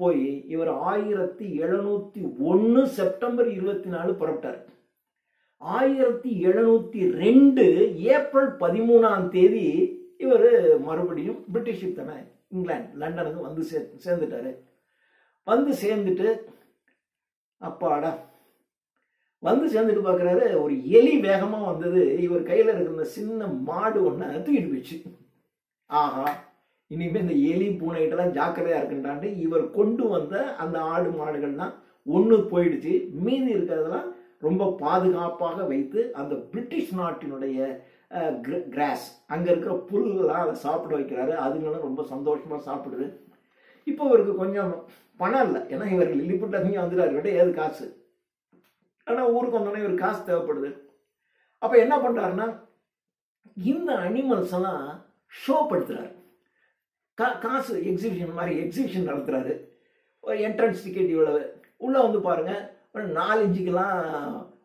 போய் இவர் 1701 செப்டம்பர் 24 புறப்பட்டார். 1702 ஏப்ரல் 13 இவர் மறுபடியும் பிரிட்டிஷ் ஷிப் தானே இங்கிலாந்து லண்டனுக்கு வந்து சேர்ந்துட்டாரு. வந்து சேர்ந்துட்டு அப்பாடா வந்து சேர்ந்துட்டு பார்க்குறாரு, ஒரு எலி வேகமாக வந்தது. இவர் கையில் இருக்கிற சின்ன மாடு ஒன்று தூக்கிட்டு போயிடுச்சு. ஆஹா, இனிமேல் இந்த எலி பூனைகிட்டலாம் ஜாக்கிரதையாக இருக்குன்றாண்டு இவர் கொண்டு வந்த அந்த ஆடு மாடுகள்லாம் ஒன்று போயிடுச்சு. மீதி இருக்கிறதெல்லாம் ரொம்ப பாதுகாப்பாக வைத்து அந்த பிரிட்டிஷ் நாட்டினுடைய கிராஸ் அங்கே இருக்கிற புல்கள்லாம் அதை சாப்பிட வைக்கிறாரு. அதுங்களும் ரொம்ப சந்தோஷமாக சாப்பிடுது. இப்போ இவருக்கு கொஞ்சம் பணம் இல்லை, ஏன்னா இவர் லில்லிபுட் அங்கே வந்துட்டாரு, கிட்ட ஏது காசு. ஆனால் ஊருக்கு வந்தோடனே இவர் காசு தேவைப்படுது. அப்போ என்ன பண்ணுறாருன்னா இந்த அனிமல்ஸ் எல்லாம் ஷோ படுத்துறாரு. காசு எக்ஸிபிஷன் மாதிரி எக்ஸிபிஷன் நடத்துறாரு. என்ட்ரன்ஸ் டிக்கெட் இவ்வளவு, உள்ளே வந்து பாருங்க 4 இன்ச்சுக்கெல்லாம்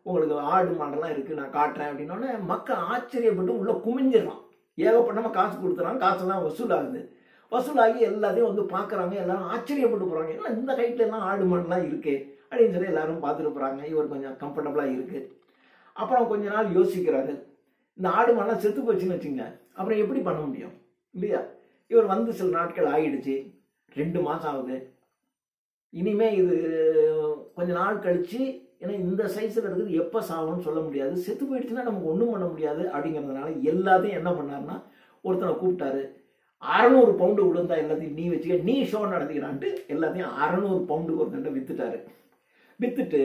உங்களுக்கு ஆடு மாடெல்லாம் இருக்குது, நான் காட்டுறேன் அப்படின்னோடனே மக்கள் ஆச்சரியப்பட்டு உள்ளே குமிஞ்சிடலாம். ஏகப்பட்டமாக காசு கொடுத்துறாங்க. காசெல்லாம் வசூலாகுது. வசூலாகி எல்லாத்தையும் வந்து பார்க்குறாங்க. எல்லாரும் ஆச்சரியப்பட்டு போகிறாங்க, ஏன்னா இந்த ஹைட்ல எல்லாம் ஆடு மாடெல்லாம் இருக்கு அப்படின்னு சொல்லி எல்லாரும் பார்த்துட்டு போகிறாங்க. இவர் கொஞ்சம் கம்ஃபர்டபுளாக இருக்குது. அப்புறம் கொஞ்ச நாள் யோசிக்கிறாரு, இந்த ஆடு மாடெல்லாம் செத்து போச்சுன்னு வச்சுங்க, அப்புறம் எப்படி பண்ண முடியும் இல்லையா? இவர் வந்து சில நாட்கள் ஆகிடுச்சு, 2 மாதம் ஆகுது. இனிமே இது கொஞ்ச நாள் கழிச்சு, ஏன்னா இந்த சைஸில் இருக்குது, எப்போ சாகும்னு சொல்ல முடியாது, செத்து போயிடுச்சுன்னா நமக்கு ஒன்றும் பண்ண முடியாது அப்படிங்கிறதுனால எல்லாத்தையும் என்ன பண்ணாருன்னா ஒருத்தனை கூப்பிட்டாரு. 600 பவுண்டு விழுந்தா எல்லாத்தையும் நீ வச்சுக்க, நீ ஷோ நடத்திக்கிறான்ட்டு எல்லாத்தையும் 600 பவுண்டுக்கு ஒருத்தன்ட்ட வித்துட்டாரு. வித்துட்டு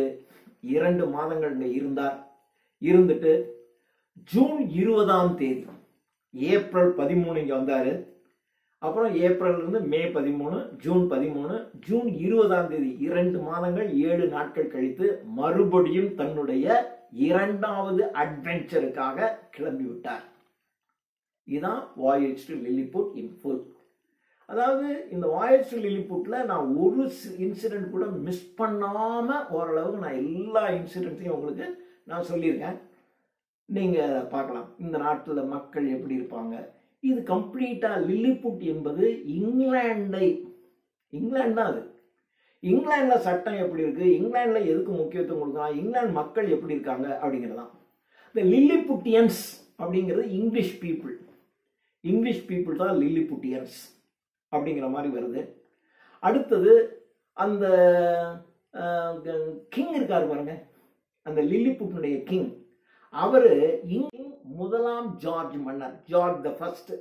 2 மாதங்கள் இங்கே இருந்தார். இருந்துட்டு ஜூன் 20 ஏப்ரல் 13 இங்கே வந்தார். அப்புறம் ஏப்ரல்லேருந்து மே 13, ஜூன் 13, ஜூன் 20 2 மாதங்கள் 7 நாட்கள் கழித்து மறுபடியும் தன்னுடைய 2வது அட்வென்ச்சருக்காக கிளம்பி விட்டார். இதுதான் voyage to Lilliput in full. அதாவது இந்த வாயேஜ் டு லில்லிபுட்ல நான் ஒரு இன்சிடென்ட் கூட மிஸ் பண்ணாம ஓரளவுக்கு நான் எல்லா இன்சிடென்ட்டையும் உங்களுக்கு நான் சொல்லியிருக்கேன். நீங்க பார்க்கலாம் இந்த நாட்டில் மக்கள் எப்படி இருப்பாங்க. இது கம்ப்ளீட்டா லில்லிபுட் என்பது இங்கிலாந்து தான். அது இங்கிலாந்துல சட்டம் எப்படி இருக்கு, இங்கிலாந்துல எதுக்கு முக்கியத்துவம் கொடுக்கலாம், இங்கிலாந்து மக்கள் எப்படி இருக்காங்க அப்படிங்கிறதான். இந்த லில்லிபுட்டியன்ஸ் அப்படிங்கிறது இங்கிலீஷ் பீப்புள் தான் லில்லிபுட்டியன்ஸ் அப்படிங்கிற மாதிரி வருது. அடுத்தது அந்த கிங் இருக்காரு பாருங்க, அந்த லில்லிபுட்டினுடைய கிங், அவரு முதலாம் ஜார்ஜ் மன்னர், ஜார்ஜ் த ஃபர்ஸ்ட்.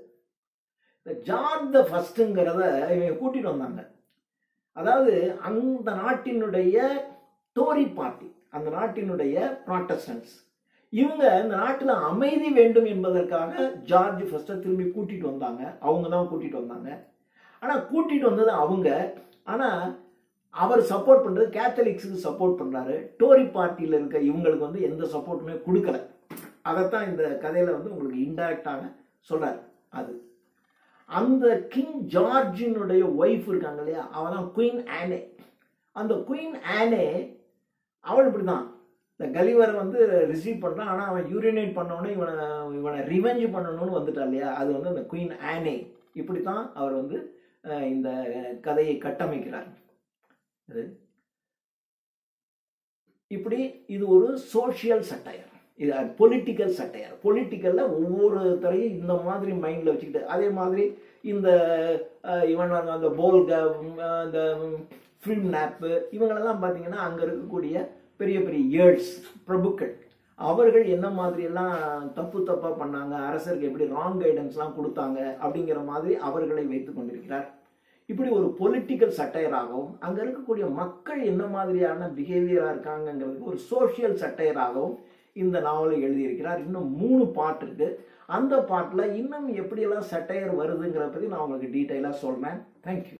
இந்த ஜார்ஜ் த ஃபர்ஸ்ட்ங்கிறத இவங்க கூட்டிட்டு வந்தாங்க. அதாவது அந்த நாட்டினுடைய டோரி பார்ட்டி, அந்த நாட்டினுடைய ப்ராட்டஸ்டன்ட்ஸ், இவங்க இந்த நாட்டில் அமைதி வேண்டும் என்பதற்காக ஜார்ஜ் ஃபர்ஸ்ட்டை திரும்பி கூட்டிட்டு வந்தாங்க. அவங்க தான் கூட்டிட்டு வந்தாங்க. ஆனால் கூட்டிட்டு வந்தது அவங்க. ஆனால் அவர் சப்போர்ட் பண்றது கேத்தலிக்ஸுக்கு சப்போர்ட் பண்றாரு. டோரி பார்ட்டியில் இருக்க இவங்களுக்கு வந்து எந்த சப்போர்ட்டுமே கொடுக்கல. அதைத்தான் இந்த கதையில வந்து உங்களுக்கு இன்டைரக்டாக சொல்றாரு. அது அந்த கிங் ஜார்ஜினுடைய ஒய்ஃப் இருக்காங்க இல்லையா, அவன் தான் குயின் ஆனே. அந்த குயின் ஆனே அவள் இப்படிதான் இந்த கலிவரை வந்து ரிசீவ் பண்றான். ஆனா அவன் யூரினேட் பண்ணோடனே இவனை ரிவெஞ்ச் பண்ணணும்னு வந்துட்டான் இல்லையா, அது வந்து அந்த குயின் ஆனே. இப்படித்தான் அவர் வந்து இந்த கதையை கட்டமைக்கிறார். இப்படி இது ஒரு சோசியல் சட்டையர், இது பொலிட்டிக்கல் சட்டையர். பொலிட்டிக்கல்ல ஒவ்வொருத்தரையும் இந்த மாதிரி மைண்ட்ல வச்சுக்கிட்டு, அதே மாதிரி இந்த இவன் அந்த போல்க, இந்த ஃபிலிம் நாப்பு, இவங்களெல்லாம் பார்த்தீங்கன்னா அங்க இருக்கக்கூடிய பெரிய பெரிய ஏர்ட்ஸ் பிரபுக்கள், அவர்கள் என்ன மாதிரி எல்லாம் தப்பா பண்ணாங்க, அரசருக்கு எப்படி ராங் கைடன்ஸ்லாம் கொடுத்தாங்க அப்படிங்கிற மாதிரி அவர்களை வைத்துக் கொண்டிருக்கிறார். இப்படி ஒரு பொலிட்டிக்கல் சட்டையராகவும் அங்க இருக்கக்கூடிய மக்கள் என்ன மாதிரியான பிஹேவியரா இருக்காங்கிறதுக்கு ஒரு சோசியல் சட்டையராகவும் இந்த நாவலை எழுதியிருக்கிறார். இன்னும் 3 பார்ட் இருக்கு. அந்த பார்ட்ல இன்னும் எப்படியெல்லாம் சட்டையர் வருதுங்கிற பத்தி நான் உங்களுக்கு டீட்டெயிலா சொல்றேன். தேங்க்யூ.